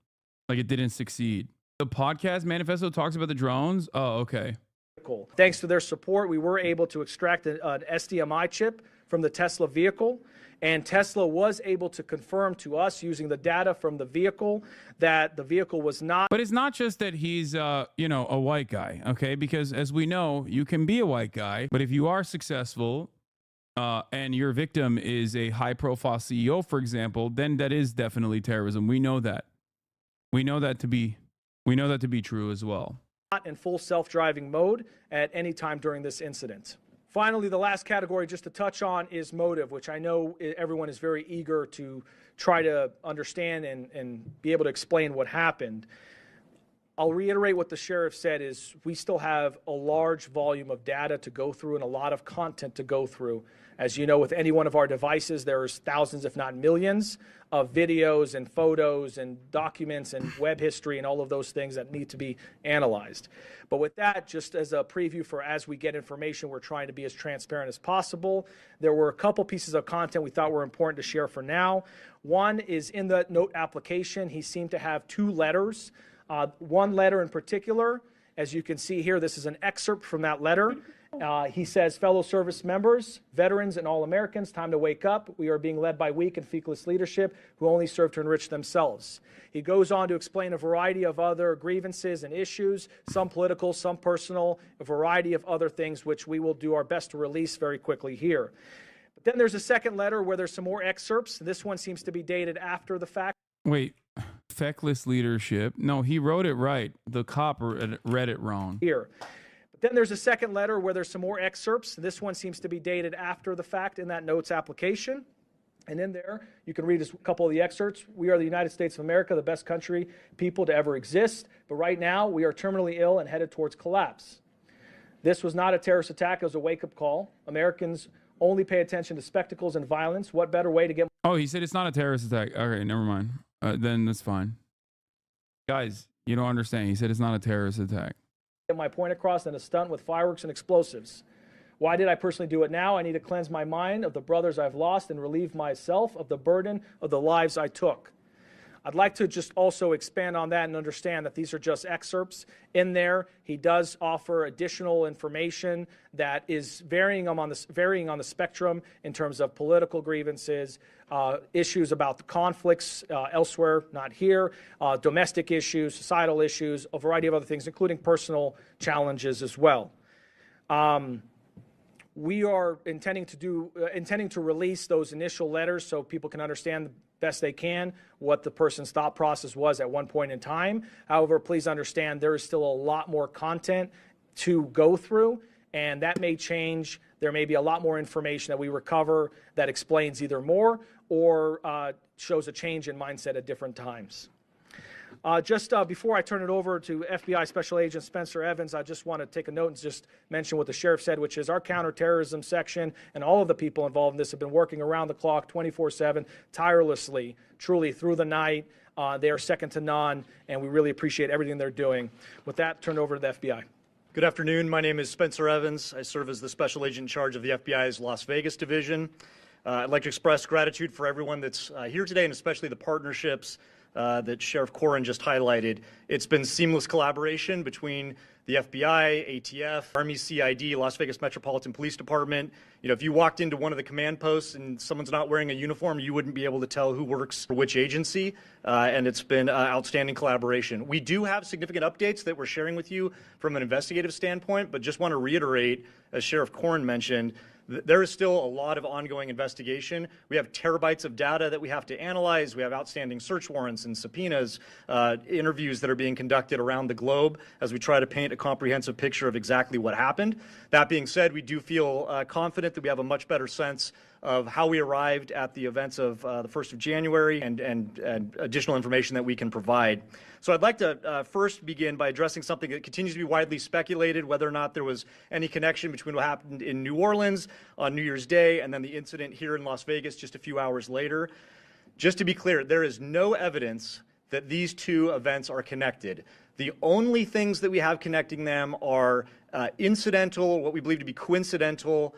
Like it didn't succeed." The podcast manifesto talks about the drones. Oh, okay. Cool. Thanks to their support, we were able to extract an SDMI chip from the Tesla vehicle. And Tesla was able to confirm to us using the data from the vehicle that the vehicle was not. But it's not just that he's, a white guy, okay? Because as we know, you can be a white guy, but if you are successful and your victim is a high-profile CEO, for example, then that is definitely terrorism. We know that. We know that to be true as well. Not in full self-driving mode at any time during this incident. Finally, the last category just to touch on is motive, which I know everyone is very eager to try to understand and be able to explain what happened. I'll reiterate what the sheriff said is we still have a large volume of data to go through and a lot of content to go through. As you know, with any one of our devices, there's thousands, if not millions, of videos and photos and documents and web history and all of those things that need to be analyzed. But with that, just as a preview for as we get information, we're trying to be as transparent as possible. There were a couple pieces of content we thought were important to share for now. One is in the note application. He seemed to have two letters. One letter in particular, as you can see here, this is an excerpt from that letter. He says, fellow service members, veterans, and all Americans, time to wake up. We are being led by weak and feckless leadership who only serve to enrich themselves. He goes on to explain a variety of other grievances and issues, some political, some personal, a variety of other things which we will do our best to release very quickly here. But then there's a second letter where there's some more excerpts. This one seems to be dated after the fact. Wait, feckless leadership. No, he wrote it right. The cop read it wrong. Here. But then there's a second letter where there's some more excerpts. This one seems to be dated after the fact in that notes application. And in there, you can read a couple of the excerpts. We are the United States of America, the best country, people to ever exist. But right now, we are terminally ill and headed towards collapse. This was not a terrorist attack. It was a wake-up call. Americans only pay attention to spectacles and violence. What better way to get... Oh, he said it's not a terrorist attack. Okay, never mind. Then that's fine. Guys, you don't understand. He said it's not a terrorist attack. Get my point across than a stunt with fireworks and explosives. Why did I personally do it now? I need to cleanse my mind of the brothers I've lost and relieve myself of the burden of the lives I took. I'd like to just also expand on that and understand that these are just excerpts. In there, he does offer additional information that is varying on the spectrum in terms of political grievances, issues about the conflicts elsewhere, not here, domestic issues, societal issues, a variety of other things, including personal challenges as well. We are intending to release those initial letters so people can understand the best they can what the person's thought process was at one point in time. However, please understand there is still a lot more content to go through, and that may change. There may be a lot more information that we recover that explains either more or shows a change in mindset at different times. Just before I turn it over to FBI Special Agent Spencer Evans, I just want to take a note and just mention what the sheriff said, which is our counterterrorism section and all of the people involved in this have been working around the clock 24/7, tirelessly, truly through the night. They are second to none, and we really appreciate everything they're doing. With that, turn it over to the FBI. Good afternoon. My name is Spencer Evans. I serve as the Special Agent in charge of the FBI's Las Vegas Division. I'd like to express gratitude for everyone that's here today, and especially the partnerships that Sheriff Corrin just highlighted. It's been seamless collaboration between the FBI, ATF, Army CID, Las Vegas Metropolitan Police Department. You know, if you walked into one of the command posts and someone's not wearing a uniform, you wouldn't be able to tell who works for which agency, and it's been outstanding collaboration. We do have significant updates that we're sharing with you from an investigative standpoint, but just want to reiterate, as Sheriff Corrin mentioned, there is still a lot of ongoing investigation. We have terabytes of data that we have to analyze. We have outstanding search warrants and subpoenas, interviews that are being conducted around the globe as we try to paint a comprehensive picture of exactly what happened. That being said, we do feel confident that we have a much better sense of how we arrived at the events of the 1st of January and additional information that we can provide. So I'd like to first begin by addressing something that continues to be widely speculated, whether or not there was any connection between what happened in New Orleans on New Year's Day and then the incident here in Las Vegas just a few hours later. Just to be clear, there is no evidence that these two events are connected. The only things that we have connecting them are incidental, what we believe to be coincidental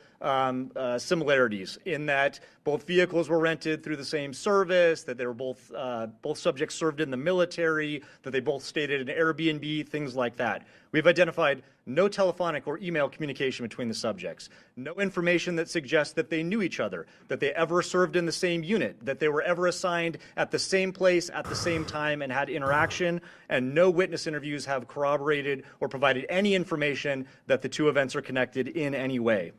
similarities in that both vehicles were rented through the same service, that they were both subjects served in the military, that they both stayed at an Airbnb, things like that. We've identified no telephonic or email communication between the subjects, no information that suggests that they knew each other, that they ever served in the same unit, that they were ever assigned at the same place at the same time and had interaction, and no witness interviews have corroborated or provided any information that the two events are connected in any way.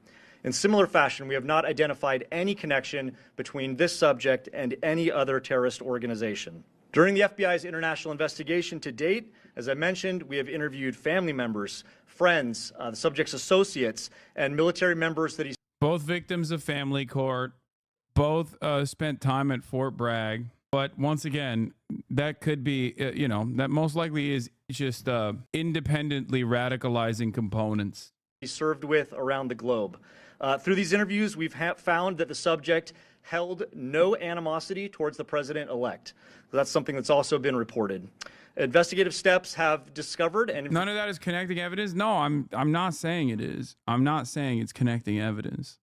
In similar fashion, we have not identified any connection between this subject and any other terrorist organization. During the FBI's international investigation to date, as I mentioned, we have interviewed family members, friends, the subject's associates, and military members that he's... Both victims of family court, both spent time at Fort Bragg. But once again, that could be, that most likely is just independently radicalizing components. Served with around the globe. Through these interviews, we've found that the subject held no animosity towards the president-elect. That's something that's also been reported. Investigative steps have discovered and none of that is connecting evidence. No, I'm not saying it is. I'm not saying it's connecting evidence.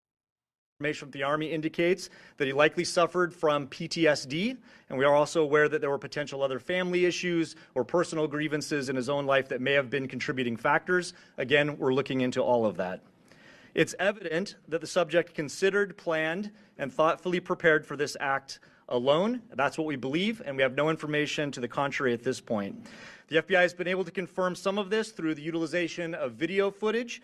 Information from the Army indicates that he likely suffered from PTSD, and we are also aware that there were potential other family issues or personal grievances in his own life that may have been contributing factors. Again, we're looking into all of that. It's evident that the subject considered, planned, and thoughtfully prepared for this act alone. That's what we believe, and we have no information to the contrary at this point. The FBI has been able to confirm some of this through the utilization of video footage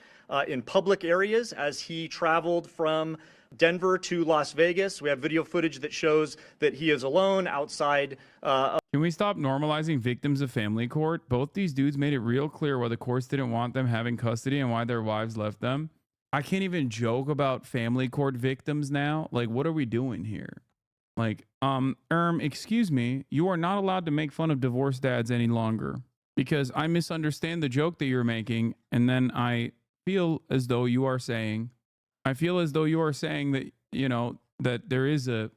in public areas as he traveled from Denver to Las Vegas. We have video footage that shows that he is alone outside. Can we stop normalizing victims of family court? Both these dudes made it real clear why the courts didn't want them having custody and why their wives left them. I can't even joke about family court victims now. Like, what are we doing here? Like, excuse me, you are not allowed to make fun of divorced dads any longer because I misunderstand the joke that you're making, and then I feel as though you are saying that, that there is a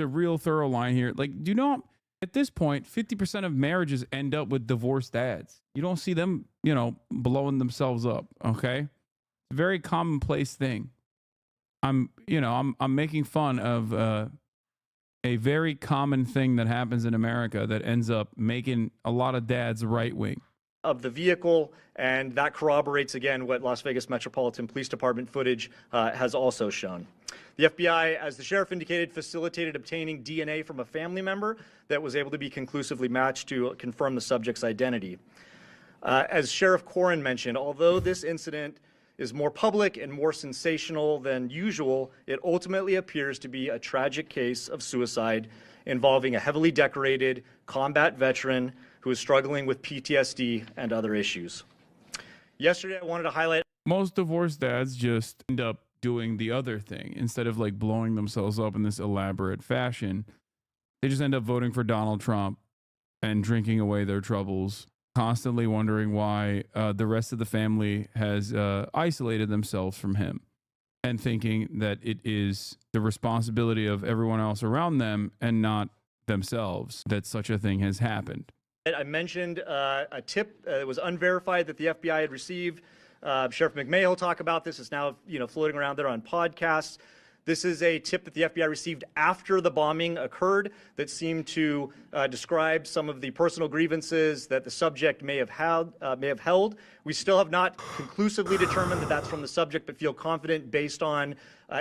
real thorough line here. Like, do you know, at this point, 50% of marriages end up with divorced dads. You don't see them, blowing themselves up. Okay. It's a very commonplace thing. I'm making fun of, a very common thing that happens in America that ends up making a lot of dads right wing. Of the vehicle, and that corroborates again what Las Vegas Metropolitan Police Department footage has also shown. The FBI, as the sheriff indicated, facilitated obtaining DNA from a family member that was able to be conclusively matched to confirm the subject's identity. As Sheriff Corrin mentioned, although this incident is more public and more sensational than usual, it ultimately appears to be a tragic case of suicide involving a heavily decorated combat veteran who is struggling with PTSD and other issues. Yesterday, I wanted to highlight... Most divorced dads just end up doing the other thing. Instead of like blowing themselves up in this elaborate fashion, they just end up voting for Donald Trump and drinking away their troubles, constantly wondering why the rest of the family has isolated themselves from him and thinking that it is the responsibility of everyone else around them and not themselves that such a thing has happened. I mentioned a tip that was unverified that the FBI had received. Sheriff McMahill will talk about this. It's now floating around there on podcasts. This is a tip that the FBI received after the bombing occurred that seemed to describe some of the personal grievances that the subject may have held. We still have not conclusively determined that that's from the subject, but feel confident based on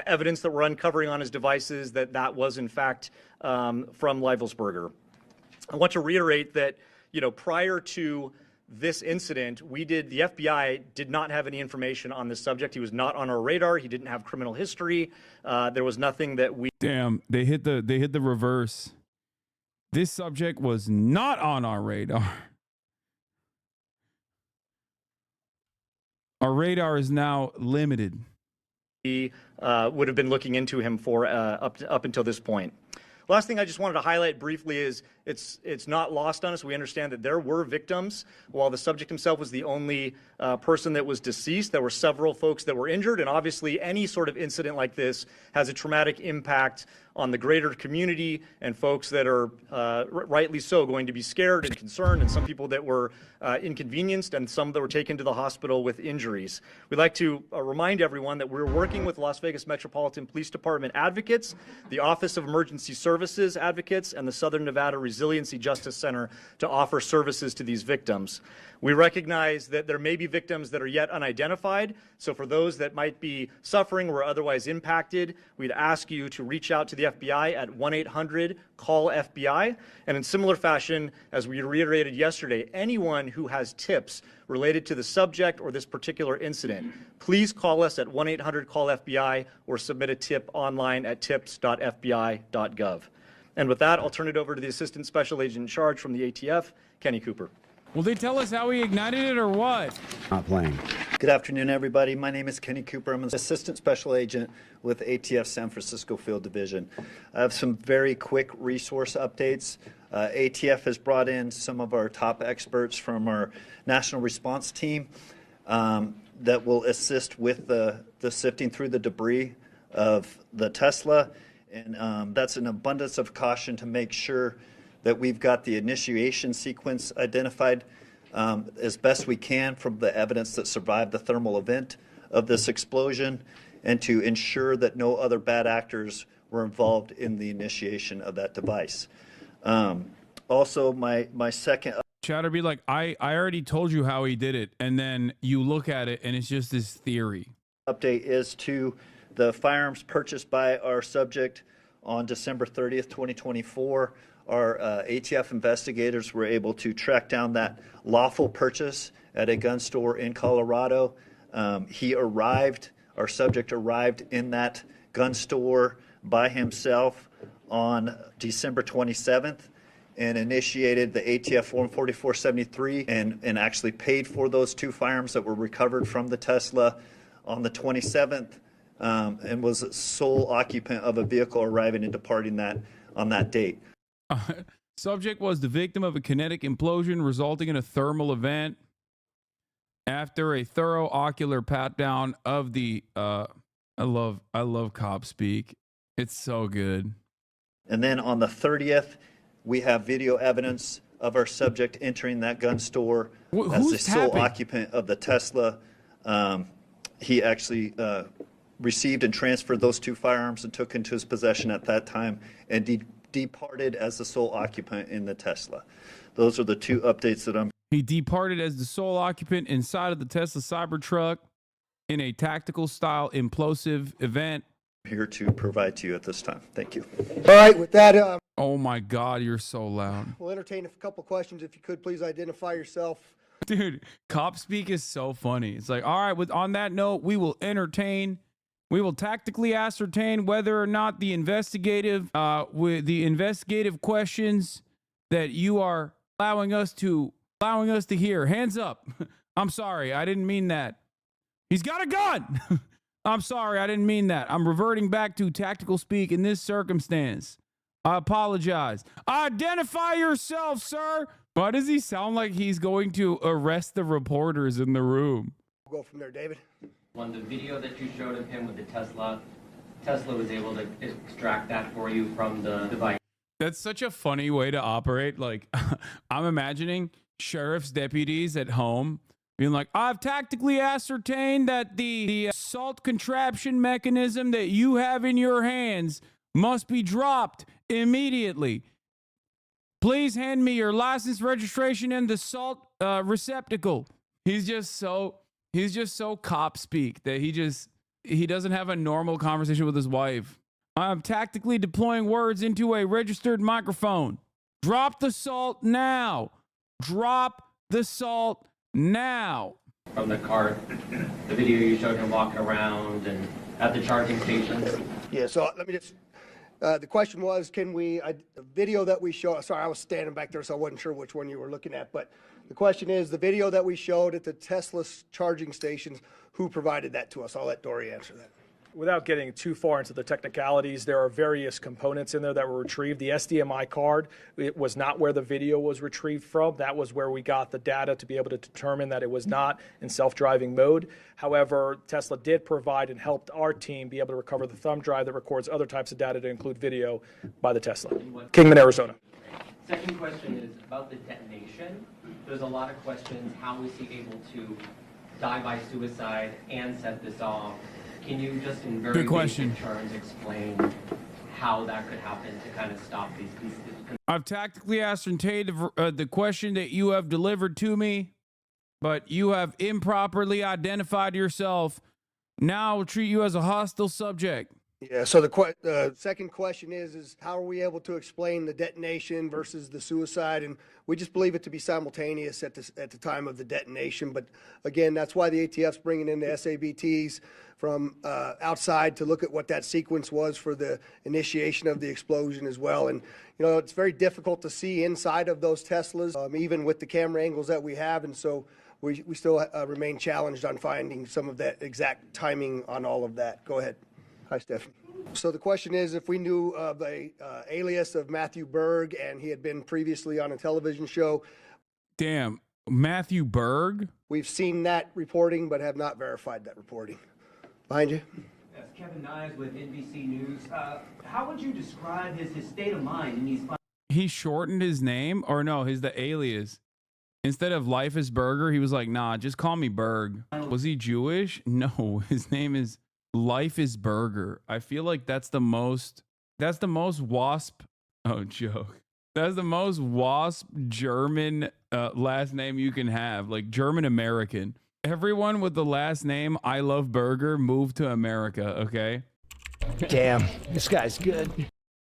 evidence that we're uncovering on his devices that was in fact from Leivelsberger. I want to reiterate that prior to this incident, the FBI did not have any information on this subject. He was not on our radar. He didn't have criminal history. There was nothing that we... Damn, they hit the reverse. This subject was not on our radar. Our radar is now limited. We would have been looking into him for up until this point. Last thing I just wanted to highlight briefly is it's not lost on us. We understand that there were victims. While the subject himself was the only person that was deceased, there were several folks that were injured, and obviously any sort of incident like this has a traumatic impact on the greater community and folks that are rightly so going to be scared and concerned, and some people that were inconvenienced and some that were taken to the hospital with injuries. We'd like to remind everyone that we're working with Las Vegas Metropolitan Police Department advocates, the Office of Emergency Services advocates, and the Southern Nevada Resiliency Justice Center to offer services to these victims. We recognize that there may be victims that are yet unidentified, so for those that might be suffering or otherwise impacted, we'd ask you to reach out to the FBI at 1-800-CALL-FBI. And in similar fashion, as we reiterated yesterday, anyone who has tips related to the subject or this particular incident, please call us at 1-800-CALL-FBI or submit a tip online at tips.fbi.gov. And with that, I'll turn it over to the Assistant Special Agent in Charge from the ATF, Kenny Cooper. Will they tell us how he ignited it or what? Not playing. Good afternoon, everybody. My name is Kenny Cooper. I'm an Assistant Special Agent with ATF San Francisco Field Division. I have some very quick resource updates. ATF has brought in some of our top experts from our National Response Team that will assist with the sifting through the debris of the Tesla. And that's an abundance of caution to make sure that we've got the initiation sequence identified as best we can from the evidence that survived the thermal event of this explosion, and to ensure that no other bad actors were involved in the initiation of that device. Also, my second... Chatter be like, I already told you how he did it, and then you look at it and it's just this theory. Update is to the firearms purchased by our subject on December 30th, 2024. Our ATF investigators were able to track down that lawful purchase at a gun store in Colorado. Our subject arrived in that gun store by himself on December 27th and initiated the ATF Form 4473 and actually paid for those two firearms that were recovered from the Tesla on the 27th and was sole occupant of a vehicle arriving and departing that on that date. Subject was the victim of a kinetic implosion resulting in a thermal event. After a thorough ocular pat down of the I love cop speak. It's so good. And then on the 30th, we have video evidence of our subject entering that gun store as the sole occupant of the Tesla. He actually received and transferred those two firearms and took into his possession at that time and departed as the sole occupant in the Tesla. Those are the two updates that He departed as the sole occupant inside of the Tesla Cybertruck in a tactical style implosive event. Here to provide to you at this time. Thank you. All right, with that... oh my God, you're so loud. We'll entertain a couple questions. If you could, please identify yourself. Dude, cop speak is so funny. It's like, all right, on that note, we will tactically ascertain whether or not the investigative questions that you are allowing us to hear. Hands up. I'm sorry, I didn't mean that. He's got a gun. I'm sorry, I didn't mean that. I'm reverting back to tactical speak in this circumstance. I apologize. Identify yourself, sir. Why does he sound like he's going to arrest the reporters in the room? We'll go from there, David. On the video that you showed of him with the Tesla was able to extract that for you from the device. That's such a funny way to operate. Like, I'm imagining sheriff's deputies at home being like, I've tactically ascertained that the assault contraption mechanism that you have in your hands must be dropped immediately. Please hand me your license, registration, and the salt receptacle. He's just so cop speak that he doesn't have a normal conversation with his wife. I'm tactically deploying words into a registered microphone. Drop the salt now. Drop the salt now. From the car, the video you showed him walking around and at the charging stations. Yeah, so let me just... the question was, can we, the video that we show, sorry, I was standing back there, so I wasn't sure which one you were looking at, but the question is, the video that we showed at the Tesla charging stations, who provided that to us? I'll let Dory answer that. Without getting too far into the technicalities, there are various components in there that were retrieved. The SDMI card, it was not where the video was retrieved from. That was where we got the data to be able to determine that it was not in self-driving mode. However, Tesla did provide and helped our team be able to recover the thumb drive that records other types of data to include video by the Tesla. Kingman, Arizona. Second question is about the detonation. There's a lot of questions. How was he able to die by suicide and set this off? Can you just in very basic terms explain how that could happen to kind of stop these pieces? I've tactically ascertained the question that you have delivered to me, but you have improperly identified yourself. Now I'll treat you as a hostile subject. Yeah, so the second question is how are we able to explain the detonation versus the suicide? And we just believe it to be simultaneous at the time of the detonation. But again, that's why the ATF's bringing in the SABTs from outside to look at what that sequence was for the initiation of the explosion as well. And, you know, it's very difficult to see inside of those Teslas, even with the camera angles that we have. And so we still remain challenged on finding some of that exact timing on all of that. Go ahead. Hi, Stephanie. So the question is, if we knew of a alias of Matthew Berg and he had been previously on a television show. Damn, Matthew Berg? We've seen that reporting, but have not verified that reporting. Behind you. Yes, Kevin Nyes with NBC News. How would you describe his state of mind in these? He shortened his name, or no, the alias. Instead of Life is Burger, he was like, nah, just call me Berg. Was he Jewish? No, his name is Life is Burger. I feel like that's the most WASP. Oh, joke. That's the most WASP German last name you can have, like German American. Everyone with the last name I Love Burger moved to America, okay? Damn, this guy's good.